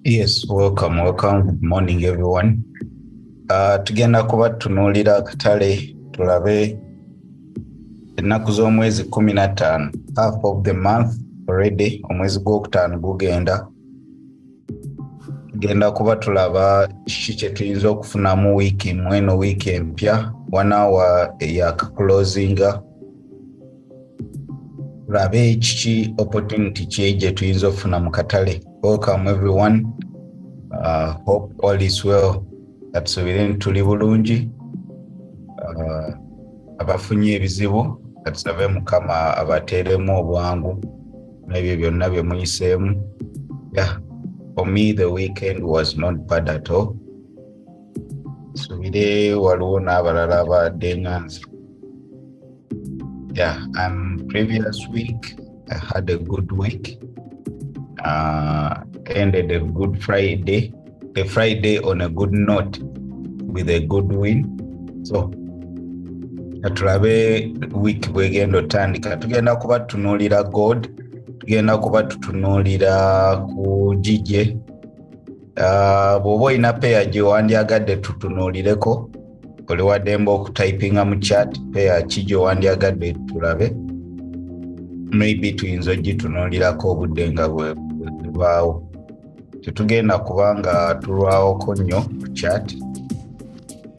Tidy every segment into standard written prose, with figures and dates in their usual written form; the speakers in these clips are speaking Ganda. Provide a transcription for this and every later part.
Yes, welcome. Good morning everyone. Tugenda kuba tunuulira akatale tulabe ennaku z'omwezi 15, half of the month already, omwezi gw'okutaano gugenda. Tugenda kuba tulaba kiki kye tuyinza okufunamu wiiki mweno wiiki empya 1 hour ey'akaclosinga. Tulabe kiki opportunity ki gye tuyinza okufuna mu katale. Welcome everyone. Hope all is well. Katusubire tuli bulungi. Abafunye ebizibu katusabe Mukama abateeremu obwangu n'ebyo byonna bye muyiseemu. Yeah, for me the weekend was not bad at all. Subire waliwo n'abalala abadde nganze. Yeah, previous week I had a good week. Ended a good Friday, the Friday on a good note with a good win. So atulabe week bwegenda otandika, tugenda kuba tutunuulira gold, tugenda kuba tutunuulira ku GJ. Bw'oba olina pair gye wandyagadde tutunuulireko, oli waddemba okutypinga mu chat pair ki gye wandyagadde tulabe, maybe tuyinza ogitunuulirako obudde nga bwebaawo. Tetugenda kubanga tulwawoko nnyo ku chat.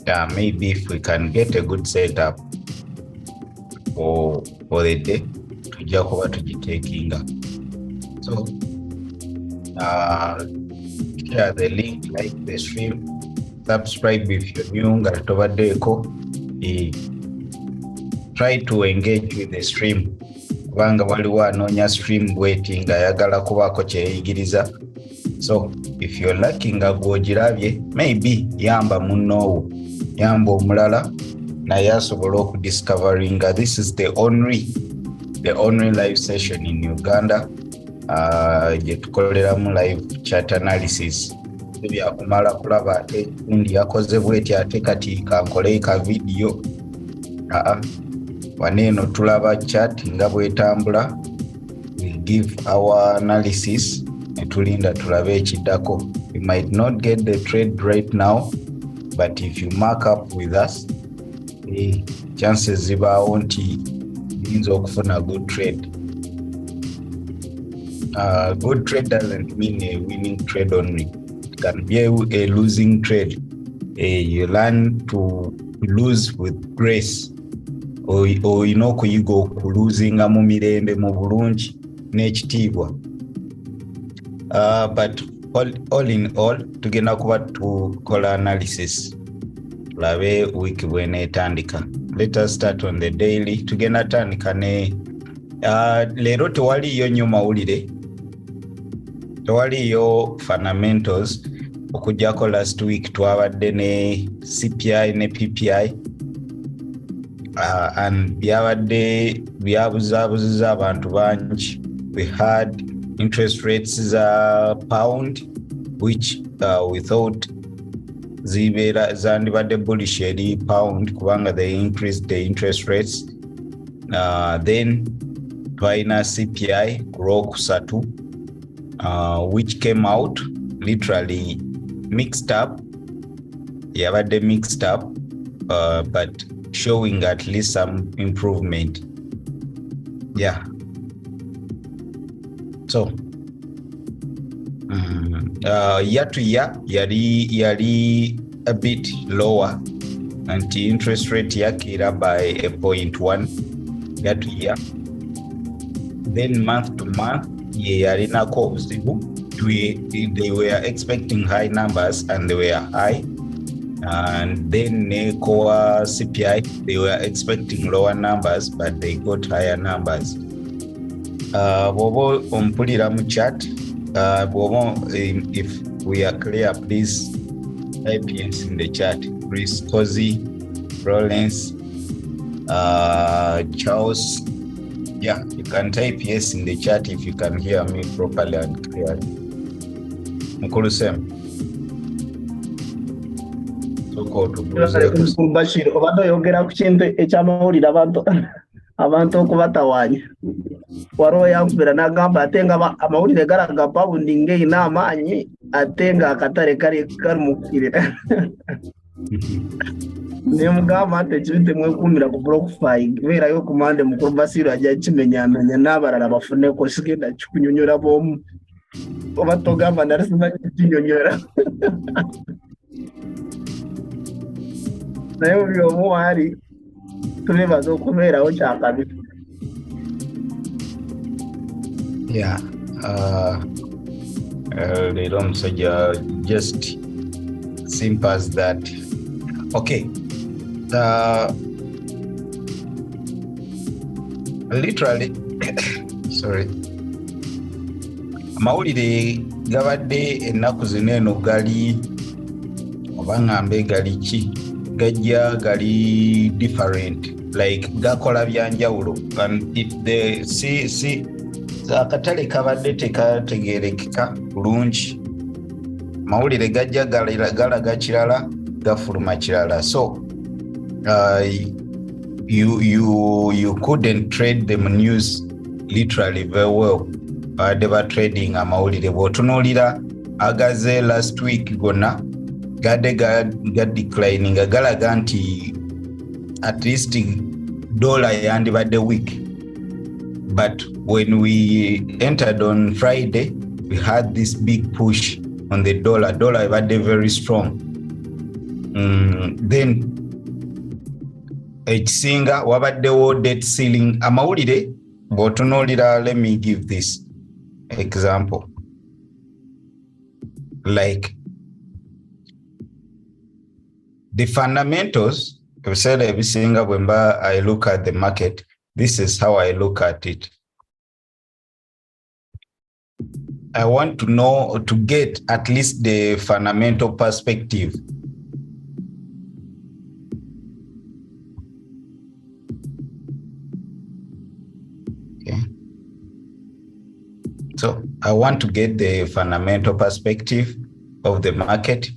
Yeah, maybe if we can get a good setup for the day, tujja kuba tugitakinga. So share the link, like the stream, subscribe if you're new nga tobaddeeko. Try to engage with the stream kubanga waliwo anoonya stream bweti nga ayagala kubaako kyeyigiriza. So if you're lucky nga gw'ogirabye, maybe yamba munnoowo, yamba omulala naye asobola okudiscoveringa. This is the only live session in Uganda gye tukoleramu live chat analysis. Byakumala kulaba ate ndi yakoze bweti ate kati kankole ka video. Waneeno tulaba chat nga bwetambula. We'll give our analysis. Netulinda tulabe ekiddako. You might not get the trade right now, but if you mark up with us, chances zibaawo nti yinza okufuna good trade. Good trade doesn't mean a winning trade only. It can be a losing trade. You learn to lose with grace. Oyina okuyiga okuluzinga mu mirembe mu bulungi n'ekitiibwa. But all in all, tugenda kuba tukola analysis. Tulabe wiki bw'eneetandika. Let us start on the daily. Tugenda tandika ne leero tewaliyo nnyo mawulire. Tewaliyo fundamentals okujjako last week twabadde ne CPI ne PPI. And byabuzaabuziza abantu bangi. We had interest rates pound, which we thought zandibadde bullish eri pound kubanga they increased the interest rates. Then twaina CPI ku Lwokusatu, which came out literally mixed up. Yabadde mixed up, but showing at least some improvement. Yeah. So year to year yali a bit lower, and the interest rate yakira by 0.1 year to year. Then month to month yali nako obuzibu. They were expecting high numbers and they were high. And then Nekoa CPI, they were expecting lower numbers, but they got higher numbers. Bobo ompulira mu chat. Bobo, if we are clear, please type yes in the chat. Chris, Cozy, Rollins, Charles. Yeah, you can type yes in the chat if you can hear me properly and clearly. Mukulu Sem. Bashir, obadde oyogera ku kintu ekyamawulire abantu okubatawaanya. Waliwo yankubira n'agamba ate nga amawulire galaga pawundi ng'erina amaanyi ate ng'akatale kali karimukirira nemugamba nti ekibite mwekumira ku Blocfiafrica kubeerayo kumande mukulu Basiru ajja kimenyamenya n'abalala bafuneko sigenda kikunyonyola bw'omu oba togamba nali simanyi kinyonyola naye buli omu waali tulebaza okubeerawo kyakabi. Yeah. Leero omusajja just simple as that. Okay. Literally, sorry. Amawulire gabadde ennaku zino eno gali oba ngambe gali ki gajja gali different, like gakola byanjawulo, and akatale kabadde tekategerekeka bulungi. Mawulire gajja galaga kirala gafuluma kirala, so you couldn't trade the news literally very well. They were trading amawulire bw'otunuulira agaze last week gonna gadde ga declining galaga nti at least dollar yandibadde weak, but when we entered on Friday we had this big push on the dollar ibadde very strong. Then ekisinga wabaddewo debt ceiling amawulire bw'otunuulira. Let me give this example, like the fundamentals ebiseera ebisinga bwemba I look at the market, this is how I look at it. I want to know, to get at least the fundamental perspective. Okay. So I want to get the fundamental perspective of the market.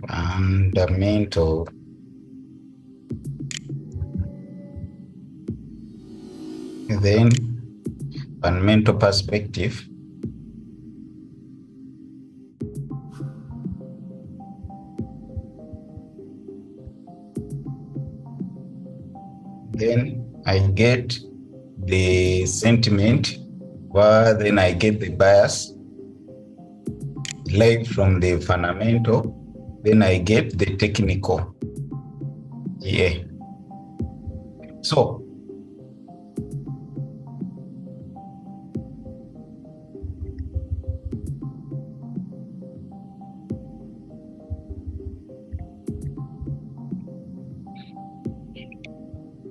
Fundamental. Then fundamental perspective. Then I get the sentiment, then I get the bias live from the fundamental, then I get the technical. Yeah. So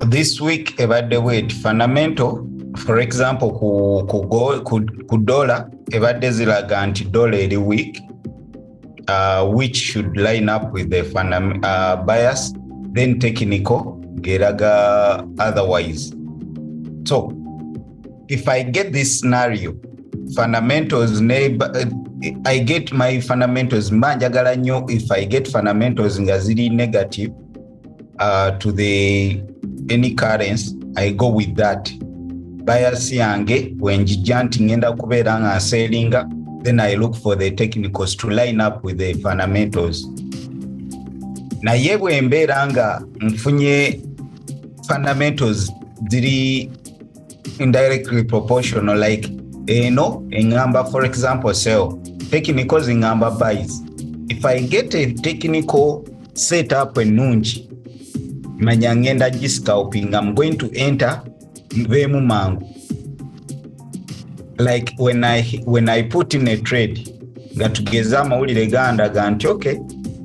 this week about the weight fundamental, for example, ku dollar about the zilaga nti dollar every week, which should line up with the bias, then technical geraga otherwise. So if I get this scenario, fundamentals I get my fundamentals manjagala nnyo. If I get fundamentals nga ziri negative to the any currency, I go with that. Bias yange wenjija nti ngenda kubeera nga sellinga, then I look for the technicals to line up with the fundamentals. Naye bwe mbeera nga nfunye fundamentals ziri indirectly proportional, like engamba for example sell, technicals engamba buys. If I get a technical setup ennungi, manya ngenda scalping, I'm going to enter vemu mangu. Like when I put in a trade nga tugeza amawulire gandaga nti okay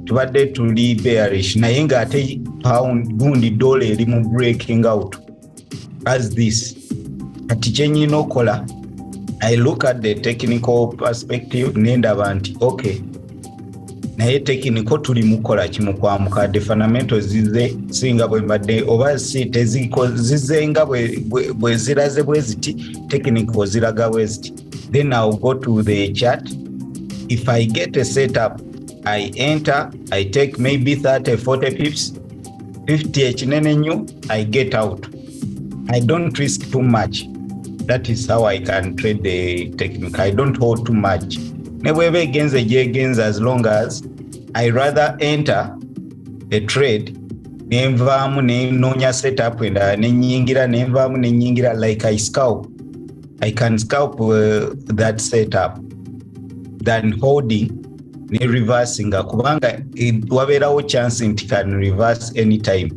tubadde tuli bearish naye nga ate pound gundi dollar eri mu breaking out as this, kati kyenyina okola I look at the technical perspective nendaba nti okay naye technical tuli mukola kimukwamuka, the fundamentals zize singa bwe mbadde oba si teziko zizenga bwe ziraze bwe ziti, technical ziraga bwe ziti. Then I'll go to the chart. If I get a setup, I enter, I take maybe 30-40 pips, 50 ekinene nnyo, I get out. I don't risk too much. That is how I can trade the technical. I don't hold too much. Never against the gains, as long as I rather enter a trade, nenvamu nenonya setup and nenyingira nenvamu nenyingira, like I scalp. I can scalp that setup than holding ne reversing kubanga waberawo chance nti can reverse anytime.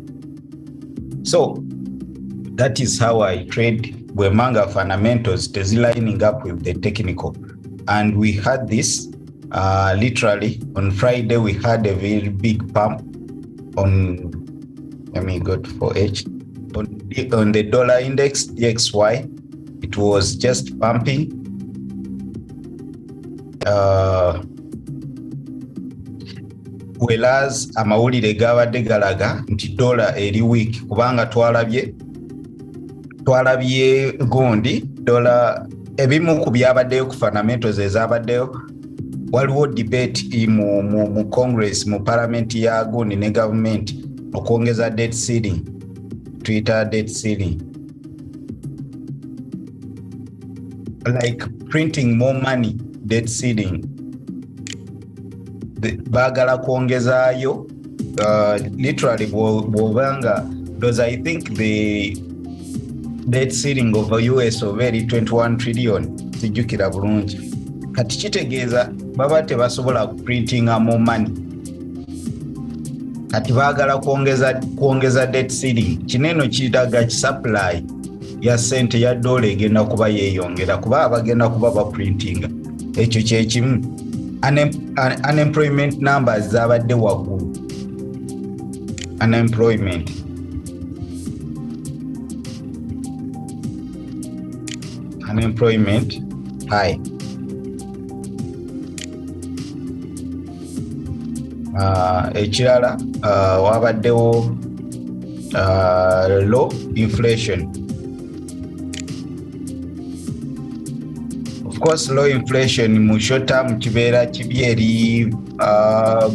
So that is how I trade. Bwemanga fundamentals lining up with the technical, and we had this literally on Friday. We had a very big pump on, let me go to 4H, on the dollar index DXY. It was just pumping. Whereas amawulire gabadde galaga nti dollar eri weak kubanga twalabye gundi dollar ebimu ku byabaddeyo ku fundamentals ezabaddeyo. Waliwo debate mu Congress, mu parliament ya gundi ne government okwongeza debt ceiling, Twitter debt ceiling, like printing more money, debt ceiling. Bagala kuongezaayo literally bwobanga, because I think the debt ceiling of US over 21 trillion sijukira bulungi. Kati kitegeeza baba tebasobola printinga more money. Kati bagala kuongeza debt ceiling. Kineno kiraga supply ya sente ya dola egenda kuba yeeyongera kuba abagenda kuba ba printinga. Ekyo kye kimu. Unemployment numbers zabadde waggulu. Unemployment high. Ekirala wabaddewo low inflation. Of course, low inflation mu short term kibeera kibi eri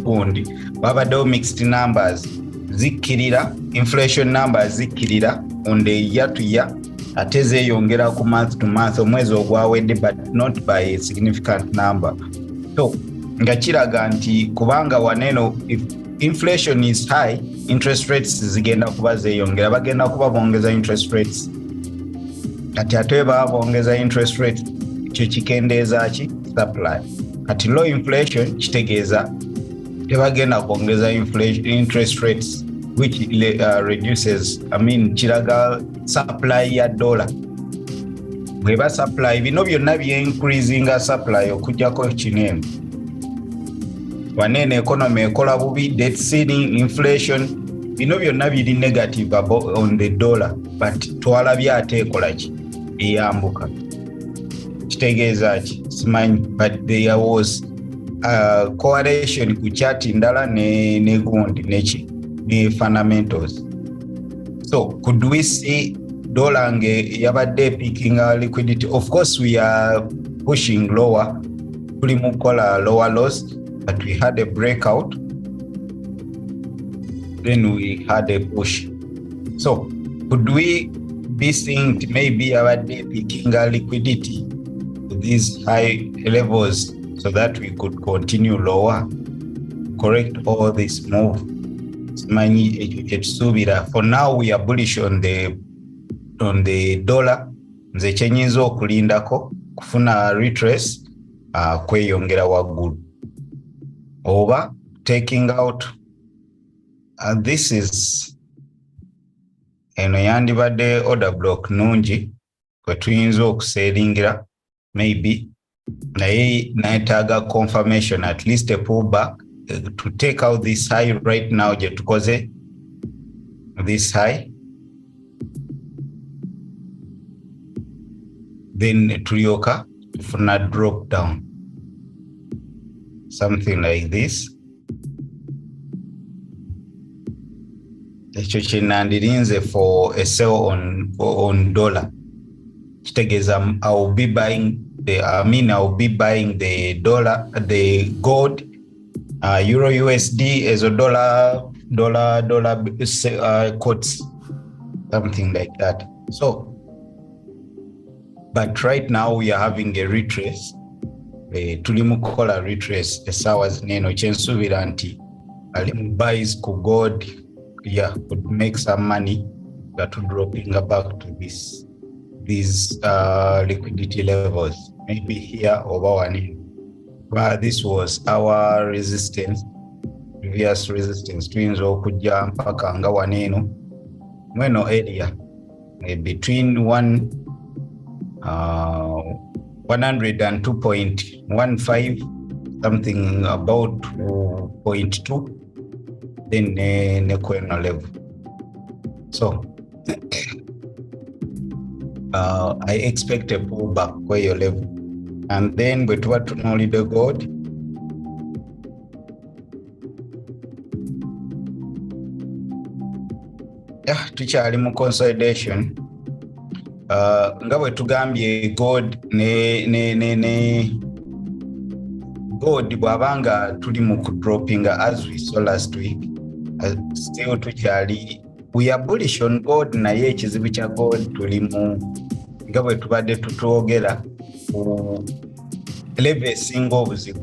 gundi. Wabaddewo mixed numbers zikkirira, inflation numbers zikkirira on the year to year, ate zeeyongera ku month to month omwezi ogwawedde, but not by a significant number. So nga kiraga nti kubanga waneno, if inflation is high, interest rates zigenda kuba zeeyongera, bagenda kuba bongeza interest rates. Kati ate baba bongeza interest rates, ekyo kikendeeza ki supply. Kati low inflation kitegeeza tebagenda kwongeza interest rates, which reduces, kiraga supply ya dollar. Bweba supply bino byonna bye-increasinga supply okujjako kinene. Wanene economy ekola bubi, debt ceiling, inflation, bino byonna biri negative on the dollar, but twalabye ate ekola ki eyambuka. Kitegeeza ki simanyi, but there was correlation ku chart ndala ne gundi ne fundamentals. So could we see dollar nge yabadde picking liquidity? Of course we are pushing lower, tuli mukola lower lows, but we had a breakout, then we had a push. So could we be seeing maybe yabadde picking liquidity to these high levels so that we could continue lower, correct all this move? For now we are bullish on the dollar. Nze kyenyinza okulindako kufuna retrace kweyongera waggulu oba taking out. This is eno yandibadde order block nungi kwe tuyinza okuseeringira maybe, naye neetaaga confirmation, at least a pullback to take out this high right now. Je tukoze this high, then tulyoka tufuna drop down, something like this. Ekyo kyenandirinze for a sell on dollar. Kitegeeza I'll be buying the dollar, the gold, Euro USD as a dollar quotes. something like that. So, but right now we are having a retrace. Tuli mu kukola retrace essaawa zino kyensuubira nti ali mu buys ku gold, yeah, could make some money that would dropping back to these liquidity levels, maybe here over one. But this was our resistance, previous resistance. Twins okujja mpaka nga waneno mweno area between 102.15, something about 0.2, then nekweno level. So I expect a pullback where your level, and then with what only the gold, yeah, tukyali mu consolidation. Nga bwe tugambye gold ne gold bwabanga tuli mu dropping as we saw last week, still tukyali, we are bullish on gold, naye ekizibu kya gold tuli mu nga bwe tubadde tutwogera ku level esinga obuzibu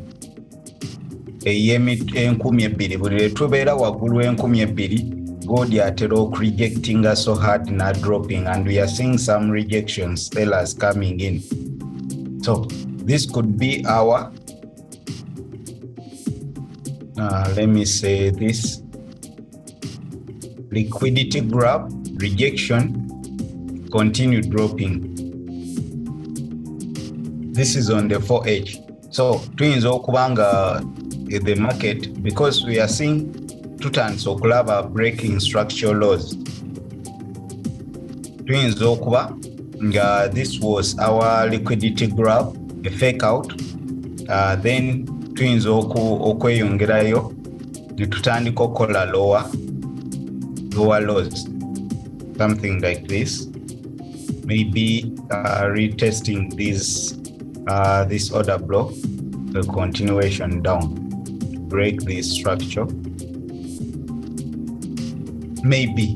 ey'enkumi buli lwe tubeera waggulu w'enkumi ebbiri, gold yatera rejecting us so hard na dropping, and we are seeing some rejections, sellers coming in. So this could be our let me say this, liquidity grab, rejection, continue dropping. This is on the 4H. So twins okubanga the market, because we are seeing tutandise okulaba breaking structural lows. Twins okuba nga this was our liquidity grab, a fake out, then twins okweyongerayo ne tutandika okola lower lows, something like this, maybe retesting this order block, the continuation down, break this structure, maybe.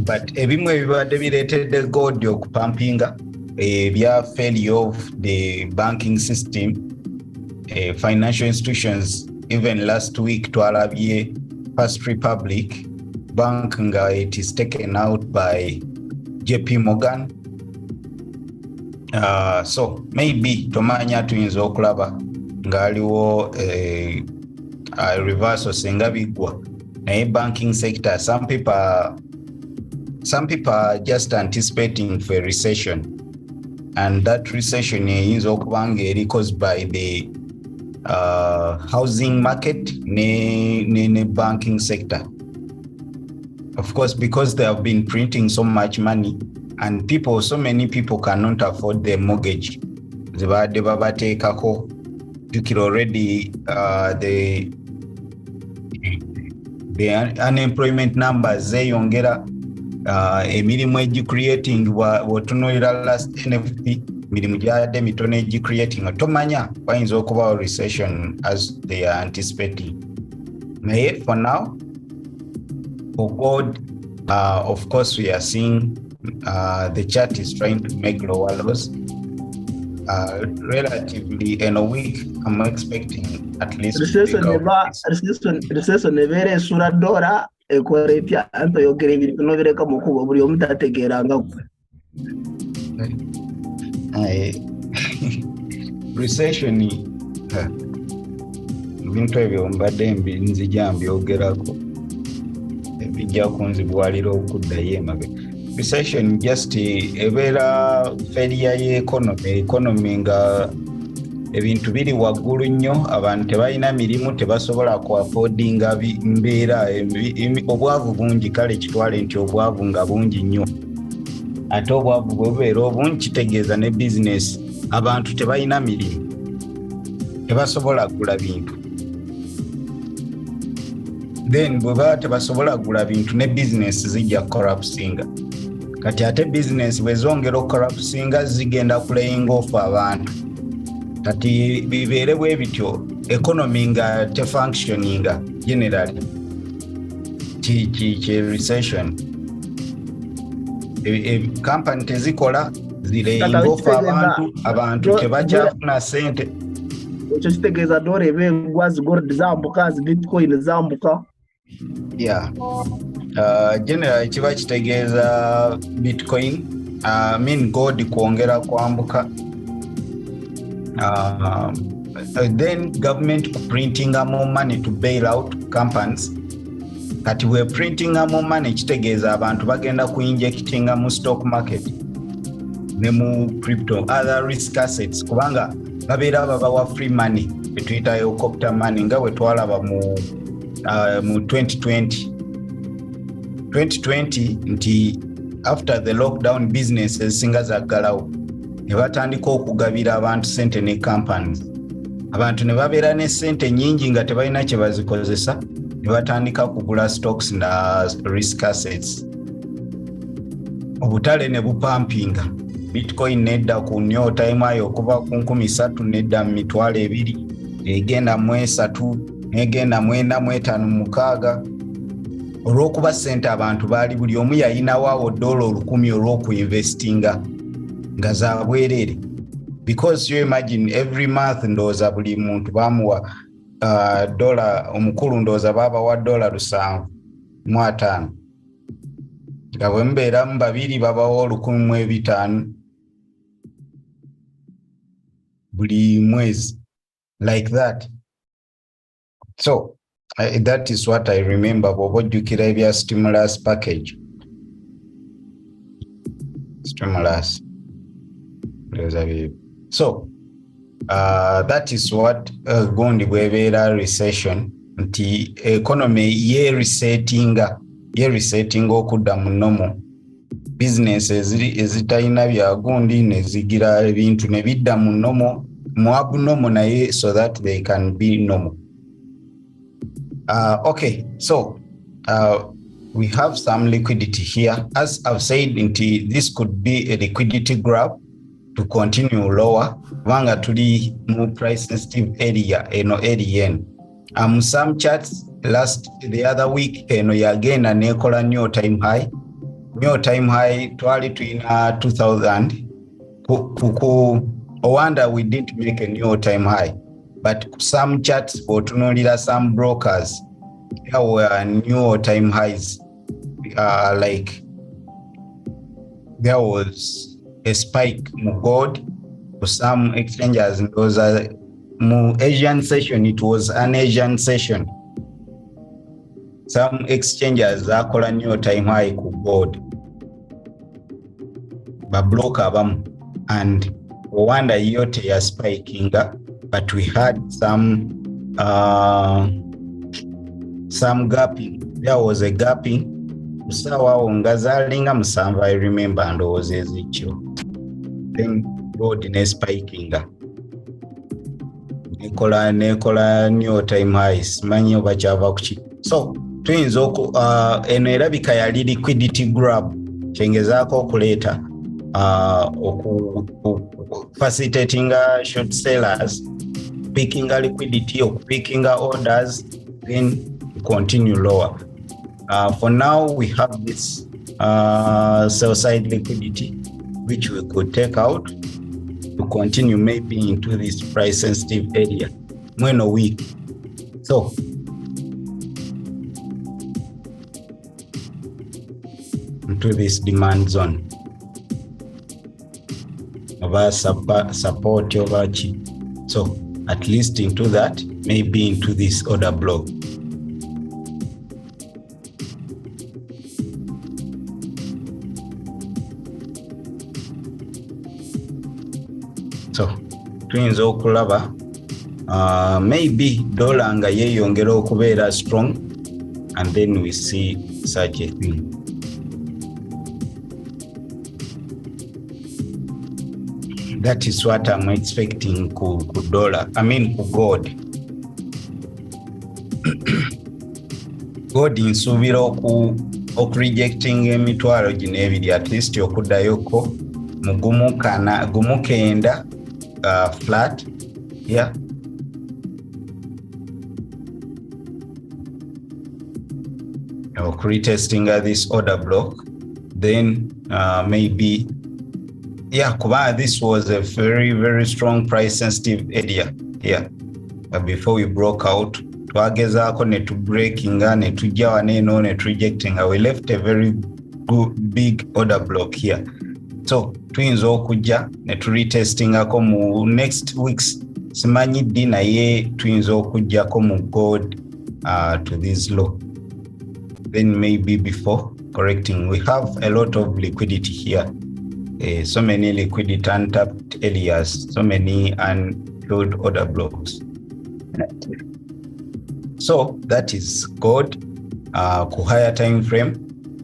But ebimwe ebibadde bireetedde gold okupampinga ebya failure of the banking system, financial institutions. Even last week twalabye First Republic Bank nga it is taken out by JP Morgan. So maybe tomanya tuyinza okulaba ngaliwo reversal singa bigwa naye banking sector, some people are just anticipating for a recession, and that recession eyinza okuba nga eri caused by the housing market ne banking sector. Of course, because they have been printing so much money, and so many people cannot afford their mortgage. Zibadde babateekako, jukira already the unemployment numbers zeyongera, emirimu egicreating wotunuulira last NFT, mirimu gyadde mitono egicreating, tomanya wayinza okubawo recession as they are anticipating. Naye for now, for gold, of course we are seeing the chart is trying to make lower lows. Relatively in a week, I'm expecting at least recession nebeera esula dola ekola etya anto yogera ebintu nobereka mukuba buli omu tategeeranga gwe. Recession ebintu ebyo mbadde nzija mbyogerako ebijja kunzibwalira okuddayo emabega. Recession just ebeera failure y'economy nga ebintu biri waggulu nnyo, abantu tebalina mirimu, tebasobola ku affordinga mbeera, obwavu bungi. Kale kitwale nti obwavu nga bungi nnyo, ate obwavu bwe bubeera obungi kitegeeza ne business, abantu tebalina mirimu, tebasobola kugula bintu. Then bwe baba tebasobola kugula bintu ne business zijja collapsinga. Kati ate business bwe zongera collapsinga zigenda kulaying off abantu. Kati bibeere bwe bityo, economy nga tefunctioninga generally, ki recession. company tezikola zireyinga ofa abantu tebakyafuna sente. Ekyo kitegeeza n'oleba engwazi gold zambuka, bitcoin zambuka. Yeah. Generally kiba kitegeeza bitcoin, gold kwongera kwambuka. Then government printing more money to bail out companies. Kati we printing more money kitegeeza abantu bagenda kuinjectinga mu stock market ne mu crypto, other risk assets, kubanga babeera babawa free money betuyita helicopter money nga we twalaba mu 2020 nti after the lockdown business ezisinga zaggalawo ne batandika okugabira abantu sente ne companies. Abantu ne babeera ne sente nyingi nga tebalina kye bazikozesa, ne batandika kugula stocks na risk assets. Obutale ne bupampinga, bitcoin nedda ku new time ayo okuva ku 13 nedda mu 2,000 egenda mu 3 negenda mu 4 mu 5 mu 6 olw'okuba sente abantu baali buli omu yayinawo $1,000 olw'okuinvestinga nga za bwerere. Because you imagine every month ndooza buli muntu bamuwa dollar, omukulu ndooza babawa $7.50 nga bwe mubeeramu babiri babawa $1,500 buli mwezi, like that. So that is what I remember bw'oba ojjukira ebya stimulus package. Stimulus. So that is what gundi bwebeera recession, nti economy yeresettinga okudda mu normal. Business ezitalina bya gundi ne zigira ebintu ne bidda mu normal, mu abnormal naye, so that they can be normal. Okay, so we have some liquidity here. As I've said, this could be a liquidity grab to continue lower. Vanga tuli mu price sensitive area eno. Some charts the other week yagenda nekola new time high. New time high twali tuina 2000. I wonder we didn't make a new time high. But some charts for tunolira some brokers, there were new time highs. Like there was a spike in gold for some exchanges. It was a Asian session. It was an Asian session. Some exchanges are calling new time high for gold. But broker them and wonder yote ya spiking. But we had some gapping. There was a gapping. Usawa ungazalinga musanva, I remember, and was ezicho. Then gold ne spiking. Nekola new time highs. Manyo bachava kuchi. So tuyinza eno erabika yali liquidity grab kyengezaako okuleta facilitating short sellers, picking liquidity or picking orders, then continue lower. For now, we have this sell side liquidity, which we could take out to continue maybe into this price sensitive area when a week. So into this demand zone. Over support over chi. So at least into that, maybe into this order block. So tuyinza okulaba maybe dollar nga yeyongera okubeera strong, and then we see such a thing. That is what I'm expecting ku dollar. Ku gold. Gold insuubira okurejecting emitwalo gino ebiri, at least okuddayoko mu gumu kenda flat. Yeah. Retesting this order block then maybe, yeah, this was a very, very strong price sensitive area here. But before we broke out, twagezaako ne tu breakinga ne tujja waneeno ne rejectinga, we left a very good big order block here. So tuyinza okujja ne tu retestingako mu next weeks, simanyi ddi naye tuyinza okujjako mu gold to this low, then maybe before correcting. We have a lot of liquidity here, so many liquidity untapped areas, so many unfilled order blocks. So that is good ku higher time frame.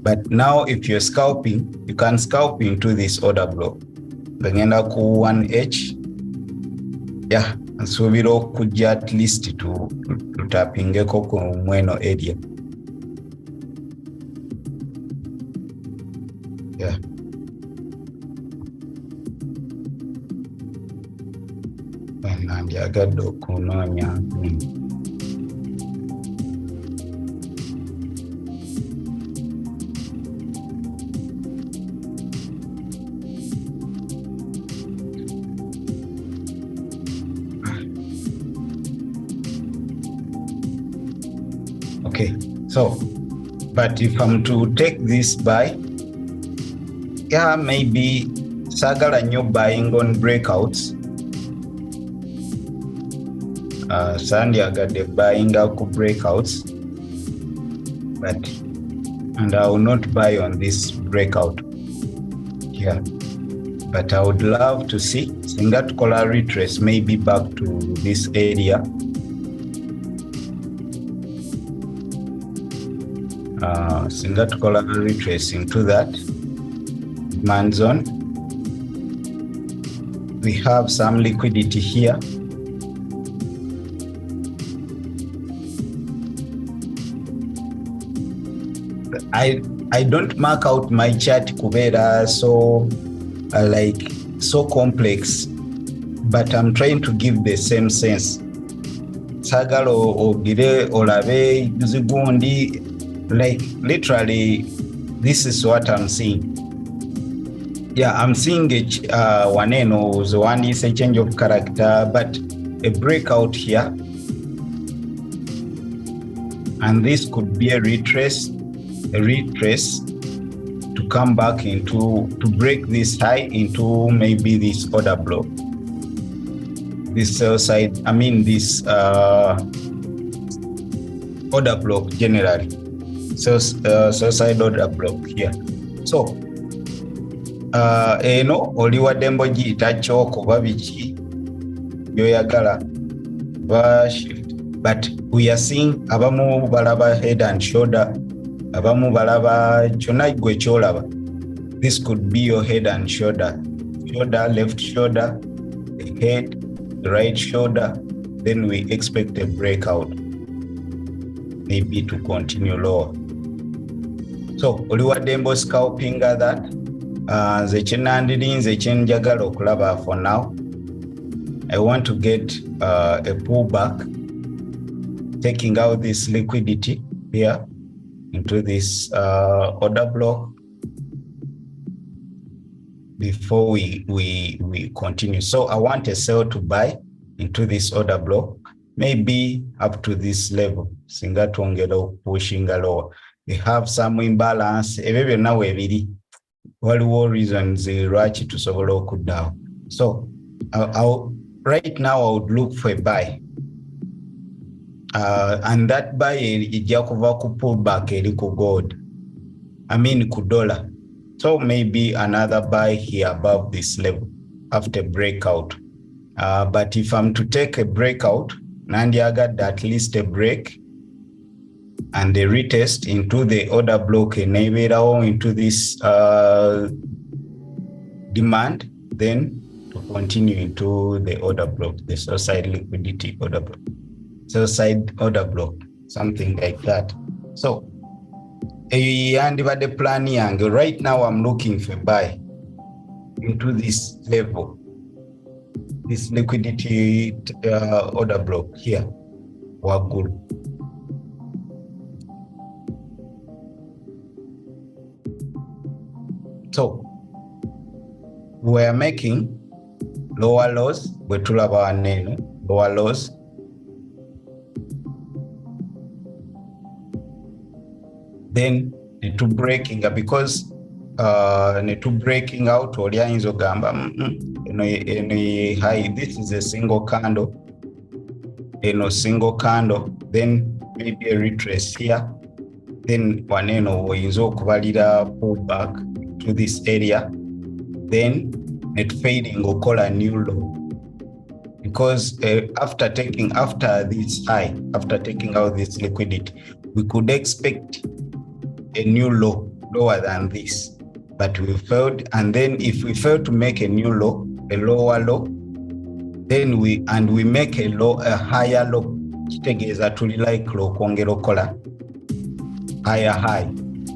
But now if you're scalping, you can scalp into this order block. Gagenda ku 1H, yeah, nsuubira okujja at least tutapingeko ku mweno area. Yeah. Nandyagadde okunoonya. Okay, so, but if I'm to take this buy, yeah, maybe sagala nnyo buying on breakouts. Sandyagadde buying up breakouts, and I will not buy on this breakout here. But I would love to see singa tukola retrace maybe back to this area. Singa tukola retrace into that demand zone. We have some liquidity here. I don't mark out my chart kubera so so complex, but I'm trying to give the same sense. Sagalo ogire olabe zigundi, like literally this is what I'm seeing. Yeah, I'm seeing waneno the one is a change of character, but a breakout here, and this could be a retrace to come back into, to break this high into maybe this order block, this sell side, I mean this order block generally, sell side order block here. So eno oliwadde mbogiyita kyoko babiki byoyagala ba shift, but we are seeing abamu balaba head and shoulder, abamu balaba kyonna gwe kyolaba. This could be your head and shoulder, left shoulder, the head, the right shoulder. Then we expect a breakout, maybe to continue lower. So oliwadde mbo scalping that. Nze kyenandirinze kyenjagala okulaba for now, I want to get a pullback, taking out this liquidity here into this order block before we continue. So I want a sell to buy into this order block, maybe up to this level. Singa twongera pushing lower. We have some imbalance. Ebyo now ebiri. Waliwo reasons lwaki tusobola okuddawo. So right now I would look for a buy, and that buy ijja kuva ku pullback eri ku gold, I mean ku dollar. So maybe another buy here above this level after breakout. But if I'm to take a breakout, nandyagadde at least a break and the retest into the order block enebeerawo into this demand, then to continue into the order block, the sell side liquidity order block, sell side order block, something like that. So yandibadde plan yange. Right now I'm looking for buy into this level, this liquidity order block here, waggulu. So we are making lower lows, lower lows. Then to breaking because to breaking out or gamba high. This is a single candle, single candle, then maybe a retrace here, then pull back to this area, then net fading or call a new low. Because after taking out this liquidity, we could expect a new low lower than this, but we failed. And then if we fail to make a new low, a lower low, then we make a higher low. Kitegeza tuli like low kwongera okola higher high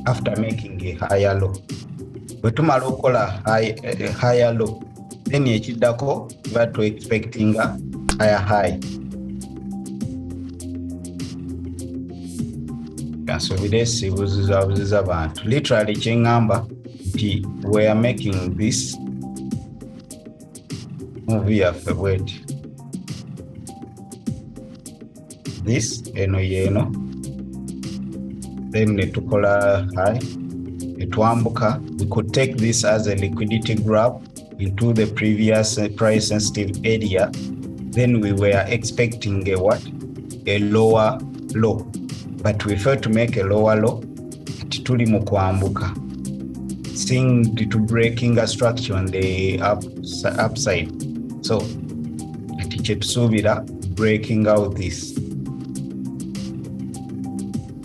after making a higher low. Bwe tumala okola higher low, then ekiddako tuba tu expecting a higher high. So buziza abantu literally kyengamba nti we are making this movie yaffe bweti this yeno then netukola high netwambuka. We could take this as a liquidity grab into the previous price sensitive area. Then we were expecting a lower low, but we failed to make a lower low. Tuli mukwambuka, seeing to breaking a structure on the upside. So breaking out this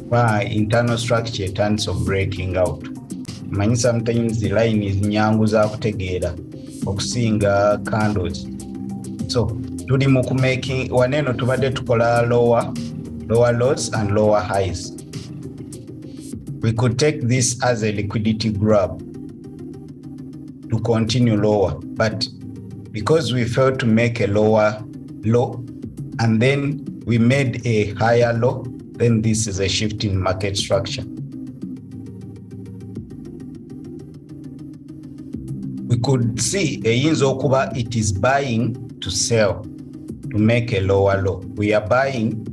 by internal structure turns of breaking out. Many sometimes the line is nyangu za kutegeera okusinga candles. So tuli mukumaking waneno tubadde tukola lower lows and lower highs. We could take this as a liquidity grab to continue lower, but because we failed to make a lower low and then we made a higher low, then this is a shift in market structure. We could see eyinza okuba it is buying to sell to make a lower low. We are buying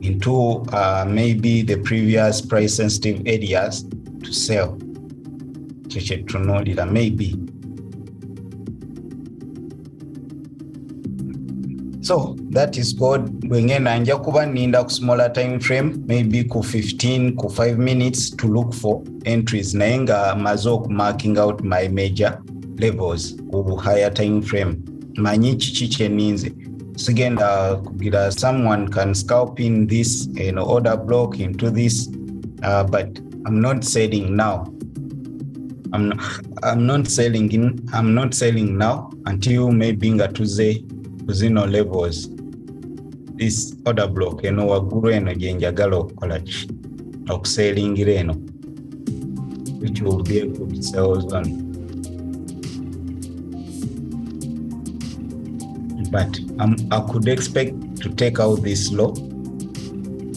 into maybe the previous price sensitive areas to sell. Maybe. So that is good. Wengena nja kuba ninda ku smaller time frame, maybe ku 15 ku 5 minutes to look for entries naye nga maze marking out my major levels ku higher time frame. Manyi kiki kyeninze sigenda kugira someone can scalp in this order block into this, but I'm not selling now. I'm not selling now until maybe ngatuze kuzino levels. This order block waggulu eno gye njagala okukola ki okuselingira eno, which will be a good sell zone. But I could expect to take out this low.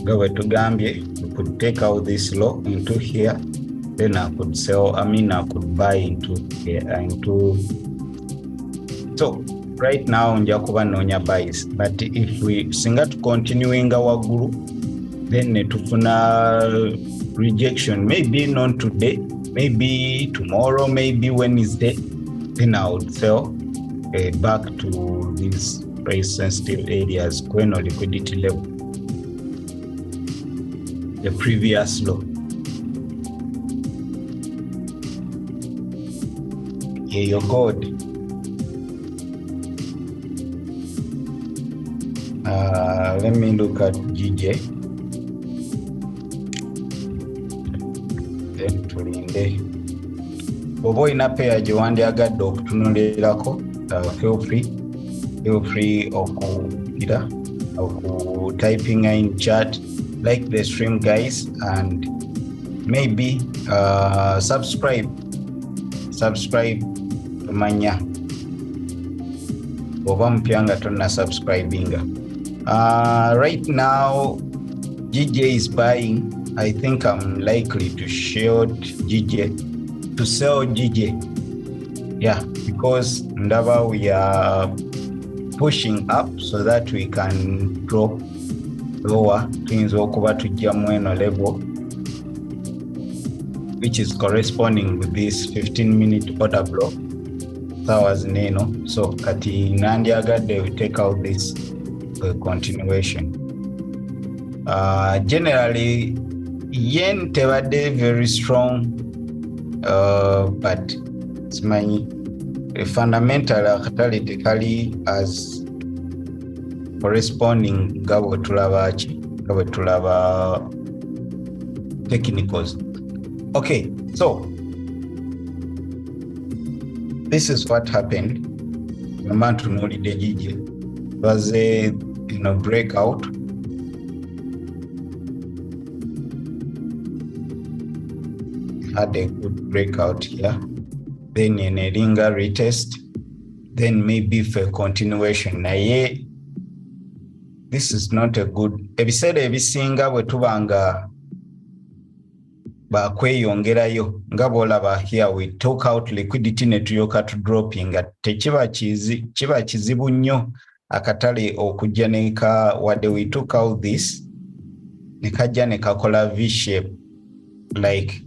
We could take out this low into here. Then I could sell. I could buy into here. So right now njakuba nonya buys. But if we singa to continuing our guru, then tufuna rejection. Maybe not today. Maybe tomorrow. Maybe Wednesday. Then I would sell. Back to these price sensitive areas, when or liquidity level, the previous low. Here you go. Let me look at GJ. Then tulinde. Bobo ina pair gyewandiyagadde okutunuulirako. Feel free typing in chat, like the stream guys, and maybe subscribe to manya oba mpya nga tonna subscribinga. Right now GJ is buying. I think I'm likely to short GJ to sell GJ. Yeah, because ndaba we are pushing up so that we can drop lower tuyinza okuba tujjamu eno level which is corresponding with this 15-minute order block hours neno. So kati nandyagadde we take out this continuation. Generally yen tebadde very strong, but simanyi fundamental akatale tekali as corresponding nga bwe tulaba technicals. Okay, so this is what happened. Namantu nolide GJ was a breakout. Had a good breakout here, then in a ringer retest, then maybe for a continuation. Naye this is not a good. Ebiseera ebisinga bwe tubanga bakweyongerayo nga bolaba here we took out liquidity ne tuyoka to dropping tekiba kizibu nnyo akatale okujja neka wadde we took out this nekajja nekakola V shape like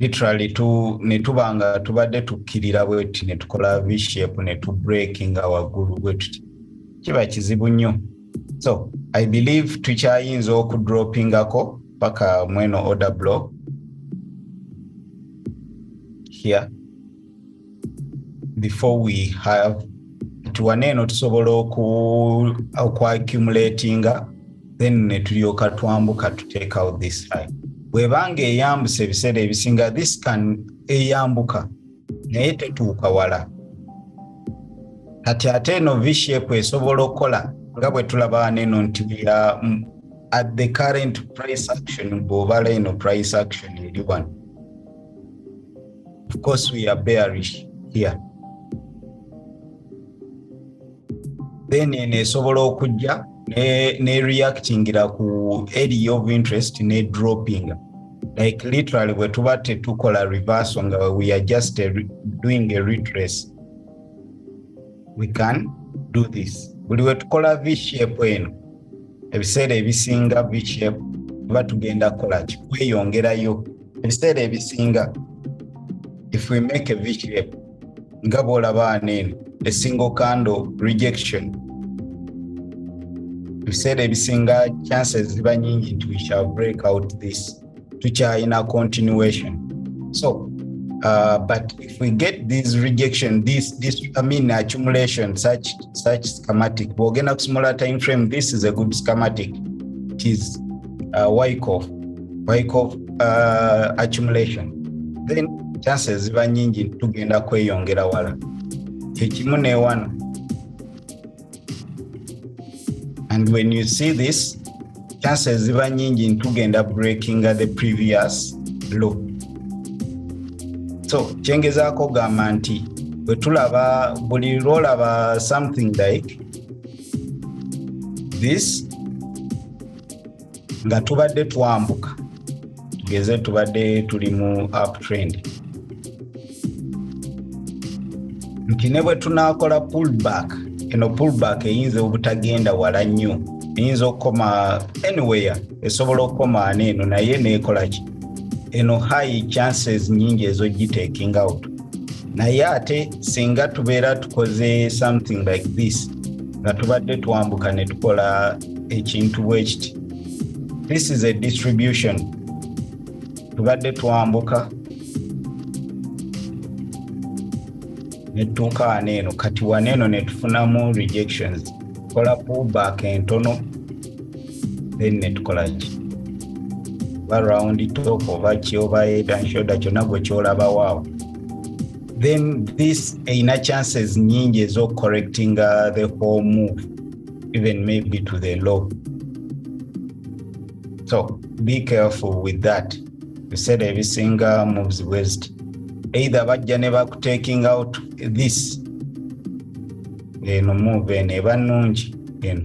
literally netubanga tubadde tukkirira bweti netukola V shape netu breaking waggulu bwetuti kiba kizibu nnyo. So I believe tukyayinza okudroppingako paka mweno order block here before we have tuwaneno tusobola accumulatinga then netulyoka twambuka to take out this high. Bwebanga eyambuse ebiseera ebisinga this can eyambuka naye tetuuka wala. Kati ate eno V shape esobola okukola nga bwe tulaba neno nti we are at the current price action bw'obala eno price action eri wano. Of course we are bearish here. Then esobola okujja ne reactingira ku area of interest ne dropping. Like literally we tuba tetukola reversal nga we are just doing a retrace. We can do this. Buli we tukola V shape eno ebiseera ebisinga V shape tuba tugenda kukola kikweyongerayo. Ebiseera ebisinga if we make a V shape nga bw'olaba neno a single candle rejection ebiseera ebisinga chances ziba nyingi nti we shall break out this tukyayina continuation. So but if we get this rejection, this accumulation, such schematic, bw'ogenda ku smaller time frame, this is a good schematic. It is Wyckoff accumulation. Then chances ziba nyingi tugenda kweyongera wala. Ekimu ne wano. And when you see this, chances ziba nyingi tugenda breaking the previous low. So kyengezaako gamba nti bwe tulaba buli lwolaba something like this nga tubadde twambuka tugeze tubadde tuli mu uptrend nti ne bwe tunaakola pullback eno pullback eyinza obutagenda wala nnyo eyinza okukoma anywhere esobola okukoma neeno naye neekola ki eno high chances nyingi ezo gitaking out. Naye ate singa tubeera tukoze something like this nga tubadde twambuka ne tukola ekintu bwekiti. This is a distribution. Tubadde twambuka ne tutuuka waneeno kati waneeno ne tufunamu rejections. Tukola pullback entono then ne tukola ki around top over head and shoulder kyonna gwe kyolaba waawo. Then this ina chances nyingi ezo correcting the whole move even maybe to the low. So be careful with that. We said every single moves west. Either bajja ne bakutaking out this eno move eba nnungi eno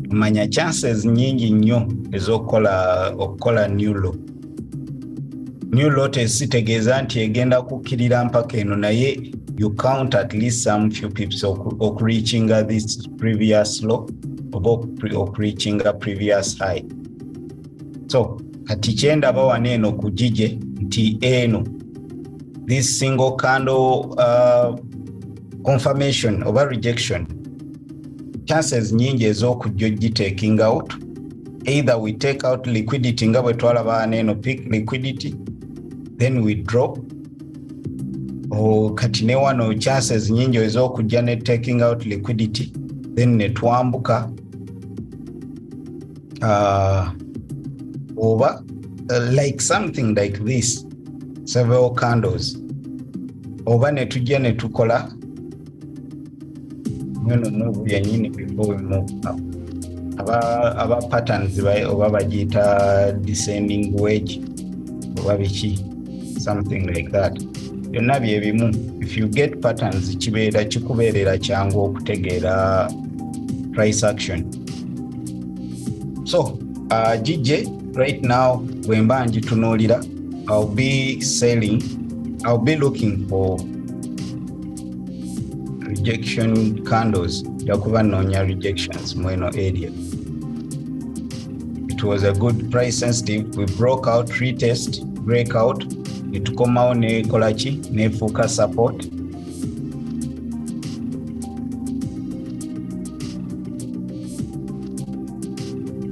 manya chances nyingi nnyo ezokola new low. new lotus kitegeeza nti egenda kukkirira mpaka eno, naye you count at least some few pips okureachinga this previous low oba okureachinga previous high. So kati kyendaba wano eno ku gije nti eno this single candle confirmation oba rejection, chances nyingi ez'okujja ogitaking out. Either we take out liquidity nga bwe twalaba wano eno peak liquidity then we drop, kati ne wano chances nyingi ez'okujja ne taking out liquidity then ne twambuka over like something like this, several candles, oba ne tujja ne tukola move yenyini before we move up. Aba patterns oba bagiyita descending wedge oba biki, something like that. Byonna bye bimu. If you get patterns kikubeerera kyangu okutegeera price action. So GJ right now bwe mba njitunuulira, I'll be selling, I'll be looking for rejection candles, yakuba noonya rejections mu eno area. It was a good price sensitive. We broke out, retest, breakout, netukomawo nekola ki, nefuuka support.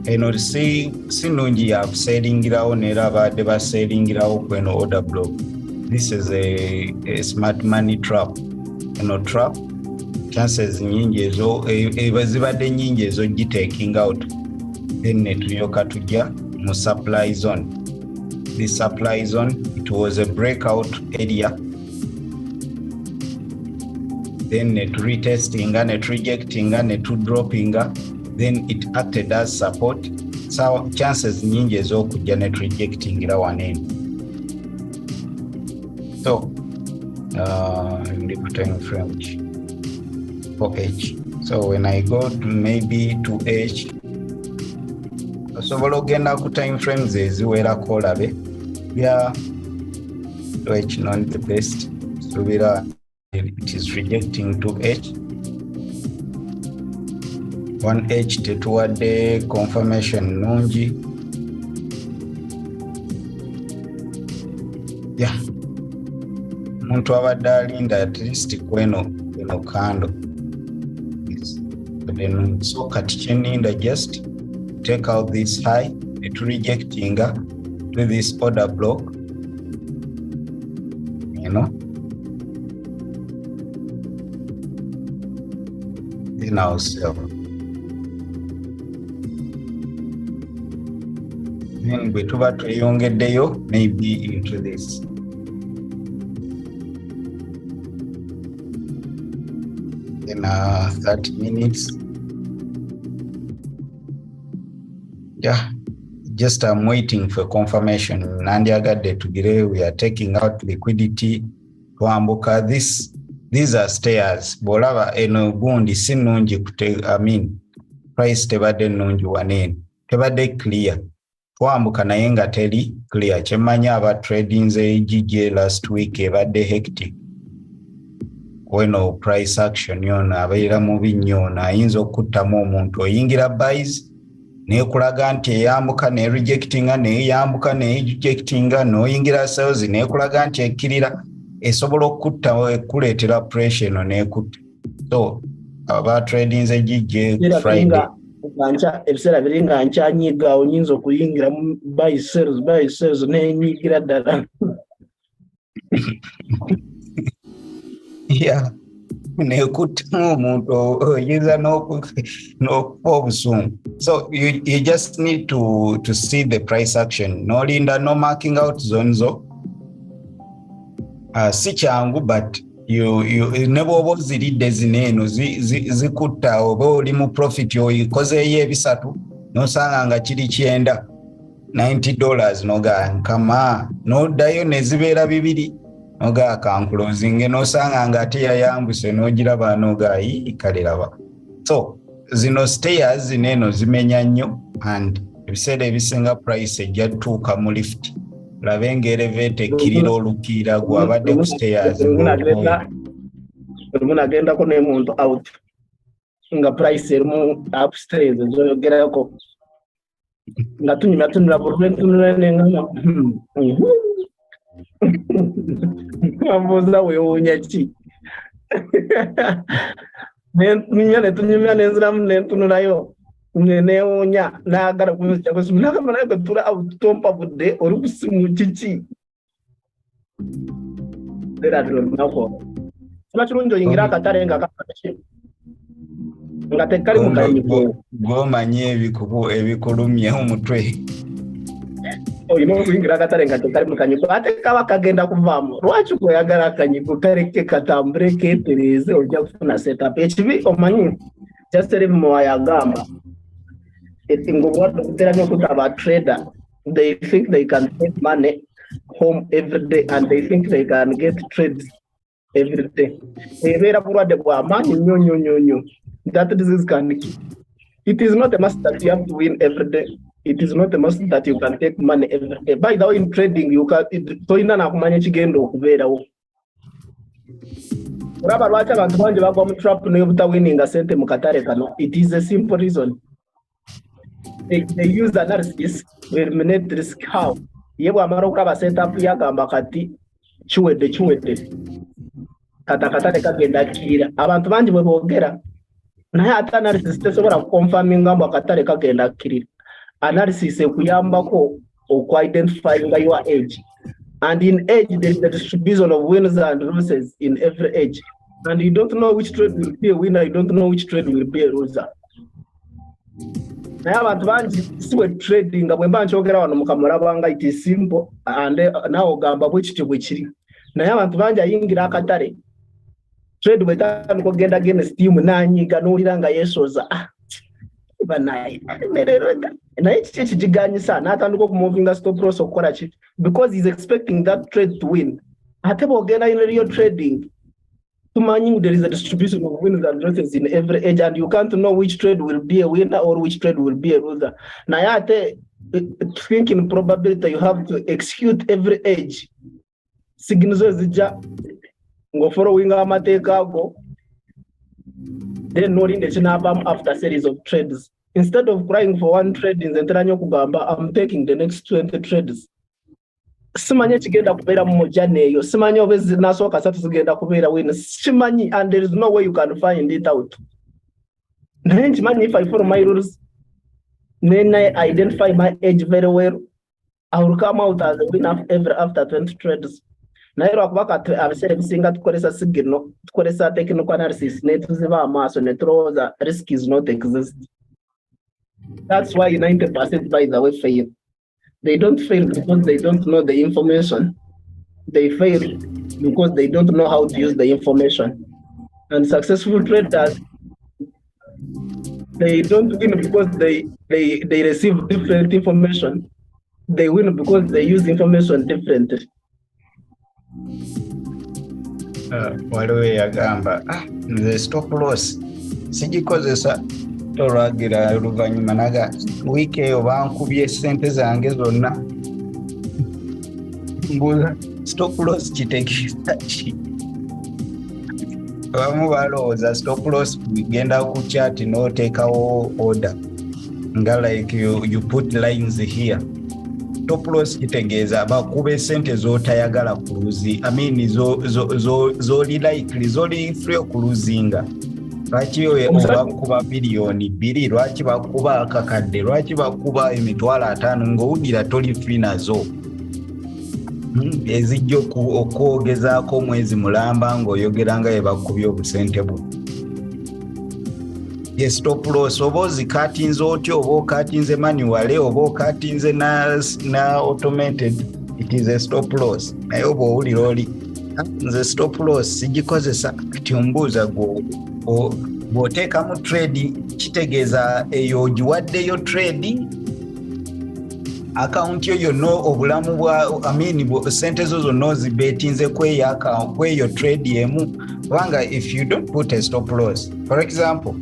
Eno si nungi ya kuselingirawo neera abadde baselingirawo ku eno order block. This is a smart money trap. Eno trap chances nyingi ezo zibadde nyingi ezo gitaking out, then netulyoka tujja mu supply zone. This supply zone, it was a breakout area, then retestinga, rejectinga, droppinga, then it acted as support. So chances nyingi ez'okujja rejectingira wanene. So in the time frame for H. So when I go to maybe to H, osobola ogenda ku time frames eziwerako olabe bya H not the best. So it is rejecting to H. 1H tetuwadde confirmation nungi. Yeah. Muntu abadde alinda at least kweno kando. So kati kyeninda just take out this high, it rejecting to this order block, then I'll sell. Then bwe tuba tweyongeddeyo maybe into this. In 30 minutes. Yeah, just I'm waiting for confirmation. Nandyagadde tugire, we are taking out liquidity. Twambuka, these are stairs. Bolaba eno gundi si nungi price tebadde nungi wanene. Tebadde clear. Twambuka naye nga teri clear. Kyemanya aba trading ze GJ last week ebadde hectic. Weno price action yona abeera mubi nnyo, ayinza okuttamu omuntu oyingira buys nekulaga nti eyambuka ne rejectinga neyambuka ne rejectinga noyingira sales nekulaga nti ekkirira, esobola okutta ekuleetera pressure eno nekutta. So aba trading ze GJ Friday ebiseera biri nga nkyanyiga oyinza okuyingira buy sales nenyigira ddala. Yeah, nekutta omuntu oyinza n'okufa obusungu. So you just need to see the price action. Nolinda no marking out zones si kyangu, but you ne bw'oba oziridde zineeno zikutta, oba oli mu profit oyikozeeyo ebisatu nosanga nga kiri $9 noga nkama, noddayo ne zibeera bibiri noga kanclosing nosanga nga ate yayambuse nogiraba noga kaleraba. So zino stairs zineeno zimenya nnyo, and ebiseera ebisinga price ejja tuuka mu lift labenga elevate ekkirira olukiira gw'abadde ku stairs olumu nagendako n'emuntu out nga price erimu upstairs ezoyogerako nga tunyumya bulwentunula nengana ambuuza weewuunya ki netunyumya nenziramu nentunulayo neewuunya naagala kunakamanaga tula autotompa budde oli kusimu kiki era tulunako kiba kirungi oyingira akatale nga kakaki nga tekali mukanyigo gw'omanyi ebikulumya omutwe olina okuyingira akatale nga tekali mukanyigo ate kaba kagenda kuvaamu lwaki kweyagala akanyigo kaleke katambule keetereze ojja kufuna setup ekibi omanyi jaseremmowa yagamba ngobwatera nokutaba trader they think they can take money home every day and they think they can get trades every day ebeera bulwadde bw'amaanyi nnyo that disease can kill. It is not a must that you have to win every day. It is not a must that you can take money every day. By the way, in trading, you can toyina nakumanya kigendo okubeerawo. Olaba lwaki abantu bangi bagwa mu trap n'obutawinninga sente mu katale kano. It is a simple reason. They use analysis to eliminate risk. How? Ye bw'amala okulaba setup yagamba kati kiwedde katakatale kagenda kiira. Abantu bangi bwe boogera naye ate analysis tesobola kuconfirminga mbu akatale kagenda kkirira. Analysis ekuyambako oku-identifying your age. And in age, there is the distribution of winners and losses in every age. And you don't know which trade will be a winner, you don't know which trade will be a loser. Naye abantu bangi siwe trading nga bwe mba nkyogera wano mukamulabanga it is simple and nawe ogamba bwe kityo bwe kiri. Naye abantu bangi ayingira akatale trade bwetandika okugenda against team n'anyiga n'owulira nga yeesoza banaye naye kiki ekigiganyisa n'atandika okumuvinga stop loss okukola ki because he's expecting that trade to win. Ate bw'ogenda in real trading tumanyi there is a distribution of winners and losses in every age and you can't know which trade will be a winner or which trade will be a loser. Naye ate thinking probability you have to execute every age signals zijja ng'ofollowing amateeka ago then nolinde kinavaamu after series of trades. Instead of crying for one trade nze ntera nnyo okugamba I'm taking the next 20 trades. Simanyi ekigenda kubeera mu mujana eyo, simanyi oba ezinasooka 3 zigenda kubeera win, simanyi and there is no way you can find it out. Naye nkimanyi if I follow my rules then I identify my age very well, I will come out as a winner after 20 trades. Naye lwakubaka abiseera ebisinga tukozesa signal, tukozesa technical analysis netuziba amaaso ne tulowooza risk is not exist. That's why 90% by the way fail. They don't fail because they don't know the information. They fail because they don't know how to use the information. And successful traders, they don't win because they receive different information. They win because they use information differently. Waliwo yagamba nze stop loss sigikozesa olwagira oluvannyuma naga wiiki eyo bankubye sente zange zonna mbuuza stop loss kitegeeza ki? Abamu balowooza stop loss genda ku chart n'oteekawo order nga like you put lines here. Stop loss kitegeeza bakube sente z'otayagala kuluzi, I mean z'oli likely z'oli free okuluzinga. Lwaki bakuba biliyoni 2, lwaki bakuba akakadde, lwaki bakuba emitwalo 5 ng'owulira toli free nazo ezijja okwogezaako omwezi mulamba ng'oyogera nga yebakubye obusente bwo. Ye stop loss oba ozikatinze otya, oba okatinze manually, oba okatinze na automated, it is a stop loss. Naye oba owulira oli nze stop loss sigikozesa, kati ombuuza bw'oteekamu trade kitegeeza eyo ogiwaddeyo trade account yo yonna obulamu bwa sente zo zonna ozibetinze kweyo trade yemu. Kubanga if you don't put a stop loss, for example,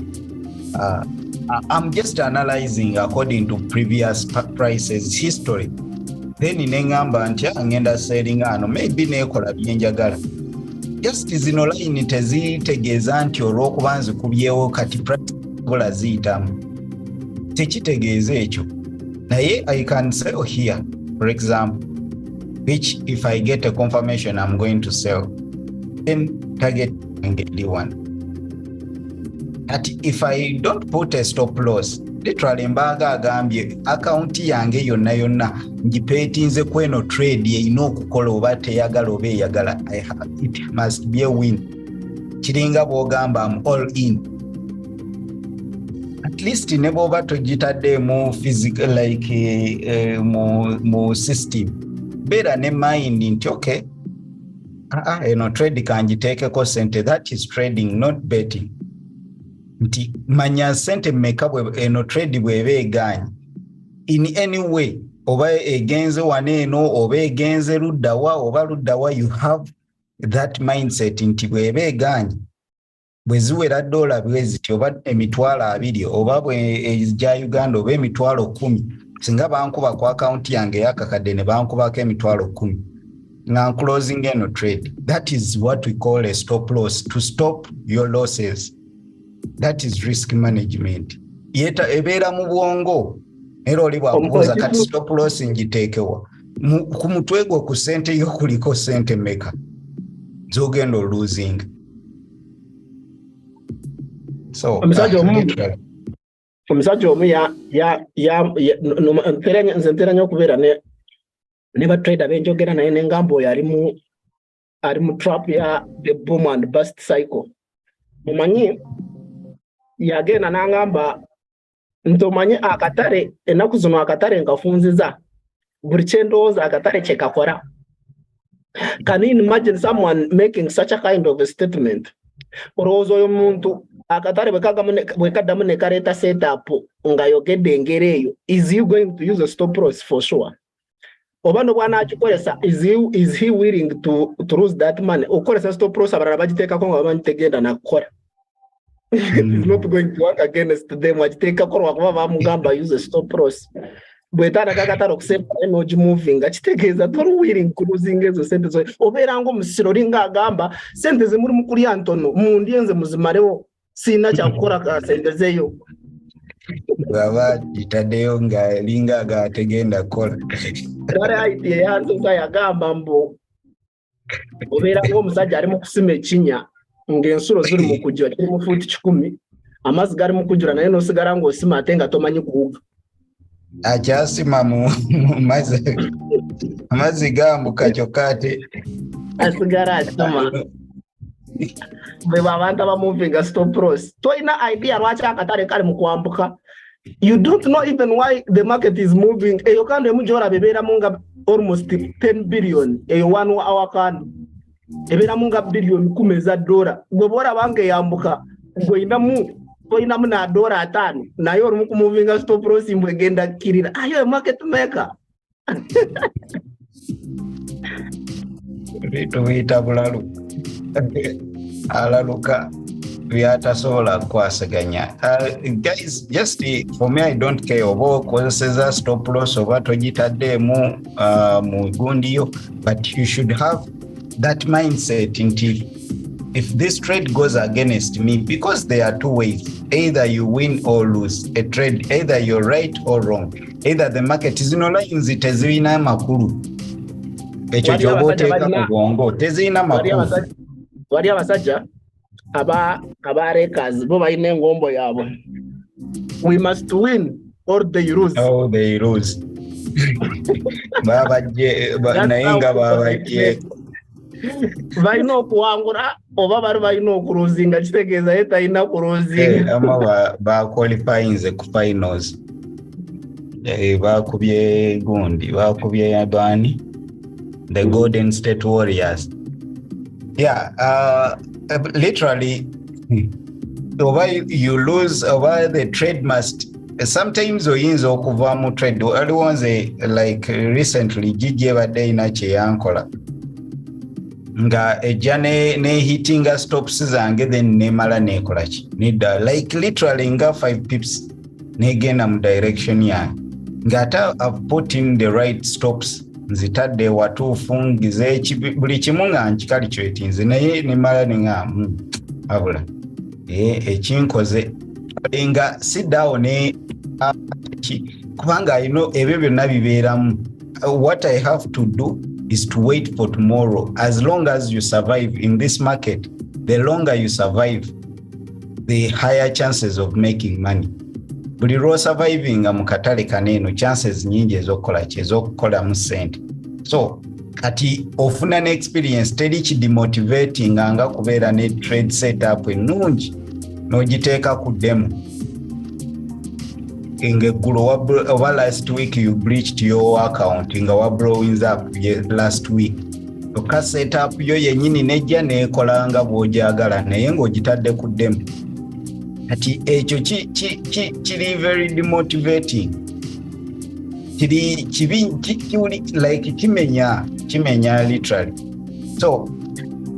I'm just analyzing according to previous prices history. then nengamba nti ngenda selling ano maybe nekola byenjagala. Just zino line tezitegeeza nti olw'okuba nzikubyewo kati practical ziyitamu, tekitegeeza ekyo. Naye I can sell here for example, which if I get a confirmation I'm going to sell, then target angeli one. But if I don't put a stop loss, literally mbaga agambye account yange yonna ngipetinze kweno trade yeyina okukola oba teyagala oba eyagala, it must be a win. Kiringa bwogamba I'm all in. At least ne bwoba togitadde mu physical like mu system, beera ne mind nti okay, eno trade kanjiteekeko sente, that is trading not betting. Nti manya sente mmeka eno trade bweba eganye in any way, oba egenze waneeno oba egenze luddawa oba luddawa, you have that mindset nti bweba eganye bweziwera dola bweziti oba $20,000 oba ejja Uganda oba $10,000, singa bankuba ku account yange yakakadde ne bankubako $10,000 nga closing eno trade, that is what we call a stop loss, to stop your losses. That is risk management. Yeta ebeera mu bwongo era oli bwakubuuza kati stop loss ngiteekewa ku mutwe gwo ku sente yo kuliko sente meka zogenda losing. So omusajja omu nteranya okubeera ne batrader benjogera naye nengamba oyo ali mu trap ya the boom and bust cycle. Mumanyi yagenda nangamba ntomanyi akatare enaku zino akatare nkafunziza buli kyendowooza akatare kyekakora. Can you imagine someone making such a kind of a statement? Olowooza oyo muntu akatare bwekaddamu ne kaleeta setup nga yogedde engeri eyo, is he going to use a stop loss for sure? Oba no bw'anaakikolesa, is he willing to lose that money? Okolesa stop loss abalala bagiteekako nga bamanyi tegenda nakukola. It's not going to work against them. Wagiteekako lwakuba bamugamba use a stop loss. Bwetana kakatara okusemba energy moving akitegeeza tori willing ku losing ezo sente zo. Obeera ng'omusiro linga agamba sente zimuli mu kulya ntono mundye nze muzimarewo sina kyakukola ka sente zeyo. Baba itaddeyo nga linga agategenda kola. Right yantuza yagamba mbu obeera ng'omusajja ali mu kusima ekinya ng'ensulo ziri mu kujja kiri mu fuuti 10, amazzi gali mu kujjula naye n'osigala ng'osima ate nga tomanyi kuwuga. Akyasima mu amazzi gambuka kyokka ate asigala asoma. Bwe abantu abamuvinga stop loss toyina idea lwaki akatale kali mu kwambuka. You don't know even why the market is moving. Eyo kandi emujora bebeeramu nga almost 10 billion eyo 1 hour kandi ebeeramu nga billion 10 za dola. Gwe bwora bange yambuka toyinamu na dola 5 naye olumu kumuvinga stop loss mbwegenda kirira ayo market maker. Tuyita bulalu alaluka byatasobola kwasaganya. Guys, just for me I don't care oba okozeseza stop loss oba togitaddeemu mu gundiyo, but you should have that mindset nti if this trade goes against me, because there are two ways, either you win or lose a trade, either you're right or wrong, either the market zino lines tezirina makulu ekyo kyoba oteeka mu bwongo tezirina makulu. Wali abasajja abarekazi bo balina engombo yaabwe, we must win or they lose. Oh, they lose. Naye nga babajje balina okuwangula oba bali balina okuluzinga, kitegeeza ye talina kuluzinga. Ama baqualifyinze ku finals. Bakubye gundi, bakubye yabani, the Golden State Warriors. Yeah, literally, over you lose, over the trade must. Sometimes oyinza okuva mu trade. Aliwanze like recently Gbpjpy ina kyeyankola nga ejja ne hittinga stops zange then nemala nekola ki nida like literally nga 5 pips negenda mu direction yange nga ata I've put in the right stops nzitadde watuufu ngize buli kimu nga nkikalikywetinze naye nemala nenga abula ekinkoze nga siddawo ne kubanga alina ebyo byonna bibeeramu. What I have to do is to wait for tomorrow. As long as you survive in this market, the longer you survive, the higher chances of making money. Buli lwo surviving mu katale kaneeno chances nyingi ez'okukola mu sente. So kati ofuna ne experience teri kidemotivating nga kubeera ne trade setup ennungi n'ogiteeka ku demo. Ngeggulo oba last week you breached your account nga wablowings up last week. Oka setup yo yennyini nejja neekola nga bw'ogyagala naye ng'ogitadde ku demo. Kati ekyo kiri very demotivating. Kiri like kimenya literally. So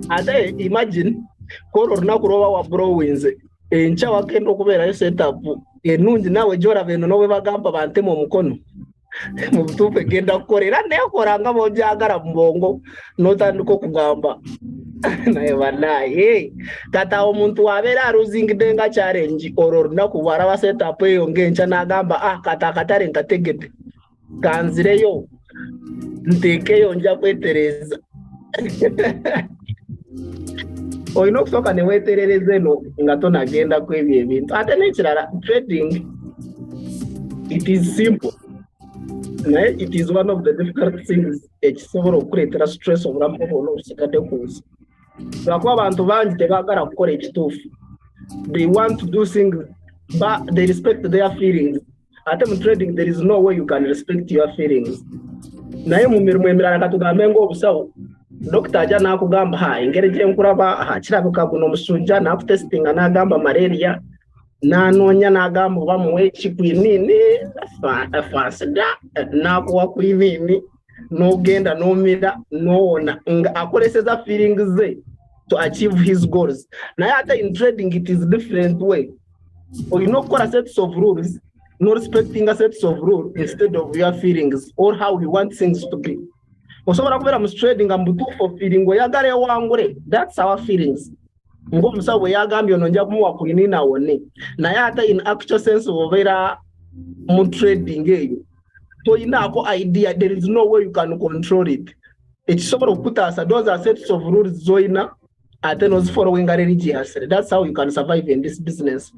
ate imagine koro olunaku lwoba wa blowings enkya wagenda okubeerayo setup ennungi naawe gy'olaba eno n'obwe bagamba bantema omukono mu butuufu egenda kukola era neekola nga bw'ogyagala mu bwongo n'otandika okugamba naye banaye kati awo omuntu abeera aluzingidde nga challenge olwo olunaku bw'alaba setup eyo ng'enkya n'agamba kati akatale nkategedde kanzireyo nteekeyo nja kwetereza. Olina okusooka ne weeterereza eno nga tonagenda ku ebyo ebintu. Ate n'ekirala trading it is simple naye it is one of the difficult things ekisobola okukuleetera stress obulamu bwonna obusigadde ku nsi. Lwakuba abantu bangi tebaagala kukola ekituufu. They want to do things but they respect their feelings. Ate mu trading there is no way you can respect your feelings. Naye mu mirimu emirala katugambe ng'obusawo dokita ajja n'akugamba engeri gyenkulaba kirabika guno omusujja n'akutesitinga n'agamba malaria n'anoonya n'agamba oba muwe kikwinini fansida n'akuwa kwinini n'ogenda n'omira n'owona nga akoleseza feelings ze to achieve his goals. Naye ate in trading it is different way. Olina okukola sets of rules no respecting a sets of rules instead of your feelings or how you want things to be. Osobola kubeera mu trading nga mubutuufu feeling oyagala ewangule, that's our feelings. Ng'omusawo bwe yagambye ono nja kumuwa kwinini awone. Naye ate in actual sense obeera mu trading eyo toyinaako idea, there is no way you can control it. Ekisobola okukutaasa those are sets of rules zoyina ate nozifollowinga religiously. That's how you can survive in this business.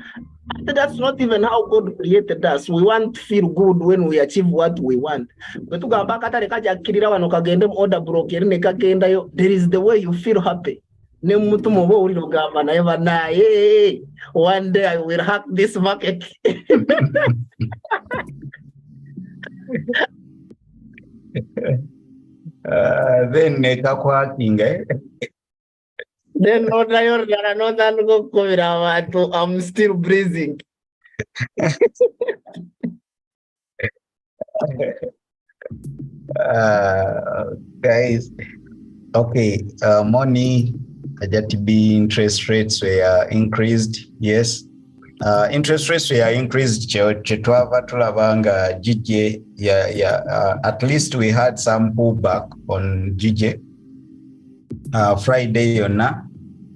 And that's not even how God created us. We want to feel good when we achieve what we want. But tugamba akatale kajja kirira wano kagende mu order block eri ne kagendayo, there is the way you feel happy. Ne muntu mubo owulira ogamba naye banaye one day I will hack this market. Then nekakwhakinga Then I'm still breathing. Guys, okay, money, Gbpjpy interest rates were increased. Yes, interest rates were increased. Chetwava tulabanga GJ, at least we had some pullback on GJ. Friday yona.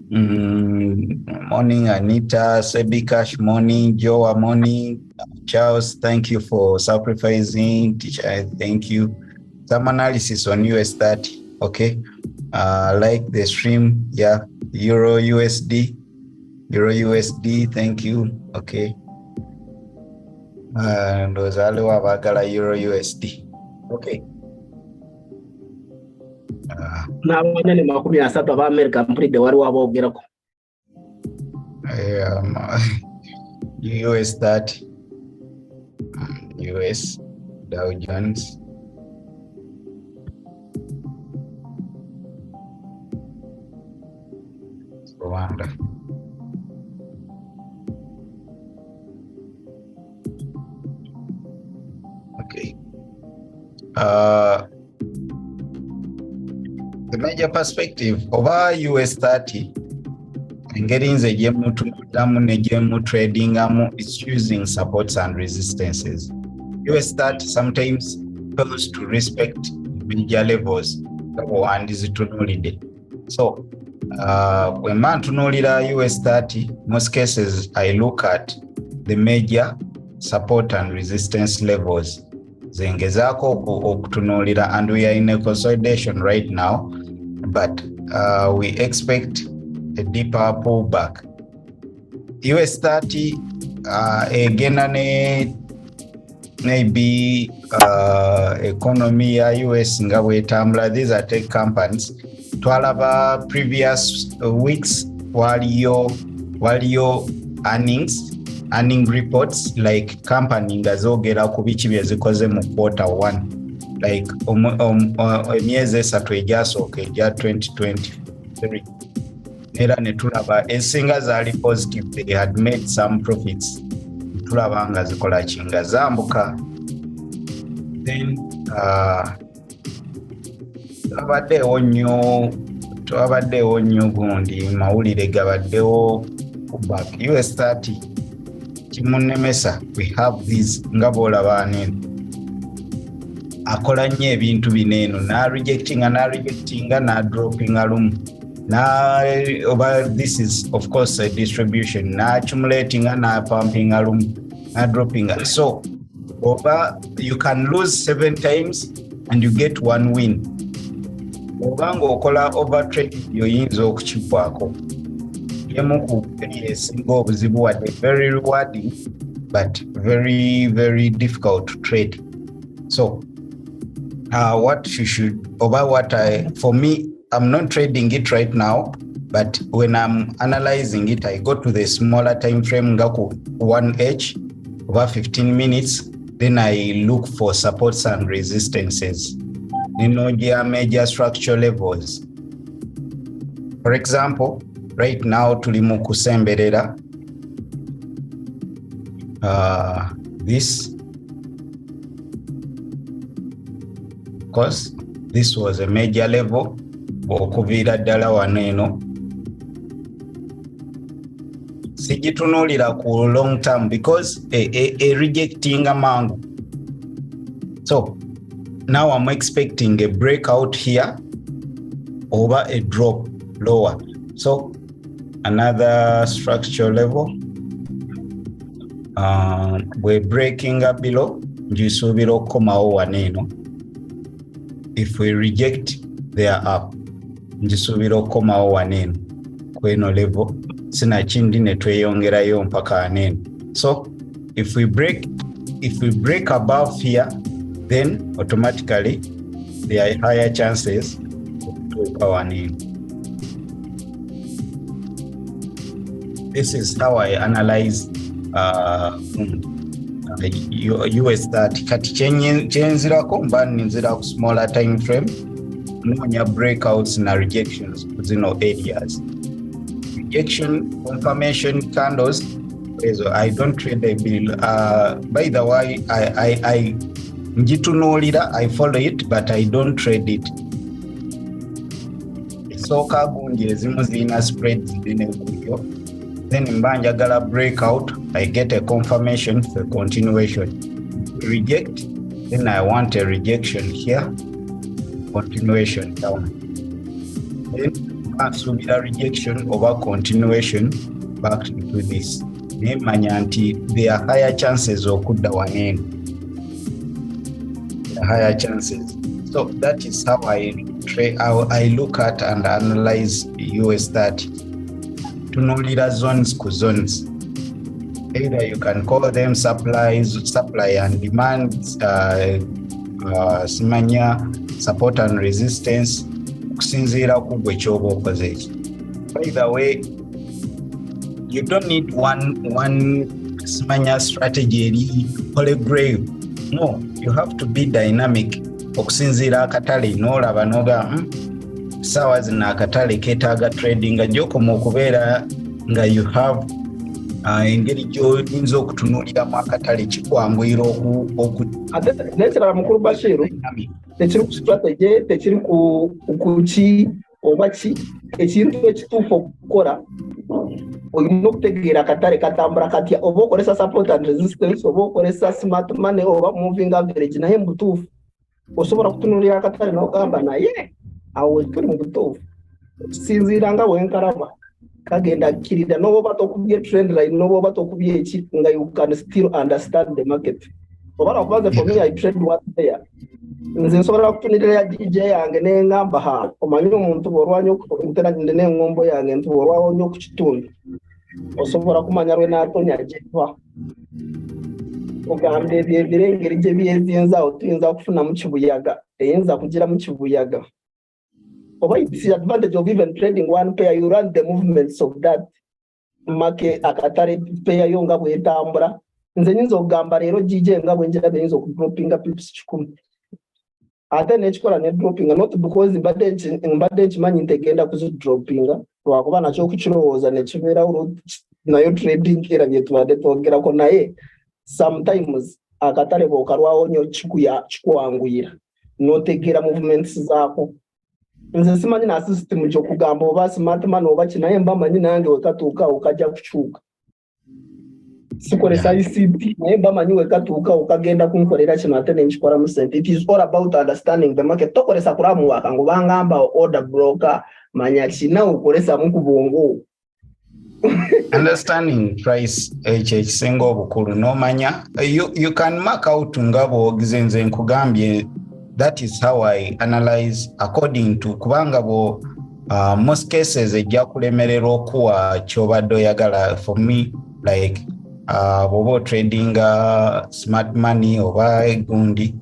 Morning Anita, Sebi Cash morning, Joa morning, Charles, thank you for sacrificing. Teacher, thank you. Some analysis on US30, okay. Like the stream, yeah. Euro USD, thank you, okay. And Ozalo Abagala Euro USD, okay. N'abanyane 30 ab'Amerika mpulidde waliwo aboogerako. US 30, US Dow Jones. Rwanda. Okay. The major perspective over US 30 engeri nze gyemutudamu ne gyemutradingamu is using supports and resistances. US 30 sometimes fails to respect major levels and zitunulide. So when man tunulira US30, most cases I look at the major support and resistance levels. Zengezako okutunulira, and we are in a consolidation right now, but we expect a deeper pullback. US30 again maybe economy ya US nga bwetambula. These are tech companies. Twalaba previous weeks waliyo earning reports, like company nga zogera ku biki bye zikoze mu quarter 1, like emyezi esatu egyasooka egya 2023, era ne tulaba esinga zaali positive, they had made some profits. Tulaba nga zikola kinga zambuka. Then twabaddewo nnyo gundi mawulire gabaddewo back US30 kimunemesa. We have these nga boolaba neno akola nnyo ebintu bineeno na rejectinga na droppinga lumu oba this is of course a distribution na accumulatinga na pumpinga lumu na droppinga. So over you can lose 7 times and you get 1 win. Obanga okola overtrade yoyinza okukigwako. Yemu ku esinga obuzibu wadde very rewarding but very very difficult to trade. So for me, I'm not trading it right now, but when I'm analyzing it, I go to the smaller time frame, ngaku 1H over 15 minutes. Then I look for supports and resistances. Major structural levels. For example, right now tuli mu kusemberera this, because this was a major level okuviira ddala wano eno. Sigitunulira ku long term because a rejecting mango. So now I'm expecting a breakout here over a drop lower. So another structure level, we're breaking up below. If we reject, they are up. Kweno level sina chindi netweyongerayo mpaka anene. So if we break above here, then automatically there are higher chances to power name. This is how I analyze US30. Kati chenzirako mbani nzira ku smaller time frame, nonya breakouts na rejections zino areas. Rejection confirmation candles, I don't trade a bill. By the way, I follow it, but I don't trade it. Soka gunje zimu zina spreads zine kuyo. Then mbanjagala breakout, I get a confirmation for continuation. Reject, then I want a rejection here, continuation down. Then subira rejection over continuation back to this. There are higher chances of kudda wanene. Higher chances. So that is how I look at and analyze US30. Tunulira zones ku zones. Either you can call them supply and demand, simanya support and resistance. Kusinzira kubwe chobo okoze. By the way, you don't need one simanya strategy eri grave. No, you have to be dynamic. Okusinzira akatale n'olaba noga sawa zina akatale ketaaga trading ajoko mu kubeera nga you have engeri gy'oyinza okutunuuliramu akatale kikwanguyira ate nekirala mukulu Bashiru tekiri ku strategy, tekiri ku ki oba ki, ekintu ekituufu okukola olina okutegeera akatale katambula katya, oba okolesa support and resistance, oba okolesa smart money oba moving average, naye mutuufu osobola kutunuulira akatale n'ogamba naye awo tuli mu butuufu sinziira nga bwenkalaba kagenda kkirira n'oba tokubye trend line n'oba tokubye eki nga you can still understand the market oba lwakuba for me I trade one there nze nsobola kutunulira ya DJ yange n'engamba omanyi omuntu bw'olwanya okutera n'engombo yange nti bw'olwawo nnyo ku kitundu osobola kumanya lwe n'atonya gyeva ogamba ebyebire engeri gye byeziyinza awo tuyinza okufuna mu kibuyaga eyinza kugira mu kibuyaga oba it's the advantage of even trading one pair you run the movements of that market akatale pair yo nga bwetambula nze nyinza okugamba leero gije nga bwenjira beyinza okudropinga pips 10 ate nekikola ne droppinga not because mbadde nkimanyi ntegenda kuzidropinga lwakuba nakyo okukirowooza nekibeerawo nayo trading era byetubadde twogerako naye sometimes akatale bw'okalwawo nnyo kikuwanguyira n'otegeera movements zaako nze simanyi na system gy'okugamba oba smart man oba ki naye mba manyi nange wekatuuka okajja kukyuka sikolesa ICT naye mba manyi wekatuuka okagenda kunkolera kino ate nenkikola mu sente. It is all about understanding the market. Tokolesa kulamu waka ngubangamba order broker manya kina ukolesa mu kubongo understanding price ekisinga obukulu nomanya you can mark out ngabo ogizenze nkugambye. That is how I analyze according to kubanga bo most cases ejja kulemerera okuwa kyobadde oyagala. For me like bobo trading smart money oba gundi,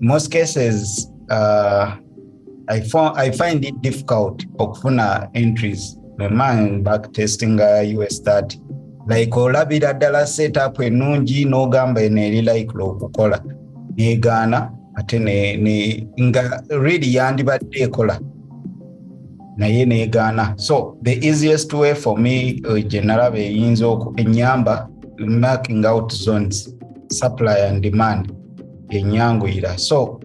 most cases I find it difficult okufuna entries. The man back testing US 30 like olabira ddala setup enungi n'ogamba eri like okukola negana ate ne nga really yandibadde ekola naye negana. So the easiest way for me general eyinza enyamba marking out zones, supply and demand enyanguyira. So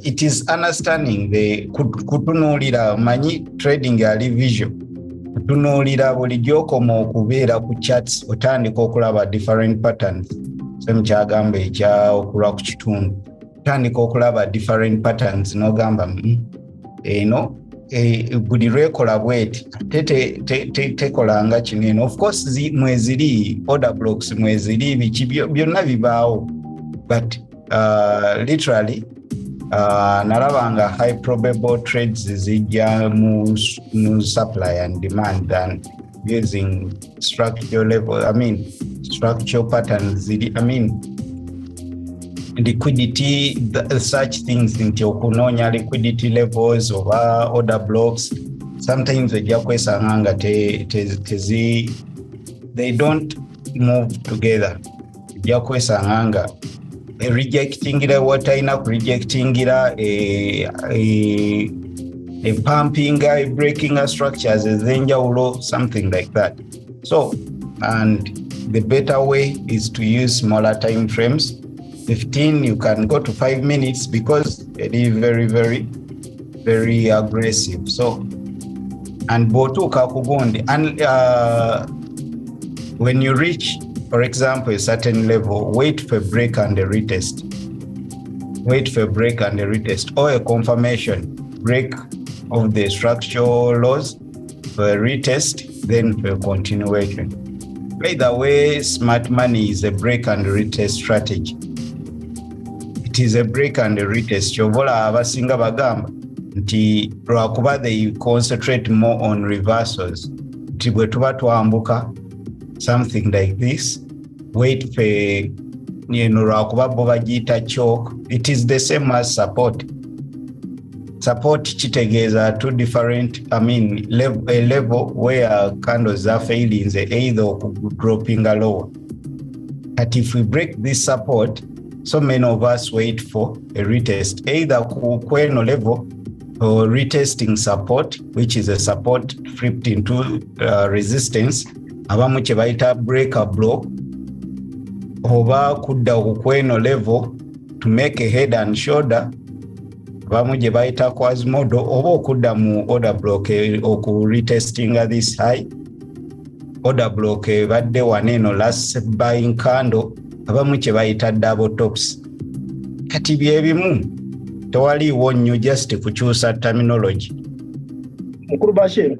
it is understanding the kutunulira manyi trading ali visual kutunulira bulijjo okoma okubeera ku charts otandika okulaba different patterns. Semkyagamba ekya okulwa ku kitundu otandika okulaba different patterns n'ogamba eno buli lwekola bweti tekolanga kinene. Of course mweziri order blocks mweziri biki byonna bibaawo but literally nalabanga high probable trades zijja mu supply and demand than using structural level. I mean structural patterns. I mean liquidity, such things nti okunonya liquidity levels of order blocks. Sometimes ejja kwesanga they don't move together. Ejja kwesanga rejecting what ina rejecting a pumping breaking structures zenjawulo, something like that. So and the better way is to use smaller time frames. 15 you can go to 5 minutes because it is very very very aggressive. So and botuka kugondi and when you reach for example a certain level, wait for a break and a retest. Wait for a break and a retest or a confirmation break of the structural lows for a retest, then for a continuation. By the way, smart money is a break and retest strategy. It is a break and a retest. Chovola abasinga bagamba nti lwakuba they concentrate more on reversals. Nti bwe tuba twambuka something like this, wait for lwakuba bo bagiyita choke. It is the same as support. Support kitegeeza two different, I mean a level where candles are failing either dropping a lower. But if we break this support, so many of us wait for a retest, either kweno level or retesting support, which is a support flipped into resistance. Abamu kye bayita breaker block, oba kudda kweno level to make a head and shoulder. Abamu gye bayita quasimodo, oba okudda mu order block oku retesting this high order block badde waneno last buying candle. Abamu kye bayita double tops. Kati byebimu tewaliiwo nnyo just kukyusa terminology. Mukuru Bashir,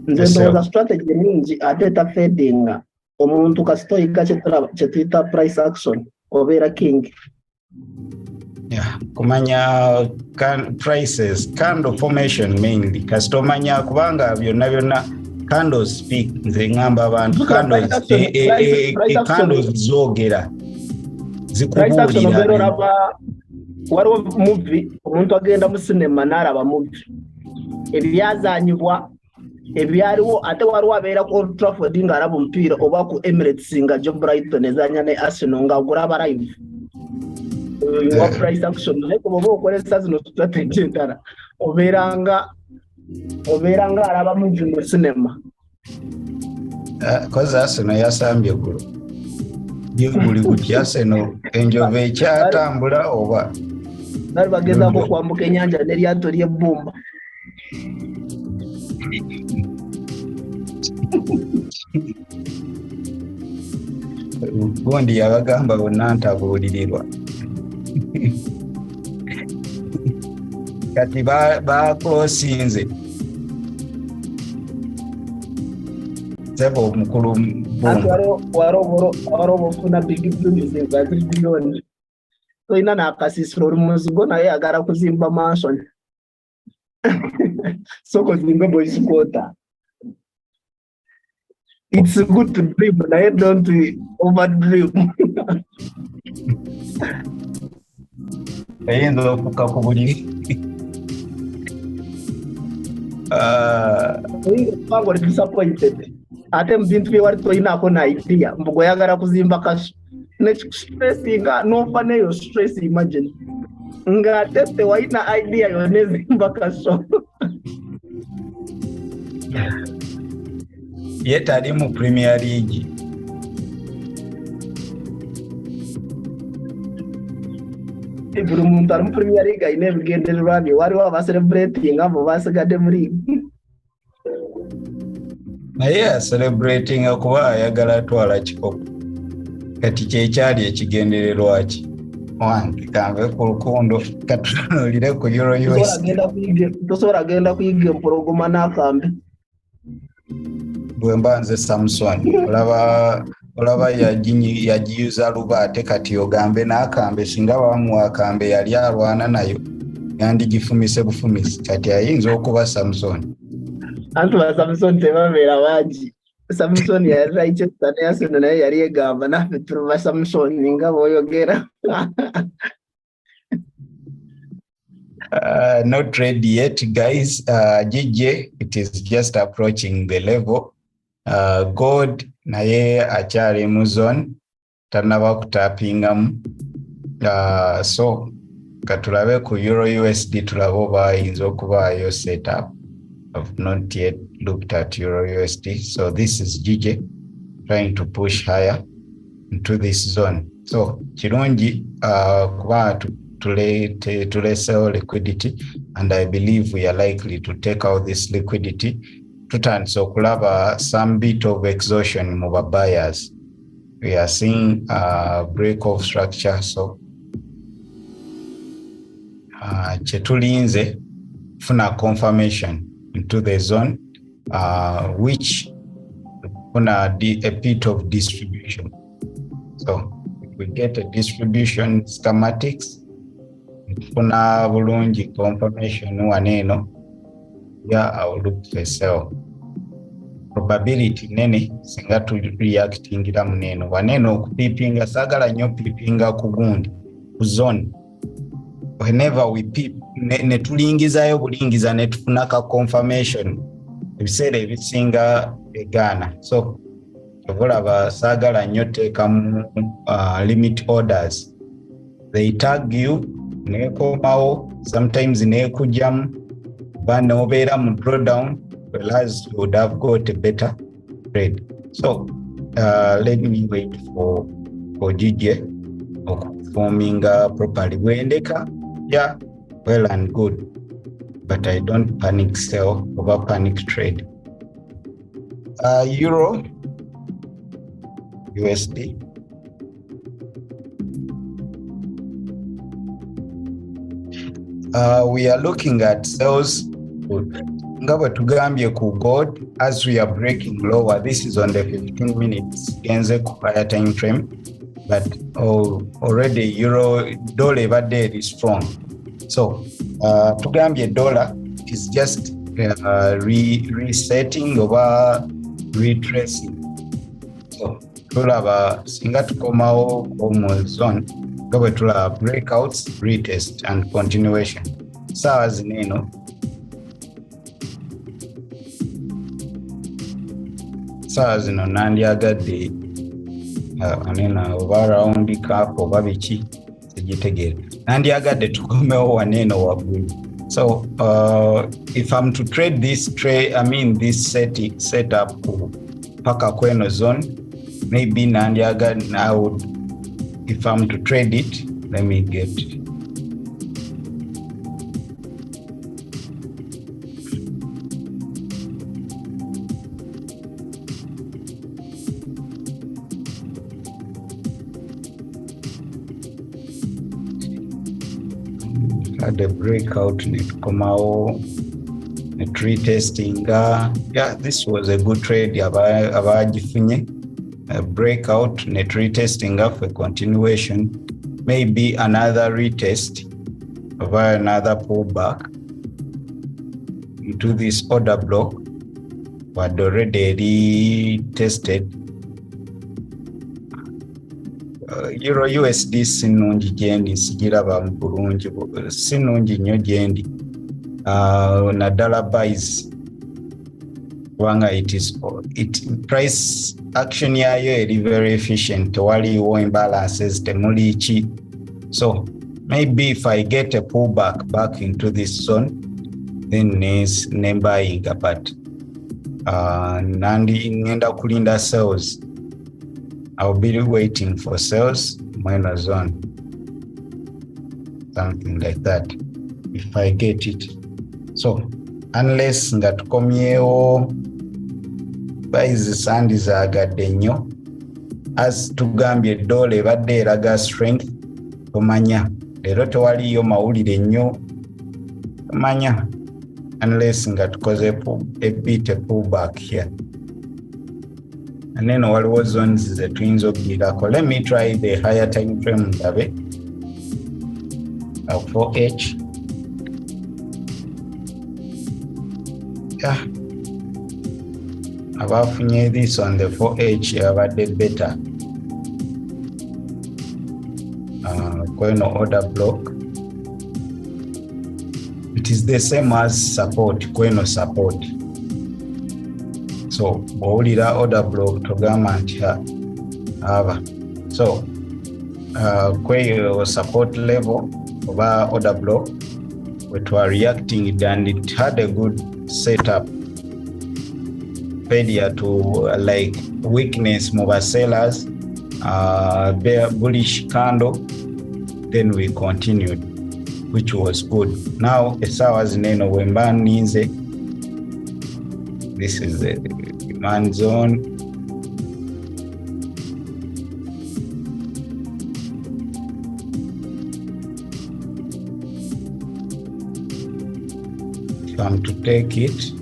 nze ndowooza strategy ningi ate etafeedinga omuntu kasitoyika kye tuyita price action obeera king. Yeah, kumanya prices, candle formation mainly. Kasita omanya kubanga byonna candles speak, nze ngamba abantu candles zoogera zikubuulira. Waliwo movie omuntu agenda mu cinema n'araba movie ebyazanyibwa ebyaliwo ate waliwo abeera ku Old Trafford ng'araba omupiira oba ku Emirates nga Joe Brighton ezanya ne Arsenal ng'agulaba live. Wa price action naye kuba okolesa zino strategy endala obeeranga araba movie mu cinema. Kozi Arsenal yasambye gulu buli gutya Arsenal enjove ekyatambula oba bali bagezaako kwambuka ennyanja n'eryato ly'ebbumba. Gondi yabagamba bonna ntabuulirirwa. Kati baklosinze sebo omukulu waliwo ofuna big buildings nga 3 billion toyina n'akasisiro oli muzigo naye yagala kuzimba mansion so kozimbe boys quarter. It's good to dream naye don't overdream. Ayinza okuka ku buliri oyinza oli disappointed ate mu bintu bye wali toyinaako na idea mbugo oyagala kuzimba kaso nekikustressinga n'ofa neyo stress imagine ng'ate tewalina idea yonna ezimba kaso. ye tali mu Premier League. Buli muntu ali mu Premier League alina ebigendererwa bye waliwo abacelebrating abo basigadde muri naye acelebrating kuba ayagala atwala kikopo. Kati kyekyali ekigendererwa ki wange kanve ku lukundo katunuulire ku Euro US. Tosobola genda kuyiga empologoma n'akambe. Bwe mba nze Samson olaba yagiyuza luba ate kati ogambe n'akambe singa bamuwa akambe yali alwana nayo yandigifumise bufumisi kati ayinza okuba Samson. Antu ba Samson tebabeera bangi. Samson yali Leicester ne Arsenal naye yali egamba naffe tuba Samson nga bw'oyogera. Not ready yet, guys. GJ, it is just approaching the level. Gold naye akyali mu zone tanaba kutapingamu. So katulabe ku Euro USD tulabe oba ayinza okubaayo setup. I've not yet looked at Euro USD. So this is GJ trying to push higher into this zone. So kirungi kuba tulesewo liquidity, and I believe we are likely to take out this liquidity. Tutandise okulaba some bit of exhaustion mu buyers. We are seeing break of structure. So kyetulinze funa confirmation into the zone which funa a bit of distribution. So if we get a distribution schematics funa bulungi confirmation waneno, yeah, I will look for sell. Probability nene singa tu reactingira muneno waneno okupipinga sagala nnyo pipinga ku gundi ku zone. Whenever we pip netulingizayo bulingiza netufuna ka confirmation ebiseera ebisinga egaana. So obulaba sagala nnyo teeka mu limit orders. They tag you nekomawo, sometimes nekujjamu bana obeera mu drawdown, whereas you would have got a better trade. So let me wait for GJ forming properly. Wendeka, yeah, well and good, but I don't panic sell over panic trade. Euro USD. we are looking at sales. Nga bwe tugambye ku gold, as we are breaking lower, this is on the 15 minutes genze ku higher time frame, but already euro dollar ebadde eri strong. So tugambye dollar is just resetting oba retracing. So tulaba singa tukomawo mu zone nga bwe tulaba breakouts, retest and continuation. Saawa zino eno nandyagadde waneeno oba round cap oba biki sigitegeera, nandyagadde tukomewo waneeno waggulu. So if I'm to trade this setup paka kweno zone, maybe nandyagadde, I would, if I'm to trade it, let me get the breakout net komao net retesting. Yeah, this was a good trade abagifunye. Breakout net retesting for continuation, maybe another retest or another pullback into this order block but already retested. Euro USD sinungi gyendi sigiraba bulungi, sinungi nnyo gyendi naddala buys kubanga it price action yayo eri very efficient, tewaliwo imbalances, temuli ki. So maybe if I get a pullback back into this zone, then nembuyinga, but ngenda kulinda sales. I'll be waiting for sales, minor zone, something like that, if I get it. So unless nga tukomyewo buys sandi zaagadde nnyo, as tugambye dollar ebadde eraga strength, tomanya leero tewaliyo mawulire nnyo, tomanya unless nga tukoze a bit a pullback here. And then waliwo zones ze tuyinza okugirirako. Let me try the higher time frame ndabe 4H. Yeah, abafunye this on the 4H abadde better. Kweno order block, it is the same as support, kweno support. So bw'owulira order block togamba nti aba. So kweyo support level oba order block we were reacting, and it had a good setup. Failure to like weakness mobile sellers, bear bullish candle, then we continued, which was good. Now esawa zineno wemba ninze, this is the demand zone. If I'm to take it,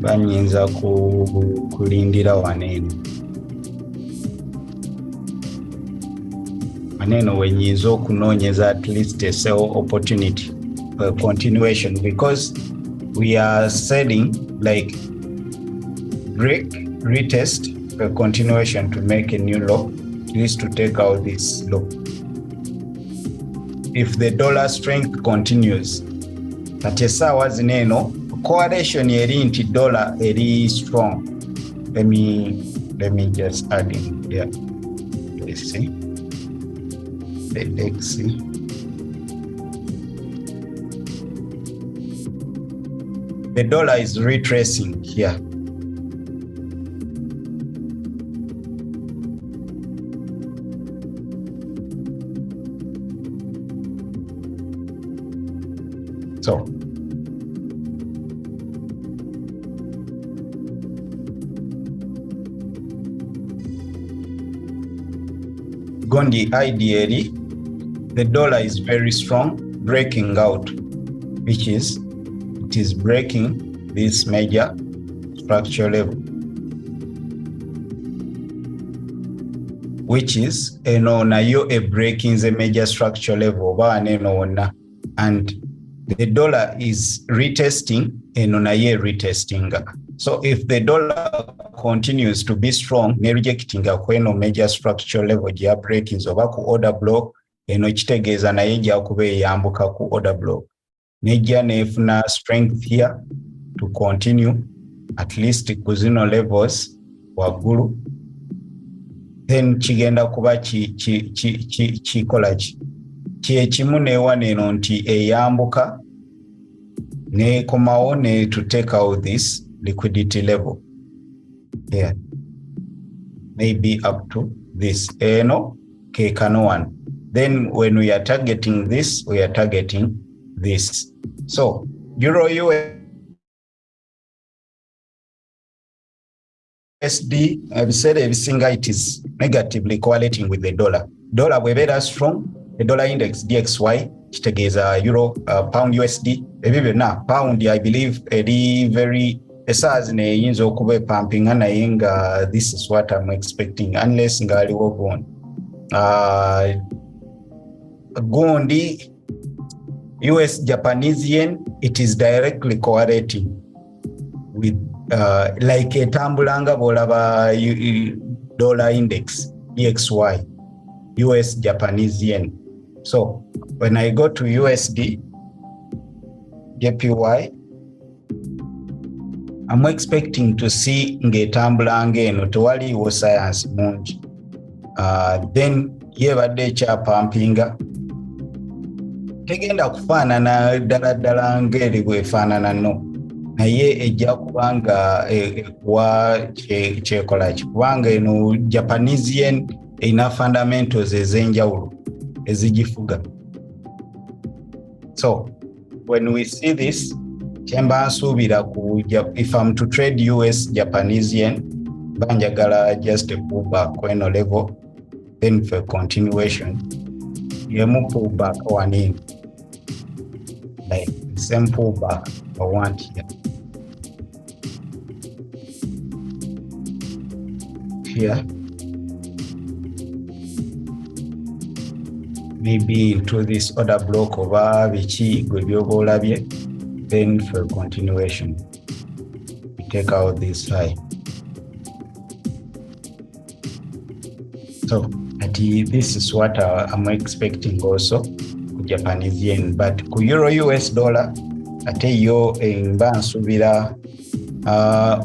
banyinza kulindira waneno. Waneno wenyinza okunoonyeza at least a sell opportunity continuation, because we are selling like break, retest, a continuation to make a new low, at least to take out this low. If the dollar strength continues, kati esawa zineno correlation eri nti dollar eri strong. Let me just add in here. Let's see. Let's see. The dollar is retracing here. So Gondi ideally, the dollar is very strong, breaking out, which is it is breaking this major structure level, which is nayo a breaking the major structure level and the dollar is retesting naye retesting. So if the dollar continues to be strong, ne rejecting kweno major structure level ya breakings oba ku order block, kitegeeza naye ja kuba eyambuka ku order block. Nejja nefuna strength here to continue at least ku zino levels waggulu, then kigenda kuba kikola kyekimu neewana eno nti eyambuka nekomawo ne to take out this liquidity level here, maybe up to this kekano one. Then when we are targeting this, we are targeting this. So Euro USD, I've said everything, it is negatively correlating with the dollar. Dollar we better strong, the dollar index DXY, kitegeeza Euro, Pound USD, Pound I believe very esaazi neyinza okuba epampinga naye nga this is what I'm expecting unless ngaaliwo gundi. Gundi US Japanese yen, it is directly correlating with like etambulanga bwolaba dollar index DXY, US Japanese yen. So when I go to USD JPY, I'm expecting to see ngetambulanga eno tewaliiwo science mungi. Then yebadde ekyapampinga tegenda kufaanana ddala ngeri bwefaanana no, naye ejja kubanga ekuwa kyekola ki, kubanga eno Japanese yen erina fundamentals ez'enjawulo ezigifuga. So when we see this, kyemba nsuubira if I'm to trade US Japanese yen, banjagala just a pullback kweno level, then for continuation yemu pullback one in, like the same pullback I want here, maybe into this order block oba biki gwe byoba olabye, then for continuation we take out this high. So this is what I'm expecting also ku Japanese yen, but ku Euro US dollar ate yo mba nsuubira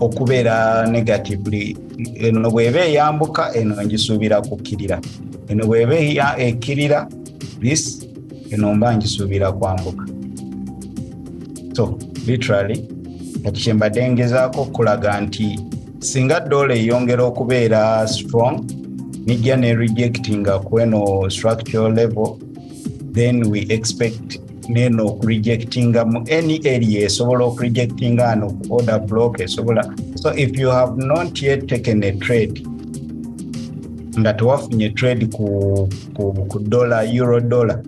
okubeera negatively. Eno bw'eba eyambuka eno ngisuubira kukkirira, eno bw'eba ekkirira this eno mba ngisuubira kwambuka. So literally kati kyembadde ngezaako okulaga nti singa dollar eyongera okubeera strong nijja ne rejectinga kweno structural level, then we expect neno rejectinga mu any area esobola okurejectinga ano ku order block esobola. So if you have not yet taken a trade nga tewafunye trade ku dollar euro dollar,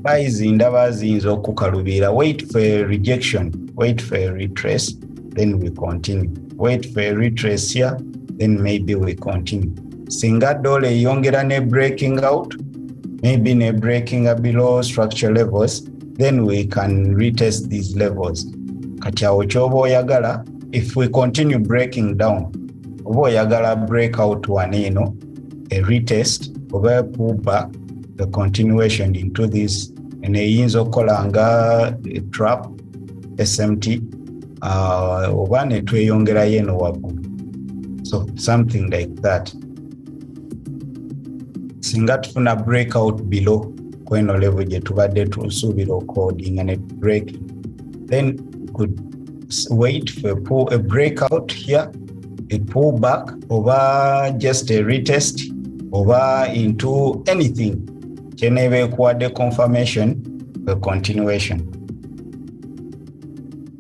ndaba ziyinza okukalubira. Wait for a rejection, wait for a retrace, then we continue. Wait for a retrace here, then maybe we continue. Singa dollar eyongera ne breaking out, maybe ne breaking below structure levels, then we can retest these levels. Kati awo kyoba oyagala, if we continue breaking down, oba oyagala breakout one eno, a retest oba a pullback, the continuation into this, and eyinza okukola nga trap SMT oba ne tweyongerayo eno waggulu. So something like that. Singa tufuna breakout below kweno level gye tubadde tusuubira okodinga ne break, then could wait for a breakout here, a pullback oba just a retest oba into anything kyeneeba ekuwadde confirmation for continuation.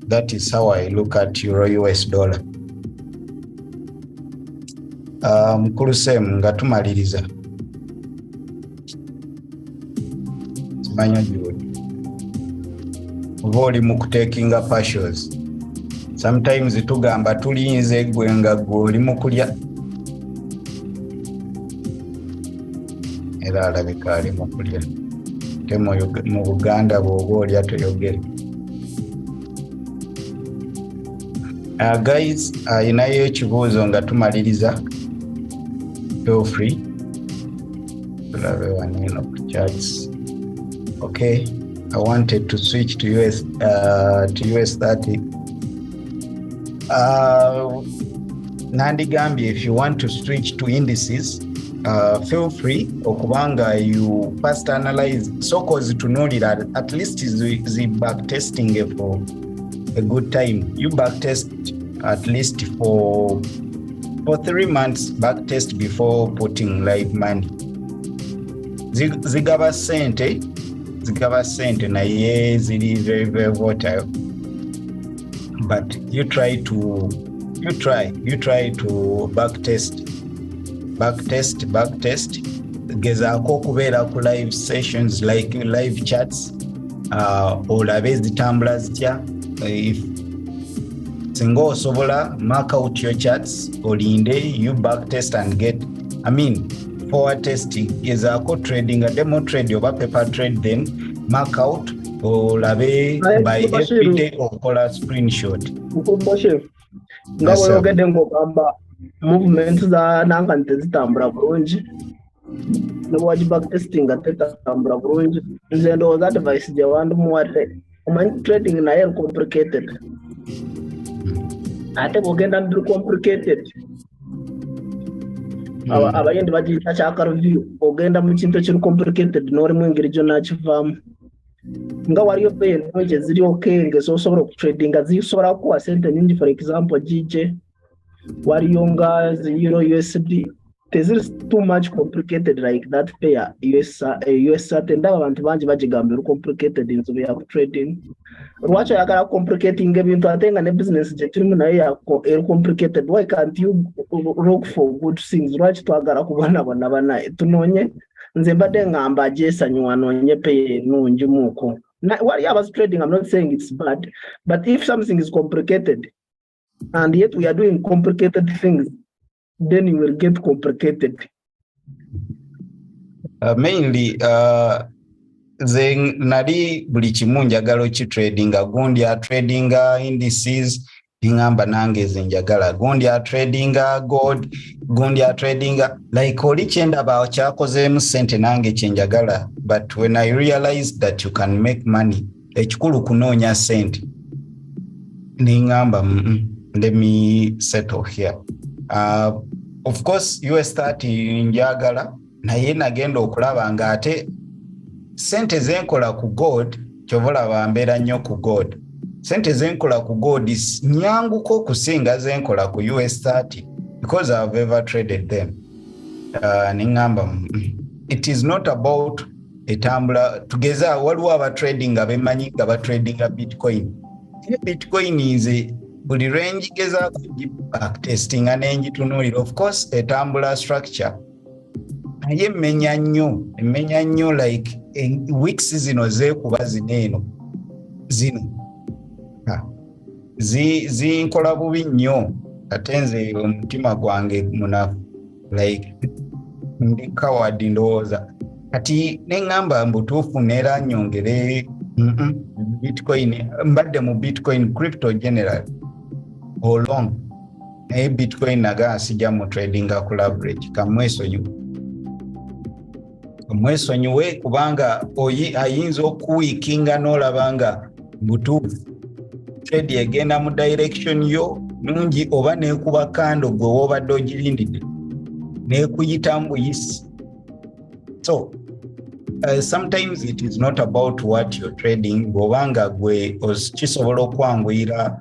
That is how I look at Euro US dollar. Mukulu Sem nga tumaliriza. manya gyoli oba oli mu kutekinga partials. Sometimes tugamba tulinze gwe nga gwe oli mu kulya era alabika ali mu kulya te mu Buganda bw'oba olya toyogere. Guys, inayo ekibuuzo nga tumaliriza, feel free tulabe waneno ku charts. Okay, I wanted to switch to US 30. Nandigambye, if you want to switch to indices, feel free okubanga you first analyze soko zitunulira at least zi back testing for a good time. You back test at least for 3 months, back test before putting live money. Zigaba sente naye ziri very very volatile, but you try to back test gezaako okubeera ku live sessions like live chats, olabe zitambula zitya. If singo osobola mark out your charts, olinde you back test and get, forward testing gezaako trading a demo trade oba paper trade, then mark out olabe by every day okola screenshot. Nga oyogedde ng'ogamba movement za nankante zitambula bulungi ne back testing tetambula bulungi, nze ndowooza advice gye wandimuwadde, omanyi trading naye complicated, ate bw'ogenda mu complicated abayindi bagiyita kyaka review, ogenda mu kintu ekiri complicated n'olimu engeri gyonna kivaamu. Nga waliyo pay ennungi eziri okay ng'ezosobola okutradinga zisobola kuwa sente nyingi, for example GJ, waliyo nga Euro USD, teziri too much complicated like that pair USD. Ndaba abantu bangi bagigamba eri complicated nsobe ya trading. Lwaki oyagala complicating ebintu ate nga ne business gye turimu naye eri complicated? Why can't you look for good things? Lwaki twagala kubonabona tunoonye? Nze mbadde ngamba agyesonyiwa anoonye pay ennungi muuko. Waliyo abazi trading, I'm not saying it's bad, but if something is complicated and yet we are doing complicated things, then you will get complicated. Mainly, nali buli kimu njagala okitradinga, gundi atradinga indices, ingamba nange zinjagala, gundi atradinga gold, gundi atradinga like oli kyendaba kyakozeemu sente nange kyenjagala. But when I realized that you can make money, ekikulu kunoonya sente, ningamba let me settle here. Of course US 30 njagala, naye nagenda okulaba nga ate sente zenkola ku gold, kyobola bambeera nnyo ku gold. Sente zenkola ku gold nyanguko okusinga zenkola ku US 30 because I've ever traded them. Ningamba it is not about etambula tugeza waliwo aba trading abemanyi nga batradinga Bitcoin. Bitcoin is buli range geza back testing anengitunulira, of course etambula structure naye mmenya nnyo like weeks zino zeekuba zineeno zino zinkola bubi nnyo, ate nze omutima gwange munafu like ndi coward ndowooza kati neŋŋamba mbutuufu neera nnyongere Bitcoin, mbadde mu Bitcoin crypto general all long, naye Bitcoin naga sijja mu tradinga ku leverage. Kamwesonyiwe kubanga ayinza okuwiikinga n'olabanga butuufu trade egenda mu direction yo nungi oba neekuba kando gwe wobadde ogirindidde neekuyita mbuyisi. So sometimes it is not about what you're trading, bw'obanga gwe kisobola okwanguyira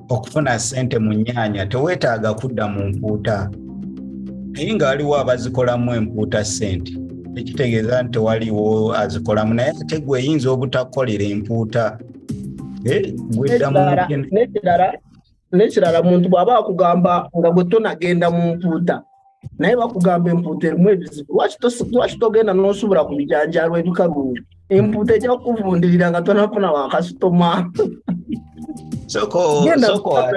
okufuna sente mu nnyaanya teweetaaga kudda mu mpuuta, naye nga waliwo abazikolamu empuuta sente ekitegeeza nti tewaliwo azikolamu, naye ate gwe eyinza obutakolera empuuta n'ekirala muntu bw'aba akugamba nga gwe tonagenda mu mpuuta naye bakugamba empuuta erimu ebizibu, lwaki togenda n'osobola ku bijanjalo ebikaluulu input ejja kuvundirira nga tonafuna wa customer. Soko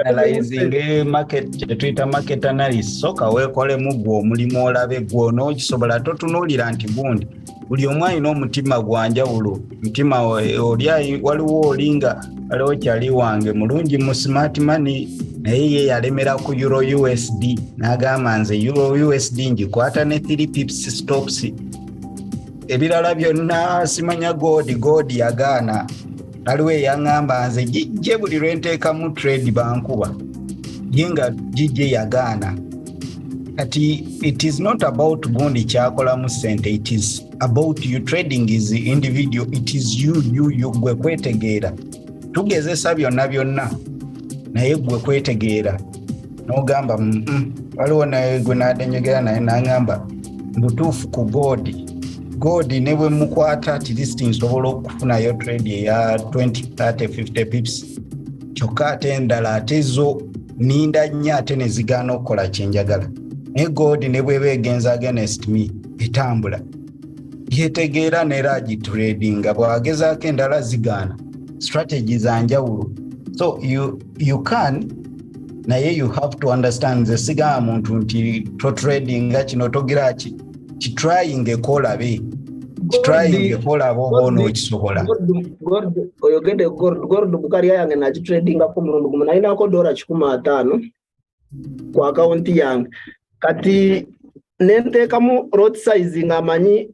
analyzing market Twitter market analysis soka wekole mugwo omulimu olabe gwo n'okisobola totunuulira nti gundi buli omu alina omutima gwanjawulo mutima oli waliwo olinga waliwo kyali wange mulungi mu smart money naye ye yalemera ku Euro USD n'agamba nze Euro USD ngikwata ne 3 pips stops ebirala byonna simanya gold yagaana aliwo eyangamba nze gijje buli lwenteekamu trade bankuba yenga gijje yagaana kati it is not about gundi kyakolamu sente, it is about you. Trading is individual, it is you gwe kwetegeera tugezesa byonna naye gwe kwetegeera n'ogamba waliwo naye gwe n'adenyegera naye n'angamba butuufu ku gold ne bwe mukwata at least nsobola okufunayo trade ya 20, 30, 50 pips kyokka ate endala ate zo ninda nnyo ate ne zigaana okukola kyenjagala naye gold ne bweba egenza against me etambula yetegeera neera agitradinga bw'agezaako endala zigaana strategy za njawulo. So you can naye you have to understand nze sigamba muntu nti to trading kino togira kitrying ekolabe kitrying ekolabe oba onookisobola oyogedde gold bukali yange nakitradinga ku murundi gumu nalinako $150 ku akawunti yange kati nenteekamu lot size nga amanyi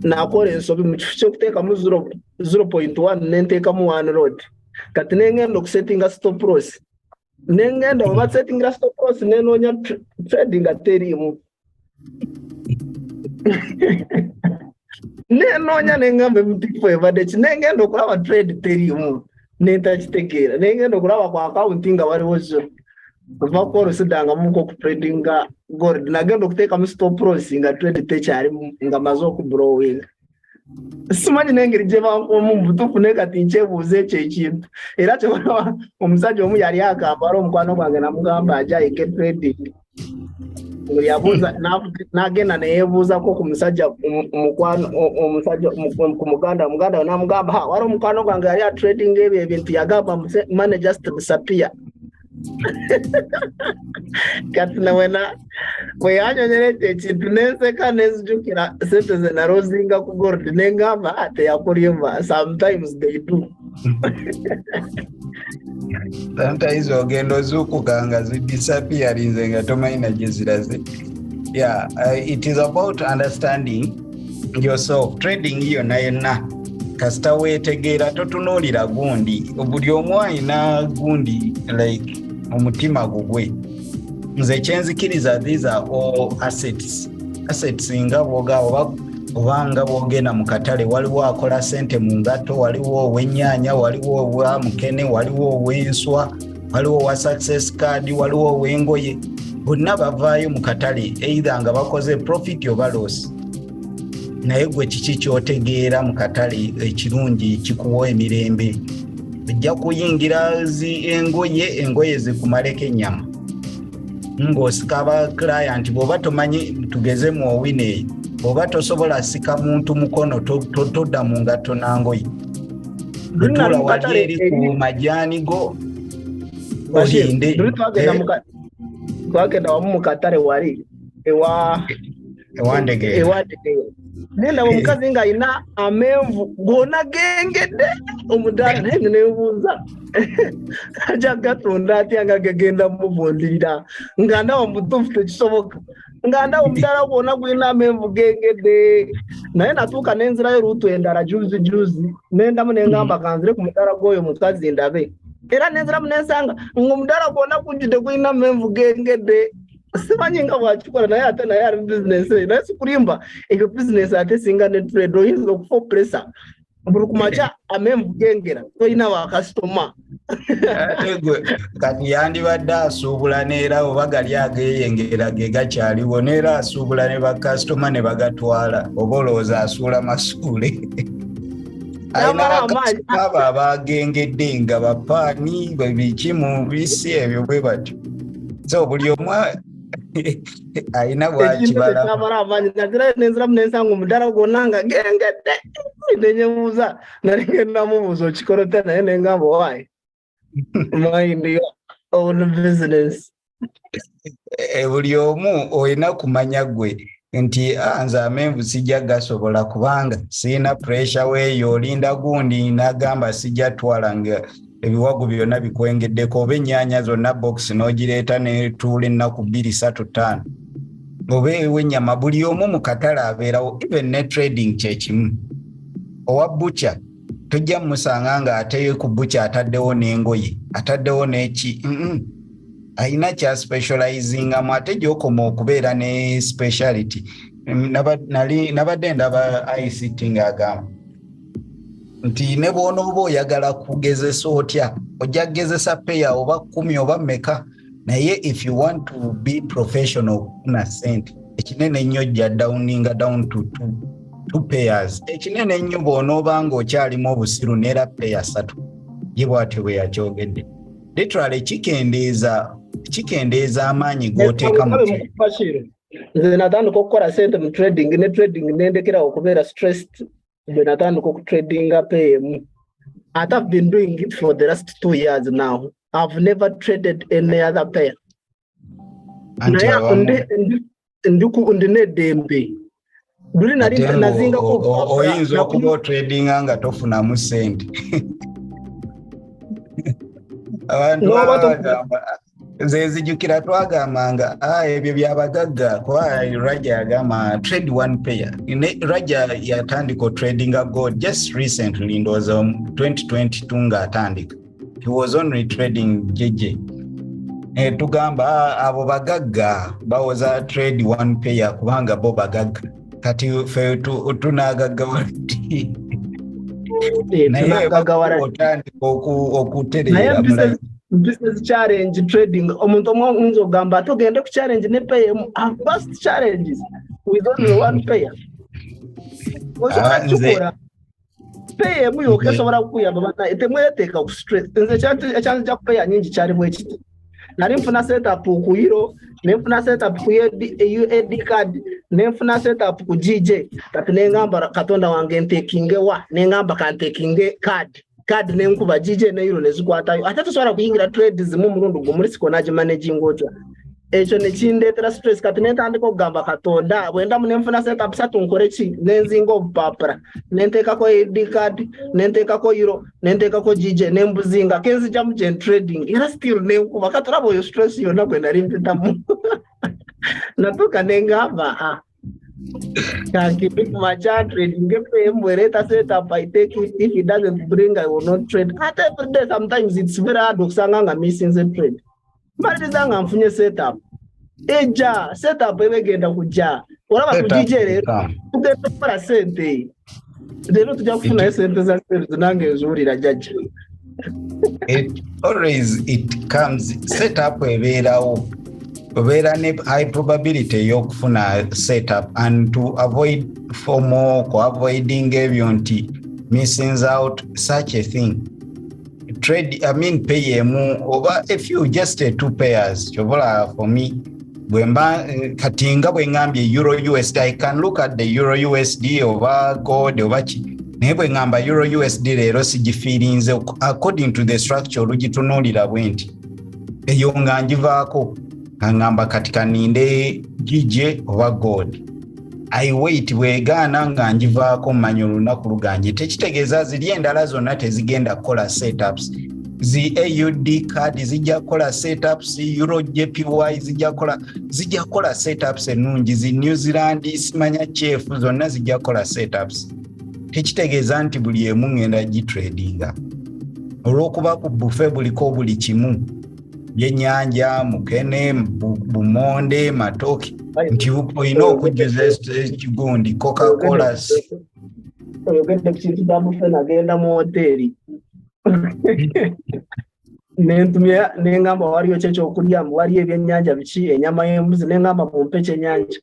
nakola ensobi mu kifo ky'okuteekamu 0.1 nenteekamu 1 lot kati nengenda okusettinga stop loss nengenda oba settinga stop loss nenoonya trading teriimu nenoonya nengamba emutifo evadde ki nengenda okulaba trade teriimu nentakitegeera nengenda okulaba ku akawunti nga waliwo zero kuva korosiddangamuko okutradinga gold nagenda okuteekamu stop loss nga trade tekyalimu nga maze okubrowinga simanyi n'engeri gye bankumu butuufu naye kati nkyebuuza ekyo ekintu era kyobala omusajja omu yali agamba wali omukwano gwange namugamba ajja ayige trading yabuuza n'agenda neyeebuuzako ku musajja omusajja ku muganda we n'amugamba wali omukwano gwange yali atrading ebyo ebintu yagamba money just disappear kati nawena bwe yanyonyera ekyo ekintu nenseka nenzijukira sente ze narozinga ku gold nengamba teyakulimba sometimes they do sometimes ogenda ozuukukanga zidisappearinze nga tomanyi gye ziraze. It is about understanding yourself. Trading yonna kasita weetegeera totunuulira gundi buli omu alina gundi like omutima gugwe nze kyenzikiriza these are all assets nga bwoga obanga bwogenda mu katale waliwo akola sente mu ngato waliwo ow'ennyaanya waliwo owa mukene waliwo ow'enswa waliwo owa success card waliwo ow'engoye bonna bavaayo mu katale either nga bakoze profit oba loss naye gwe kiki kyotegeera mu katale ekirungi kikuwa emirembe ojja kuyingira engoye zikumaleko ennyama ng'osika aba client bw'oba tomanyi tugeze mu owine bw'oba tosobola sika muntu mukono todda mu ngatto nangoye lutuula wali eri ku majaani go olinde twagenda wamu mu katale wali ewandegeera nenda omukazi nga alina amenvu gonna gengedde omudaala naye nebuuza ajja gatunda atya nga gagenda muvundirira nga ndawa mutuufu tekisoboka nga ndawa omudaala gwonna gulina amenvu gengedde naye natuuka nenzirayo luutu endala juzi nendamu nengamba kanzire ku mudaala gw'oyo mukazi ndabe era nenziramu nensanga ng'omudaala gwonna gujjudde gulina amenvu gengedde simanyi nga bwakikola naye ate naye ali business naye sikulimba ekyo business ate singa ne trade oyinza okufa pressure buli kumakya amenvu gengera tolina wa customer kati yandibadde asuubula neera oba gali ageeyengera ge gakyaliwo neera asuubula ne bakasitoma ne bagatwala oba olowooza asuula masuule alina bakasitoma abo abagengedde nga bapaani biki mu bisi ebyo bwe batyo so buli omu alina bwakibala nenziramu nensanga omudaala gwonna nga gengedde nenyemuza nalingenda mubuzo chikorote naye nengamba why mind your own business. Buli omu olina kumanya gwe nti nze amenvu sijja gasobola kubanga sirina pressure weeyo olinda gundi n'agamba sijja twala nga ebiwagu byonna bikwengeddeko oba ennyaanya zonna box n'ogireeta netuula ennaku 2-3-5 oba ew'ennyama buli omu mu katale abeerawo even ne trading kyekimu owa butcher tojja musanga nga ate ku butcher ataddewo n'engoye ataddewo n'eki ayina kya specializingamu ate gy'okoma okubeera ne speciality. Nabadde ndaba ICT ng'agamba nti ne bw'onooba oyagala kugezesa otya ojja kugezesa peya oba 10 oba meka naye if you want to be professional okufuna sente ekinene ennyo ojja downinga down to two payers. Ekinene ennyo bw'onooba ng'okyalimu obusiru neera peya 3 ye bw'atyo bwe yakyogedde. Literally chikendeeza amaanyi g'oteeka mu nze natandika okukola sente mu trading ne trading nendekera okubeera stressed bwe natandika okutradinga PM. I've been doing it for the last 2 years now. I've never traded any other pair. Ndine dembe oyinza okuba otradinga nga tofunamu sente. Abantu zezijukira twagambanga ebyo byabagagga kwa Raja agamba trade one pair. Raja yatandika trading gold just recently ndoza 2022 nga atandika. He was only trading JJ. Tugamba abo bagagga bawoza trade one pair kubanga bo bagagga kati fe tunagagga wati naye otandika okuterera mulayi. Business challenge trading omuntu omwe nzogamba togende ku challenge ne PM. I've passed challenges with only one pair. PM yokesobola kuyamba bana etemweteka ku stress nze chance ja pair nyingi cyari bwe kiti nari mfuna setup ku Euro nemfuna setup ku USD card nemfuna setup ku GJ tapi nengamba katonda wange ntekinge wa nengamba kantekinge card nenkuba GJ ne Euro nezikwatayo ate tusobola kuyingira trades mu murundo gumuri sikonaje managing otya ekyo nekindetera stress kati netandika okugamba katonda bwenda munemfuna setup satu nkore ki nenzinga obupapura nenteka ko USD card nenteka ko Euro nenteka ko GJ nembuzinga kenzi jamu gen trading era still nenkuba katorabo yo stress yona kwenda rimpitamu natuka nengamba can keep it my chart trading FM where setup I take it. If it doesn't bring, I will not trade. At every day, sometimes it's very hard to sanga missing the trade. But it's a mfunye setup. Eja setup ebegenda kuja. Olaba kujijere ugenda para sente. Lero tujja kufuna sente za sente nange ezulira judge. It comes setup ebeerawo. Obeera ne high probability y'okufuna setup and to avoid FOMO avoiding ebyo nti missing out such a thing. PM oba if you just 2 pairs chobola for me bwemba katinga bwengambye Euro USD I can look at the Euro USD oba gold oba chi naye bwengamba Euro USD leero sigifiirinze according to the structure olugitunulira bwenti eyo nga njivaako ngamba katika ninde GJ oba gold I wait wegaana nga njivaako mmanyi olunaku luganje tekitegeeza ziri endala zonna tezigenda kola setups zi AUD card zijja kola setups Euro Gbpjpy zijja kola setups ennungi zi New Zealand simanya chef zonna zijja kola setups tekitegeeza nti buli emu ngenda gitradinga olw'okuba ku buffet buliko buli kimu byennyanja mukene bumonde matoki nti olina okujjuza ekigundi Coca-Cola oyogedde ku kintu kya buffet nagenda mu hoteri nentumya nengamba waliyo kyekyokulya waliyo ebyennyanja biki enyama y'embuzi nengamba mumpe ekyennyanja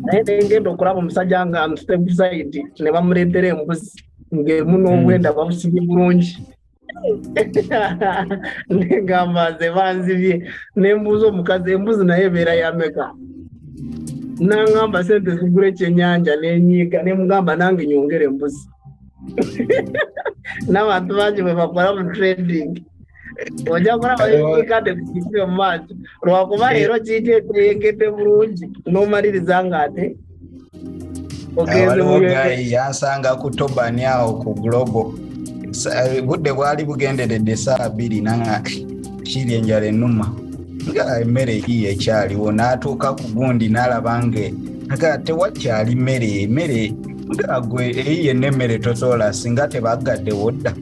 naye nengenda okulaba omusajja nga amstebside ne bamuleetera embuzi ng'emu n'obwenda babusibye bulungi nengamba ze banzibye nembuuza omukazi embuzi naye ebeera yameka nangamba sente zigule ekyennyanja n'enyiika ne mugamba nange nyongere embuzi. N'abantu bangi bwe bakola mu trading ojja kulaba enyiika tekukise mu maaso lwakuba leero kiiti eteyengedde bulungi n'omaliriza ng'ate waliwo gayi yansanga ku tobani awo ku global budde bwali bugenderedde essaawa 2 nanga kiri enjala ennuma nga emmere eyiye ekyaliwo n'atuuka ku gundi n'alaba nge aga tewakyali mmere nga gwe eyiye n'emmere tosobola singa tebaggaddewo dda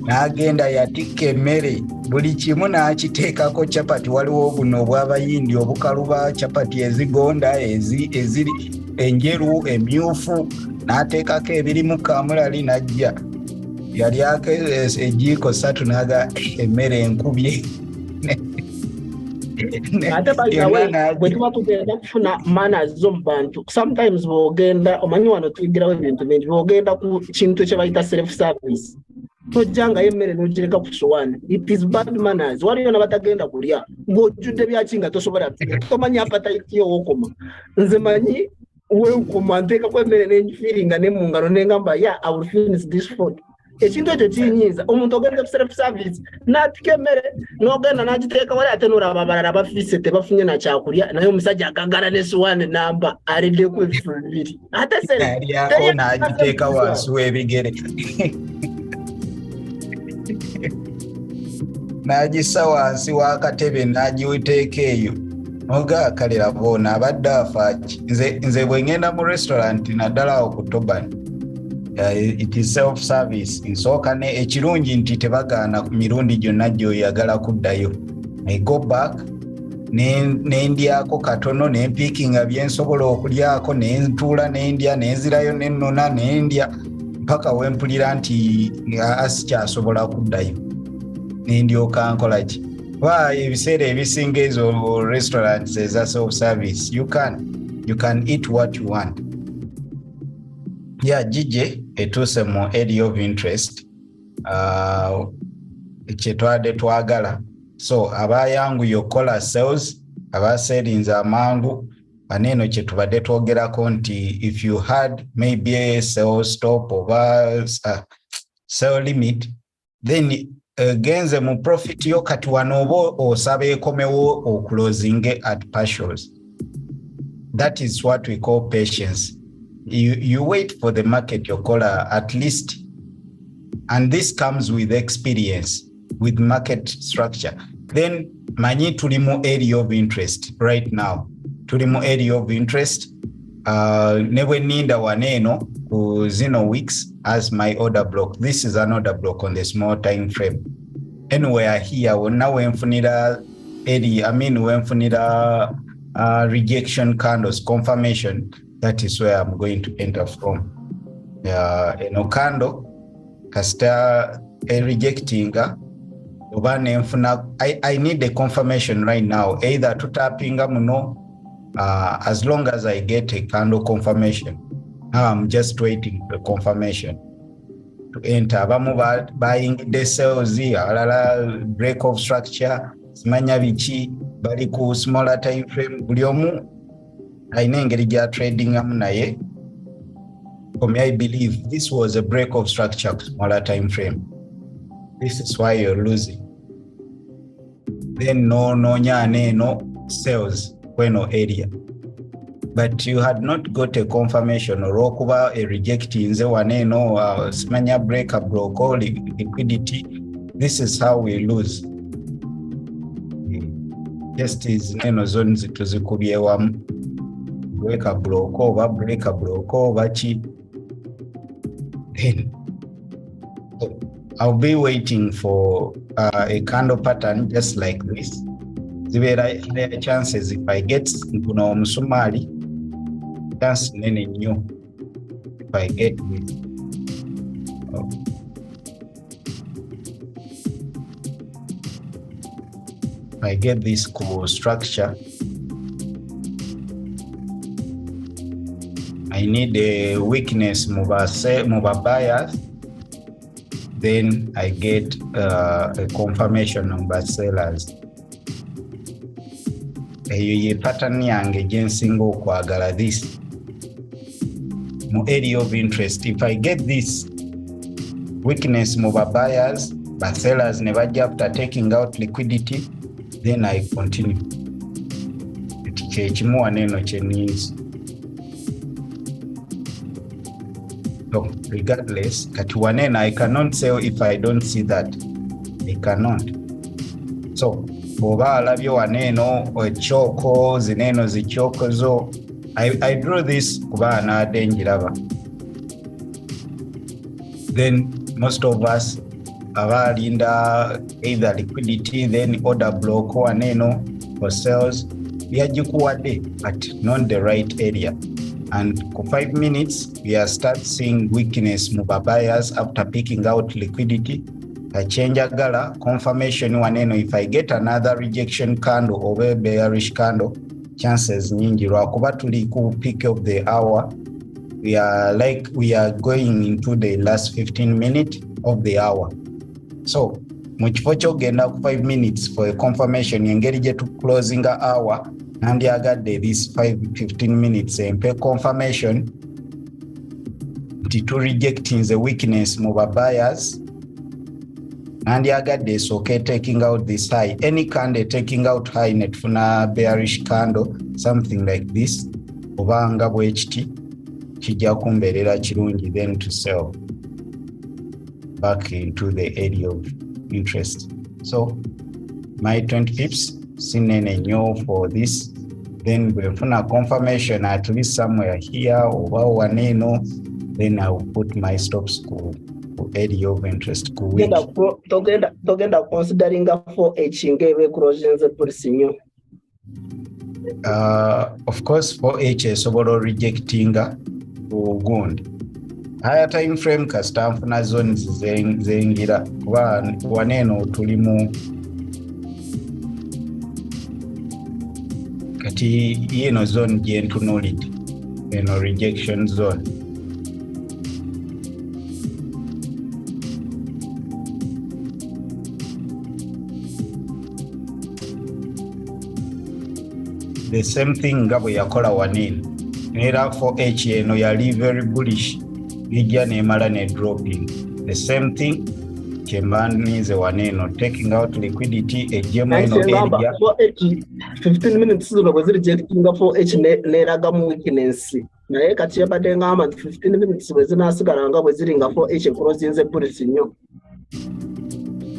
n'agenda yatikka emmere buli kimu n'akiteekako capati waliwo buno obw'abayindi obukalu ba capati ezigonda eziri enjeru emyufu n'ateekako ebirimu kamulali n'ajja yalyako ejiiko 3 n'aga emmere enkubye ate bwe tuba tugenda kufuna manners z'omu bantu sometimes bw'ogenda omanyi wano tuyigirawo ebintu bingi bw'ogenda ku kintu kye bayita self service tojjangayo emmere n'ogireka ku sowaani it is bad manners. Waliyo n'abatagenda kulya ng'ojjudde byaki nga tosobola tomanyi appetite yo w'okoma. Nze manyi weekoma nteekako emmere n'engifiiringa ne mu ngalo ne ngamba I will finish this food. Ekintu ekyo kinyiiza omuntu ogenda ku self service n'atika emmere n'ogenda n'agiteeka wali ate n'olaba abalala bafiise tebafunye na kyakulya naye omusajja agagala ne sowaani namba aliddeku ebifu 2 ate alyako n'agiteeka wansi w'ebigere n'agissa wansi w'akatebe n'agiwiteeka eyo oga kalera boona abadde afaaki nze bwe ngenda mu restaurant naddala awo ku tobani it is self service nsooka ekirungi nti tebagaana ku mirundi gyonna gy'oyagala kuddayo. I go back n'endyako katono n'empiikinga byensobola okulyako n'entuula n'endya n'enzirayo n'ennona n'endya mpaka wempulira nti sikyasobola kuddayo n'endyoka nkola ki ebiseera ebisinga ezo restaurants eza self service you can eat what you want. Gigi etuuse mu area of interest kyetwadde twagala so abayanguye okukola sales abaseerinze amangu baneeno kyetubadde twogerako nti if you had maybe a sell stop oba sell limit then genze mu profit yo kati wano oba osaba ekomewo oclosing at partials. That is what we call patience. You wait for the market yokola at least, and this comes with experience, with market structure. Then manyi tuli mu area of interest right now. Tuli mu area of interest. Never ninda waneeno ku zino weeks as my order block. This is an order block on the small time frame. Anywhere here, wonna wenfunira area, wenfunira rejection candles, confirmation, that is where I'm going to enter from. Candle, kasita rejecting, I need the confirmation right now, either to tapping as long as I get a candle confirmation. Now I'm just waiting for confirmation to enter. Abamu buying the sales here, break of structure, simanya biki, bali ku smaller time frame, buli omu ayina engeri gya trading amu naye. For me, I believe this was a break of structure, smaller time frame. This is why you're losing. Then no sales no area. But you had not got a confirmation or okuba a rejecting the one smanya break a block or liquidity. This is how we lose. Just is neno zones to zikubyewamu. Break a block over chi. Then I'll be waiting for a candle pattern just like this. There are chances if I get kuno musumali, chance nene new if I get this. If I get this cool structure, I need a weakness mover buyers. Then I get a confirmation number sellers. eyo ye pattern yange jensinga okwagala this mu area of interest. If I get this weakness mu buyers, but sellers ne bajja after taking out liquidity, then I continue. Kyekimu waneeno kyeninzi. So regardless, kati waneeno I cannot sell if I don't see that. I cannot. So bw'oba alabye waneeno ekyoko zineeno zikyoko zo, I draw this kuba anaadde njiraba. Then most of us abalinda either liquidity then order block waneeno for sales byagikuwadde but not the right area. And for 5 minutes we are start seeing weakness mu buyers after picking out liquidity. I change agala confirmation waneeno. If I get another rejection candle or a bearish candle, chances nyingi lwakuba tuli ku peak of the hour, we are going into the last 15 minutes of the hour. So mu kifo ky'ogenda ku 5 minutes for a confirmation engeri gye tu closing a hour, nandyagadde this 15 minutes empe confirmation nti tu rejecting the weakness mu buyers. Nandyagadde esooke taking out this high. Any candle taking out high netufuna bearish candle, something like this, obanga bwekiti kijja kumbeerera kirungi then to sell back into the area of interest. So my 20 pips sinene nnyo for this. Then bwefuna confirmation at least somewhere here oba waneeno, then I will put my stops ku area of interest ku week. Togenda considering 4H ngebe closings policy. Of course 4H esobola rejectinga ugundi. Higher time frame kasita nfuna zones zengira kuba waneeno tulimu kati yeno zone gyentunuulidde eno rejection zone. The same thing nga bwe yakola waneeno. Era 4H eno yali very bullish, ijja nemala ne dropping. The same thing kyembanize waneeno, taking out liquidity ejjemu eno area. 15 minutes zino bwe zirejectinga 4H neraga mu weakness. Naye kati yabadde ngamba 15 minutes bwe zinaasigala nga bwe ziringa 4H closing bullish nnyo.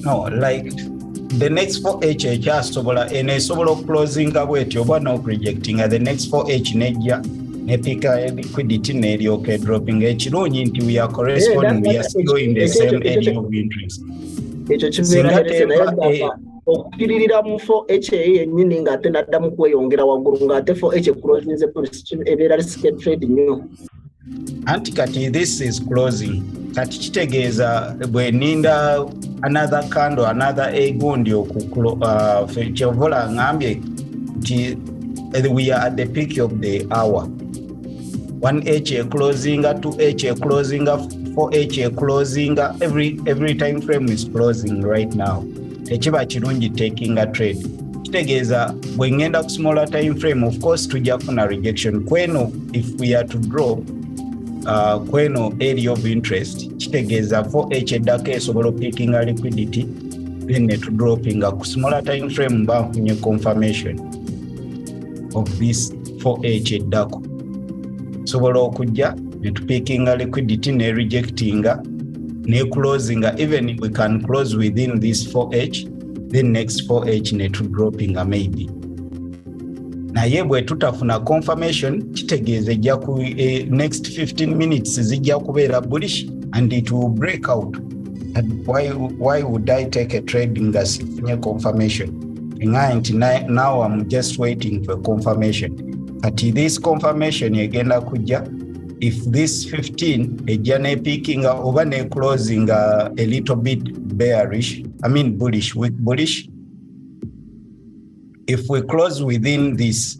No, like the next 4H ekyasobola enesobola closing bwetyo oba no rejecting the next 4H nejja nepika liquidity neryoke dropping. Ekirungi nti we are corresponding, we are still in the same area of interest. Ekyo kibeera okukiririra mu 4H yennyini ng'ate naddamu kweyongera waggulu ng'ate 4H closing policy ebeera risky trade nnyo. Anti kati this is closing. Kati kitegeeza bwe ninda another candle, another egundi kyovola ngambye nti we are at the peak of the hour. 1H closing, 2H closing, 4H closing, every time frame is closing right now. Tekiba kirungi taking a trade. Kitegeeza bwe ngenda ku smaller time frame, of course tujja kufuna rejection. Kweno if we are to drop kweno area of interest, kitegeeza 4H eddako esobola picking a liquidity then to dropping ku smaller time frame mba nfunye confirmation of this 4H eddako. Sobola okujja ne picking a liquidity ne rejecting ne closing, even we can close within this 4H, then next 4H ne to dropping maybe. Naye bwe tutafuna confirmation kitegeeza ejja ku next 15 minutes zijja kubeera bullish and it will break out. And why would I take a trade nga sifunye confirmation? Now I'm just waiting for confirmation. But this confirmation egenda kujja if this 15 ejja ne picking over ne closing a little bit bearish, I mean bullish, weak bullish. If we close within this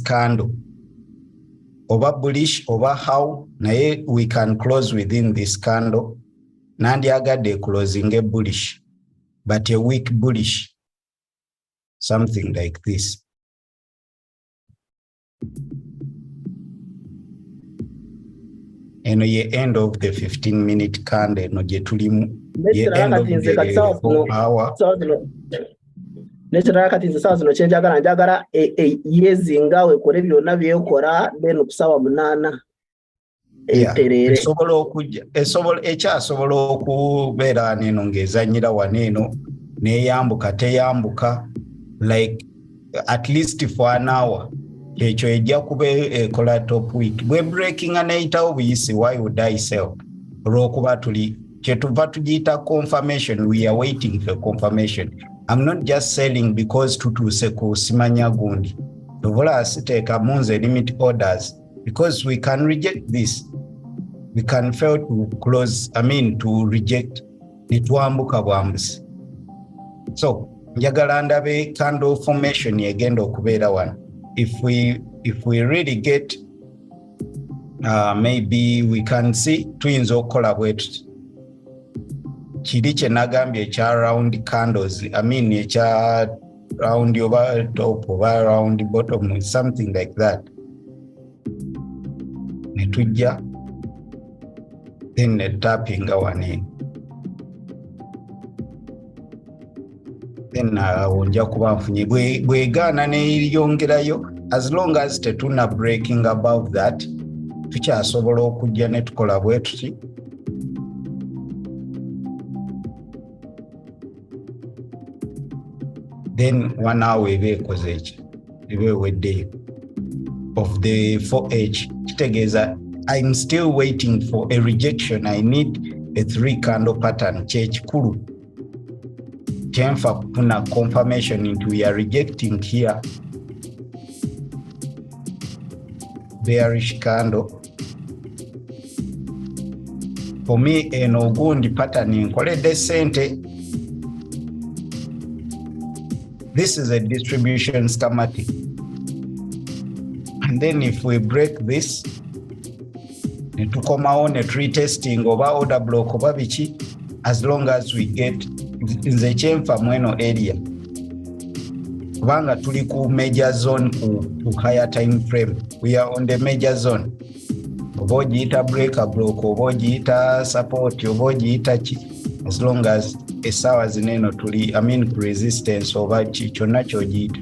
candle, over bullish, over how, naye we can close within this candle. Nandyagadde closing a bullish, but a weak bullish. something like this. Eno ye end of the 15-minute candle no je tulimu ye end of the 4 hour. Nekirala kati nze sawa zino njagala yezinga wekore byonna byekora then okusawa 8 eterere ekyasobola okubeera neno ng'ezanyira waneeno neyambuka teyambuka like at least for an hour ekyo ejja kuba ekola top week bwe breaking aneyitawo buyisi why would I sell olw'okuba kyetuva tugiyita confirmation. We are waiting for confirmation. I'm not just selling because tutuuse ku simanya gundi tuvola asiteeka munze limit orders because we can reject this. We can fail to close, to reject netwambuka bwambusi. So njagala ndabe candle formation yegenda okubeera wano. If we really get maybe we can see tuyinza okukola bwetuti kiri kye nagambye ekya round candles, ekya round oba top oba round bottom, something like that. Netujja then tapping one then nja kuba nfunye bwegaana neyongerayo as long as tetuna breaking above that tukyasobola okujja ne tukola bwe tuti then 1 hour ebe ekoze eki ebe weddeyo of the 4H kitegeeza I'm still waiting for a rejection. I need a 3 candle pattern. Kyekikulu kyenfa kufuna confirmation into we are rejecting here bearish candle. For me eno gundi pattern nkoledde sente. This is a distribution schematic, and then if we break this netukomawo ne retesting oba order block oba biki, as long as we get nze kyenfa mweno area kubanga tuli ku major zone ku higher time frame. We are on the major zone. Oba ogiyita breaker block oba ogiyita support oba ogiyita ki, as long as esaawa zineno tuli ku resistance oba ki kyonna kyogiyita,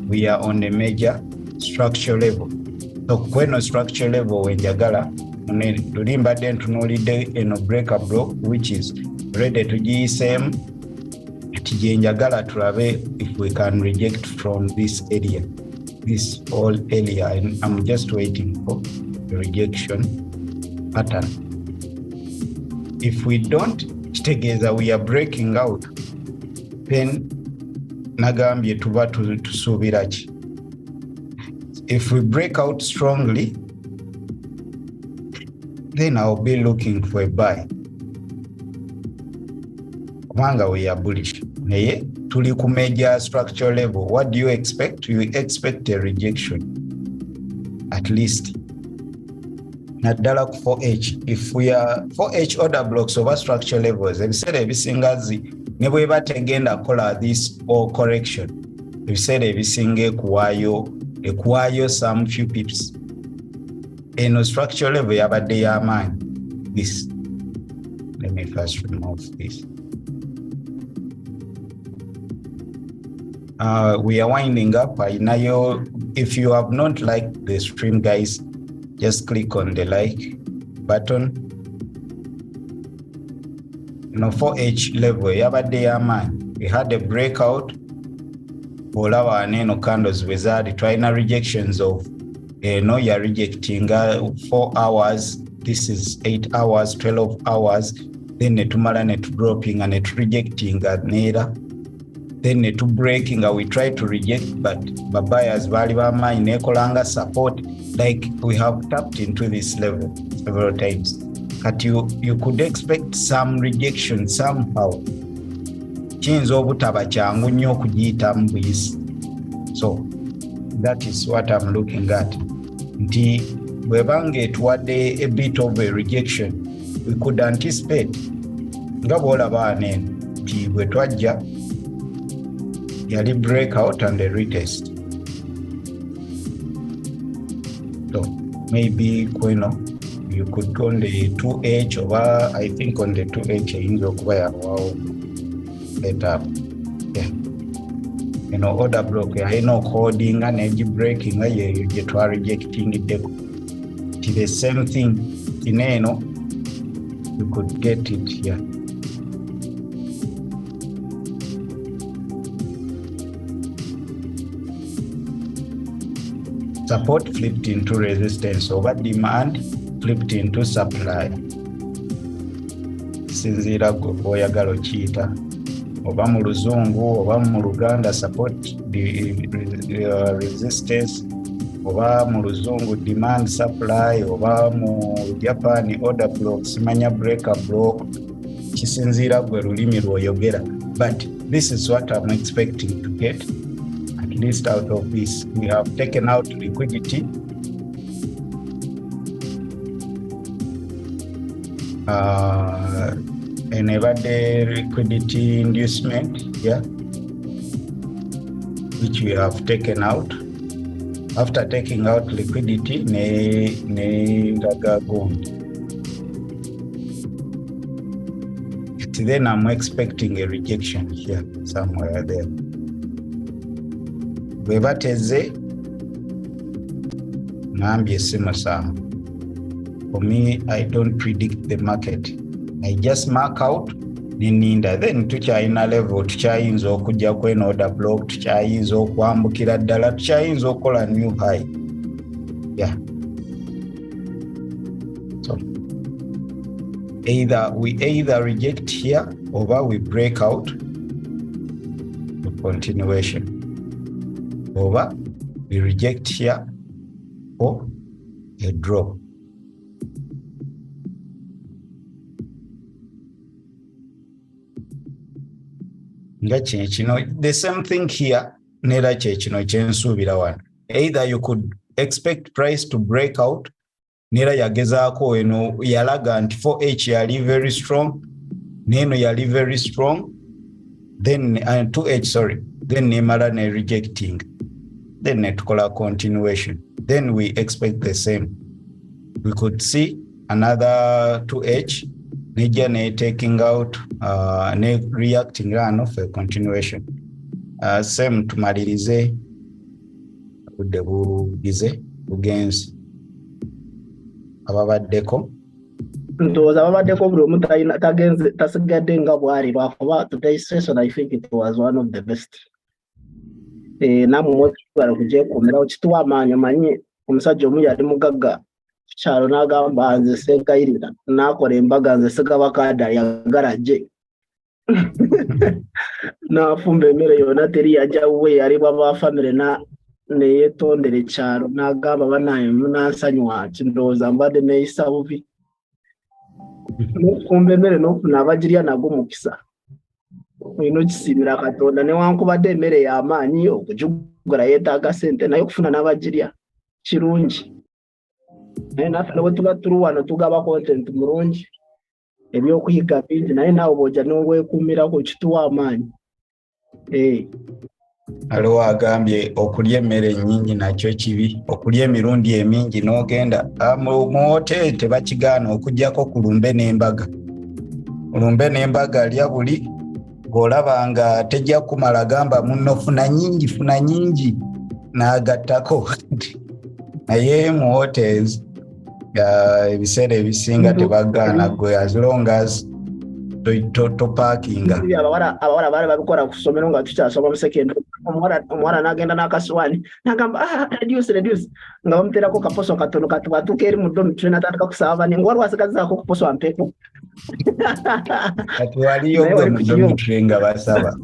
we are on the major structure level. So kweno structure level wenjagala tuli mbadde ntunuulidde eno breaker block which is ready to GSM ati gyenjagala tulabe if we can reject from this area, this whole area, and I'm just waiting for the rejection pattern. If we don't kitegeeza we are breaking out, then nagambye tuba tusuubira ki. If we break out strongly, then I'll be looking for a buy. Kubanga we are bullish. Naye tuli ku major structure level. What do you expect? You expect a rejection. At least. Naddala ku 4H. If we are 4H order blocks over structure levels, ebiseera ebisingazi ne bweba tegenda kola this all correction. Ebiseera ebisinga ekuwaayo some few pips. Eno structure level yabadde y'amaanyi. This. Let me first remove this. We are winding up. If you have not liked the stream, guys, just click on the like button. 4H level yabadde y'amaanyi. We had a breakout. Olaba neno candles wizard trying rejections of you're rejecting 4 hours. This is 8 hours, 12 hours. Then netumala net dropping and net rejecting nera. Then netu breaking we try to reject, but buyers bali bamaanyi nekolanga support. Like we have tapped into this level several times. But you could expect some rejection somehow. Kiyinza obutaba kyangu nnyo okugiyitamu buyisi. So that is what I'm looking at. Nti bwebanga etuwadde a bit of a rejection, we could anticipate nga bw'olaba nti bwe twajja yali breakout and a retest. So maybe you could go on the 2H over, I think on the 2H inzo kuba ya wow setup. Yeah. Order block coding and edge breaking you get to rejecting it. The same thing you could get it here. Support flipped into resistance, over demand flipped into supply. Sinzira oyagala okiyita oba mu luzungu oba mu Luganda, support resistance, oba mu luzungu demand supply, oba mu Japan order block, simanya breaker block, kisinzira gwe lulimi lwoyogera. But this is what I'm expecting to get at least out of this. We have taken out liquidity. And everyday liquidity inducement here, which we have taken out. After taking out liquidity, then I'm expecting a rejection here somewhere there. Bwebateze nambye simusamu. For me, I don't predict the market. I just mark out nininda, then tukyayina level, tukyayinza okujja kweno order block, tukyayinza okwambukira ddala, tukyayinza okola new high. Yeah. So we either reject here or we break out the continuation. Or we reject here or a drop. The same thing here. Either you could expect price to break out. Nera yagezaako yalaga nti 4H yali very strong. Neno yali very strong. Then 2H sorry. Then nemala ne rejecting. Then netukola continuation. Then we expect the same. We could see another 2H. Nija ne taking out, ne reacting of a continuation. Same tumalirize bugize against ababaddeko. Ndoza ababaddeko buli omuntu tasigadde nga bwali lwakuba today's session I think it was one of the best. Namwe mwekubala kujekumirawo kituwa amaanyi manyi omusajja omu yali mugagga kyalo n'agamba nze senkayirira n'akola embaga nze segabakada yagala gye n'afumba emmere yonna teri yajja we yali bwa famire neyeetondera ekyalo n'agamba banaye munansanywa kindowooza mbadde neeyisa bubi n'okufumba emmere n'okufuna abagirya nago mukisa olina okisiimira Katonda newankubadde emmere y'amaanyi okugigula yeetaaga ssente naye okufuna n'abagirya kirungi. Naye naffe ne bwe tuba tuli wano tugaba content mulungi ebyokuyiga bingi naye naawe bw'ojja n'obwekuumirako kituwa amaanyi. Aliwo agambye okulya emmere ennyingi nakyo kibi, okulya emirundi emingi n'ogenda mu hoteri tebakigaana okuggyako ku lumbe n'embaga. Lumbe n'embaga alya buli ng'olaba nga tejja kumala gamba munno funa nyingi n'agattako. Naye mu hotels ebiseera ebisinga tebagaana gwe as long as to parkinga. Abawala baali babikola ku ssomero nga tukyasoma mu second. Omwana n'agenda n'akasuwani n'agamba reduce nga bamuteerako kaposo katono katubatuuka eri mu dormitory n'atandika kusaba bani nga waliwo asigazaako kuposo ampeeko. Kati waliyo gwe mu dormitory nga basaba.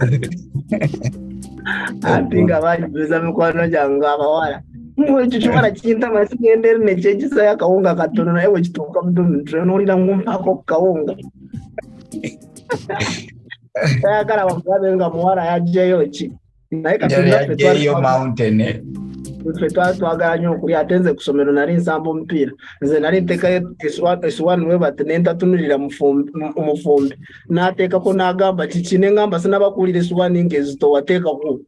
Ate nga bajuliza mikwano gyange abawala. Ekyo kiwala kintama sigendere nekyekisayo akawunga katono naye bwe kituuka mu dormitory n'olira ngumpaako ku kawunga. Sayagala bamugabe nga muwala yajjayo ki naye yajjayo mountain. Ffe twagala nnyo okulya ate nze ku ssomero nali nsamba omupiira nze nali nteekayo essuwaani webate ne ntatunulira omufumbi n'ateekako n'agamba kiki ne ngamba sinabakuulira essuwaani ng'ezitowateekako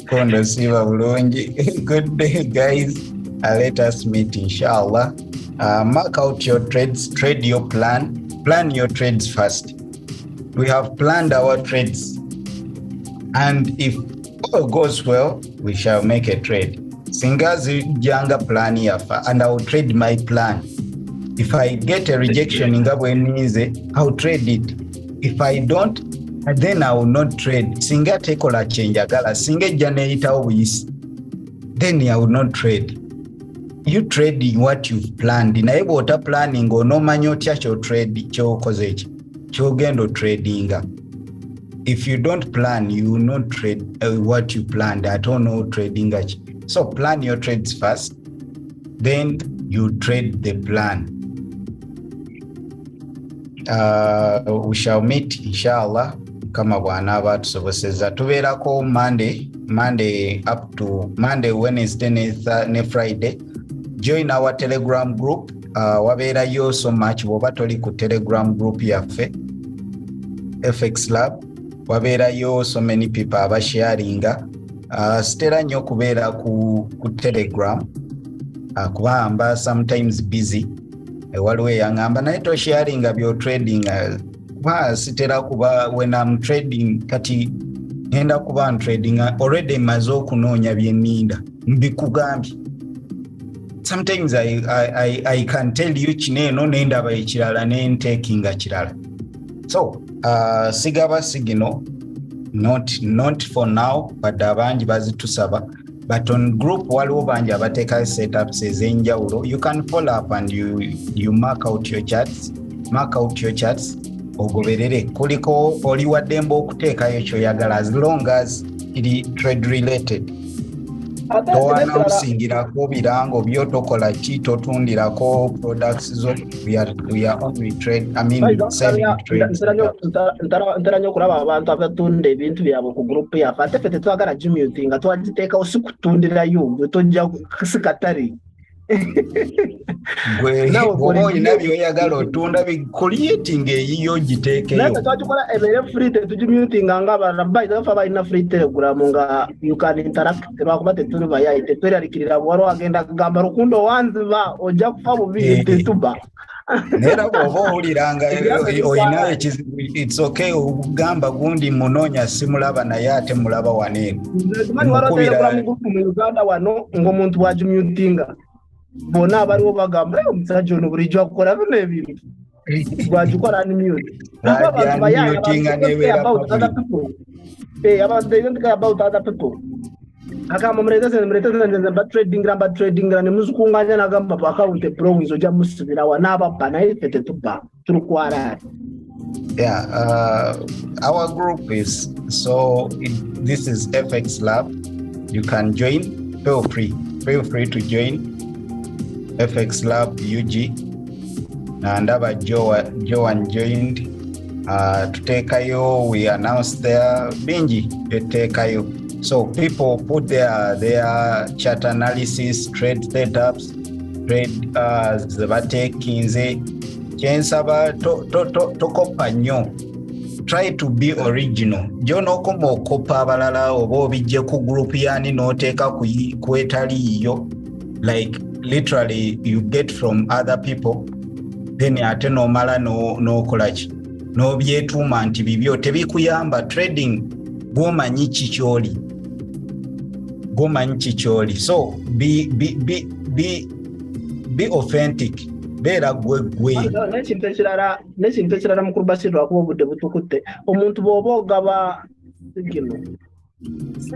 Kondo siba bulungi. Good day, guys. Let us meet, inshallah. Mark out your trades, trade your plan your trades first. We have planned our trades, and if all goes well, we shall make a trade. Singazi janga plan yafa, and I will trade my plan. If I get a rejection in Gabwenize, I'll trade it. If I don't, then I will not trade. Singa tekola change agala, singa generator always, then I will not trade. You trade what you've planned. In a water planning or no manual cho trade cho cosage, cho gendo trading. If you don't plan, you will not trade what you planned. I don't know trading. So plan your trades first, then you trade the plan. We shall meet, inshallah. Kama bwana batusoboseza tubeerako Monday up to Monday, Wednesday ne Friday. Join our Telegram group. Wabeerayo so much bwoba toli ku Telegram group yaffe FX Lab. Wabeerayo so many people abasharinga. Stera nnyo kubeera ku Telegram kubanga sometimes busy. Waliwo yangamba naye to sharinga byo trading. Sitera kuba when I'm trading kati ngenda kuba trading already maze okunoonya bye nninda mbikugambye. Sometimes I can tell you kineno nendaba ekirala nentekinga kirala. So sigaba sigino not for now, but abangi bazitusaba. But on group waliwo bangi abateeka setups ez'enjawulo. You can follow up and you mark out your charts. Ogoberere kuliko oli waddemba okuteekayo kyoyagala as long as it trade related. Towana osingirako birango byo tokola ki totundirako products zo. We are only trade, I mean selling trades. Ntaranyo kuraba abantu abatunda ebintu byabo ku group yafa ate fete twagala Gbpjpy nga twagiteeka osikutundirayo tojja kusikatari. Gwe oyina byoyagala otunda creating eyiyo giteekeyo. Naka twatukola ebere free Gbpjpy nga abarabbi bafa balina free Telegram nga you can interact lwakuba tetuli bayayite twerarikirira bwaro agenda kugamba rukundo wanziba ojja kufa bubi tetuba. Nera bwoba owuliranga oyina ekizibu, it's okay okugamba gundi munoonya simulaba naye ate mulaba waneeno. Mani waro Telegram group mu Uganda wano ng'omuntu wa Gbpjpy nga bona abariwo bagamba omusajja ono bulijjo akukola bino ebintu gwagikola ni mute. Abantu bayaya about other people. They don't care about other people. Akama mreteze ba trading ne muzukunganya nagamba pa account pro nzoja musibira wanaba bana ifete tuba turukwara. Yeah, our group is this is FX Lab. You can join. Feel free to join FX Lab UG. Ndaba Joan joined. Tutekayo, we announced there bingi tutekayo. So people put their chart analysis, trade setups, trade zebatekinze kyensaba tokopa nnyo. Try to be original. Jono komo kopa abalala oba obijje ku group yani noteeka kwetaliyo, like literally you get from other people, then ate nomala nokola ki nobyetuuma nti bibyo tebikuyamba. Trading gomanyi kikyoli. So be authentic. Beera gwe nekintu ekirala mukulu basirwa kuba obudde butukutte omuntu bw'oba ogaba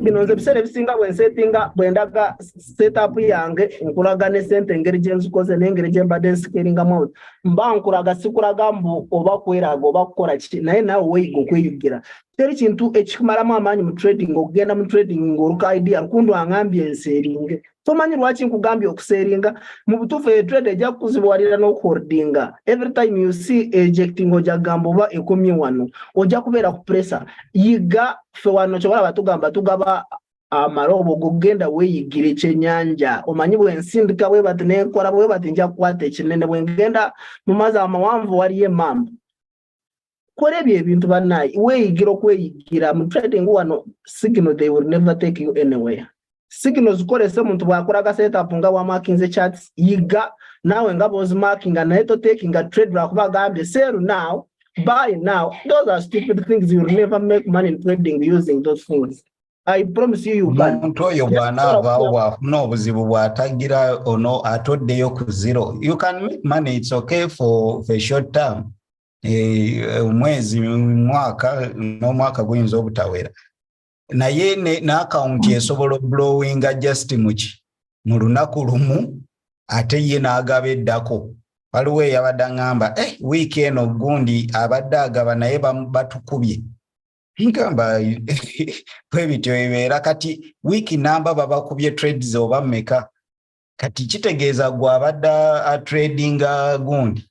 bino nze biseera ebisinga bwendaga setup yange nkulaga ne sente engeri gye nzikoze n'engeri gye mbadde nsikeeringamu out mba nkulaga sikulaga mbu oba kweraga oba kukola ki naye naawe weeyiga okweyugira. Teri kintu ekikumalamu amaanyi mu trading okugenda mu trading ng'oluka idea lukundu angambye enseringe. Tomanyi lwaki nkugambye okuseringa mu butuufu trade ejja kukuzibwalira n'okuholdinga. Every time you see ejecting ojja kugamba oba ekomye wano ojja kubeera ku pressure. Yiga ffe wano kyobola batugamba tugaba amalobo gogenda weeyigire ekyennyanja. Omanyi bwensindika bwe bati nenkola bwe bati nja kukwata ekinene bwe ngenda mu mazzi amawanvu waliyo emamba. kora ebintu banayi weyigira okweyigira mu trading wano signal they will never take you anywhere. Signals zikorese omuntu bwakoraga setup nga wamakinze charts yiga nawe nga bozi marking and neto taking a trade lwakuba gambye sell now buy now. Those are stupid things. You will never make money in trading using those things. I promise you can. Omuntu oyo bw'anaava bw'afuna obuzibu bw'atagira ono atoddeyo ku zero. You can make money, it's okay for a short term. Mwezi mwaka n'omwaka guyinza obutawera. Naye n'akawunti esobola blowinga just mu lunaku lumu ate ye n'agaba eddako. Waliwo eyabadde ngamba wiiki eno gundi abadde agaba naye batukubye. Nkamba bwebityo ebeera kati wiiki namba babakubye trades oba mmeka. Kati kitegeeza gwe abadde tradinga gundi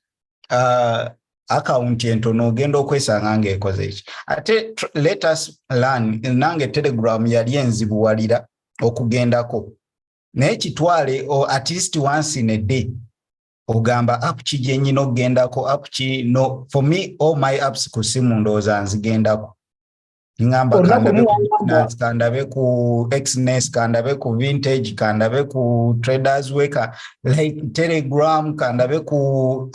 akawunti entono ogenda okwesanga ng'ekoze eki. Ate let us learn, nange Telegram yali enzibuwalira okugendako. Naye kitwale at least once in a day. Ogamba app ki gye nnyina okugendako, app ki no. For me, all my apps ku simu ndowooza nzigendako. Ngamba kandabe ku BINANCE, kandabe ku EXNESS, kandabe ku Vintage, kandabe ku TRADERSWAY, like Telegram, kandabe ku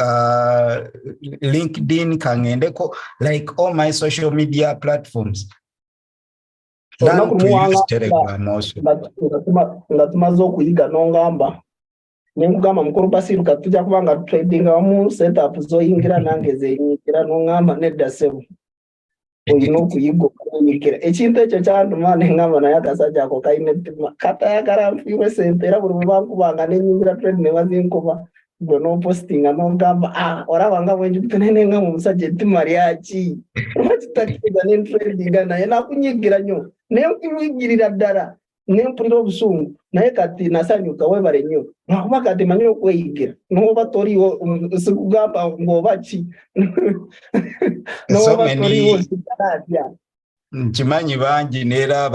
LinkedIn, kangendeko, like all my social media platforms. Learn to use Telegram also. Nga tumaze okuyiga n'ongamba nenkugamba mukulu Basiruka tujja kubanga trading wamu setup zoyingira nange zenyingira n'ongamba nedda sebo oyina okuyiga okuyigira ekintu ekyo kyantuma nengamba naye akasajja ako kayina ettima katayagala nfiirwe sente era buli bwe bankubanga nenyingira trade ne bazinkuba gwe n'opostinga n'ongamba olaba nga bwenjukute naye nengamba omusajja ettima lyaki lwaki takiza nentradinga naye nakunyigira nnyo naye nkunyigirira ddala nempulira obusungu naye kati nasanyuka webale nnyo lwakuba kati manyi okweyigira n'oba toliwo sikugamba ng'oba ki n'oba toliwo sigalatya. Nkimanyi bangi neera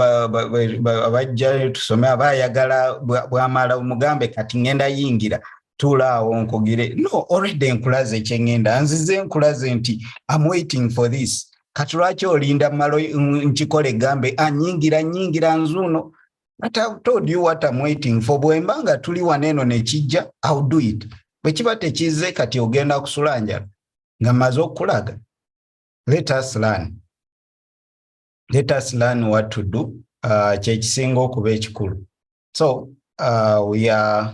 abajja tusome abaayagala bw'amala omugambe kati ngenda yingira tulaawo nkugire no already nkulaze kyengenda nzize nkulaze nti I'm waiting for this. Kati lwaki olinda malo nkikole gambe nyingira nzuno. But I've told you what I'm waiting for. Bwembanga tuli waneno ne kijja, I'll do it. Bwekiba tekize kati ogenda kusulanja nga maze okulaga. Let us learn. Let us learn what to do. Kyekisinga okuba ekikulu. So we are,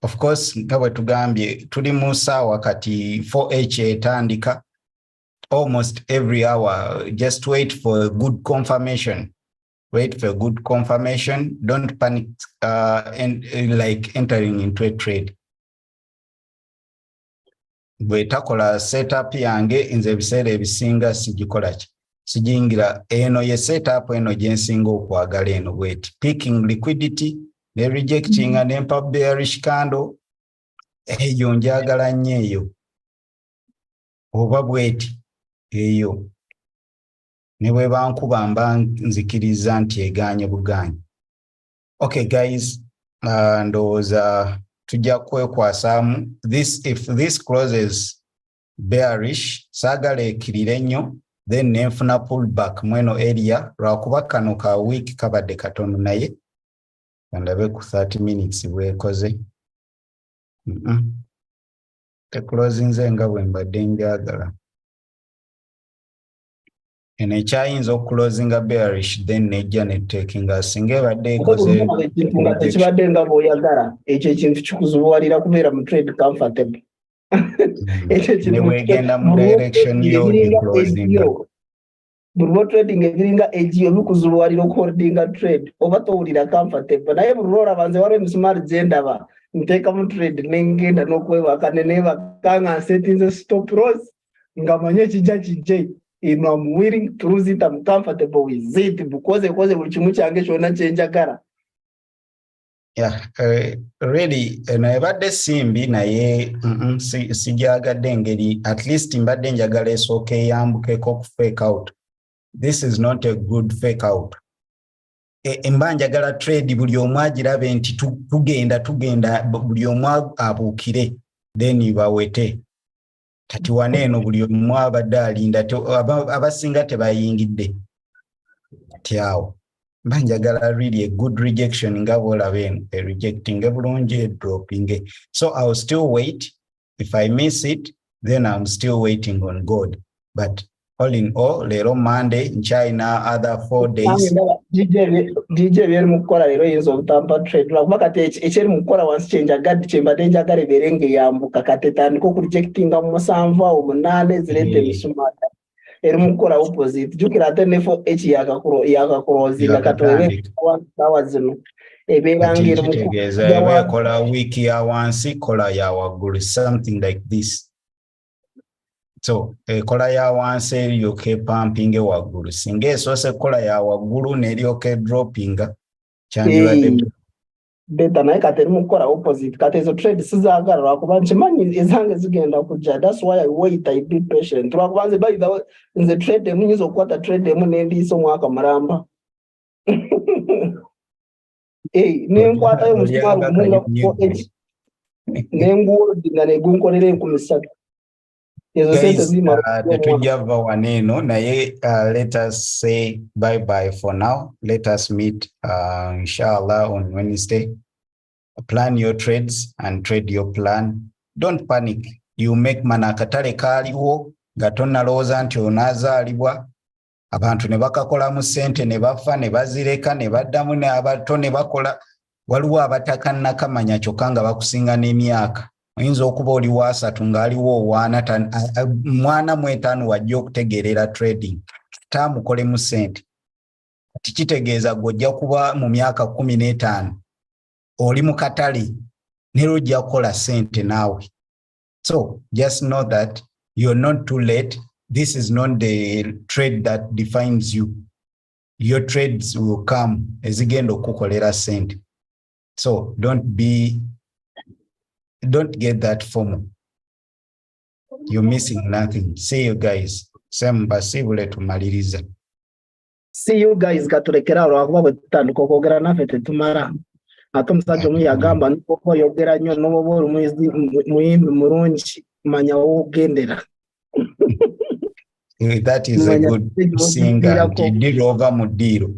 of course, nga bwe tugambye tuli mu ssaawa kati 4H etandika. Almost every hour. Just wait for a good confirmation. Wait for a good confirmation. Don't panic and like entering into a trade. Bwe takola setup yange nze ebiseera ebisinga sigikola ki. Sijingira eno ye setup eno gyensinga okwagala eno bweti. Picking liquidity, ne rejecting ne mpa bearish candle. Eyo njagala nnyo eyo. Oba bweti. Eyo ne bwe bankuba mba nzikiriza nti eganye buganye. Okay guys, ndowooza tujja kwekwasaamu if this closes bearish saagala ekirire nnyo then nenfuna pullback mweno area lwakuba kano ka week kabadde katono naye kandabe ku 30 minutes bwekoze closing nga bwe mbadde njagala. And a Chinese or closing a bearish, then Janet taking us single a day because trade comfortable. Again, direction you're closing. But trading a gringa AGO because you are recording a trade over to comfortable. But I have rolled up as a smart gender and take a trade, Nengen and no quiver can never come and set in the stop loss. Ngamanyachi Jachi J. I'm willing to lose it, I'm comfortable with it because it was a much change a cara. Yeah, really, and I've had the same be na ye sijaga dengeri at least in bad danger gales okay yambuke kok fake out. This is not a good fake out. Embanja gala trade buli omwagira benti tugenda buli omwa abukire then you are wete. kati waneeno buli omu abadde alinda abasinga tebayingidde kati awo mba njagala really a good rejection nga boolaba eno rejecting bulungi dropping. So I'll still wait. If I miss it, then I'm still waiting on God. But all in all, leero Monday in China, other 4 days. DJ byeri mukola leero yinza obutampa trade lwakuba kati ekyeri mukola wansi kyenjagadi kyembadde njagala ebeere yambuka kati etandika okurejectinga mu 7 awo 8 zireete emisumata eri mukola opposite jukira ate ne for h yakakulozinga kati sawa zino ebeera ngeri mukola kola wiki ya wansi kola ya waggulu something like this. So kola ya wansi eryoke pumping waggulu singa esoose kola ya waggulu neryoke dropping kyandibadde beta naye kati eri mukola opposite kati ezo trade sizaagala lwakuba nkimanyi ezange zigenda kujja. That's why I wait, I be patient lwakuba nze by the way nze trade emu nyinza okukwata trade emu nendiisa omwaka mulamba nenkwatayo musumaaru gumunga kuko nenguwodinga negunkolera 3,000 ezo sente zimala tetujja va waneeno naye let us say bye bye for now. Let us meet inshallah on Wednesday. Plan your trades and trade your plan. Don't panic. You make money akatale kaaliwo nga tonnalowooza nti onaazaalibwa abantu ne bakakolamu ssente ne bafa ne bazireka ne baddamu ne abato ne bakola. Waliwo abatakannakamanya kyokka nga bakusinga n'emyaka. Oyinza okuba oli wa 3 ng'aliwo mwana mu 5 wajja okutegeerera trading taamukolemu ssente. Tikitegeeza gw'ojja kuba mu myaka 15 oli mu katale ne lw'ojja kukola ssente naawe. So just know that you're not too late. This is not the trade that defines you. Your trades will come ezigenda okukolera ssente. So don't get that FOMO. You're missing nothing. See you guys. Semba sibule tumaliriza. See you guys katurekera lwakuba bwe tutandika okwogera naffe tetumala. Ate omusajja omu yagamba niko yogera nnyo n'oba oli muyimbi mulungi manya w'ogendera. That is a good singer. Did over mu ddiiro.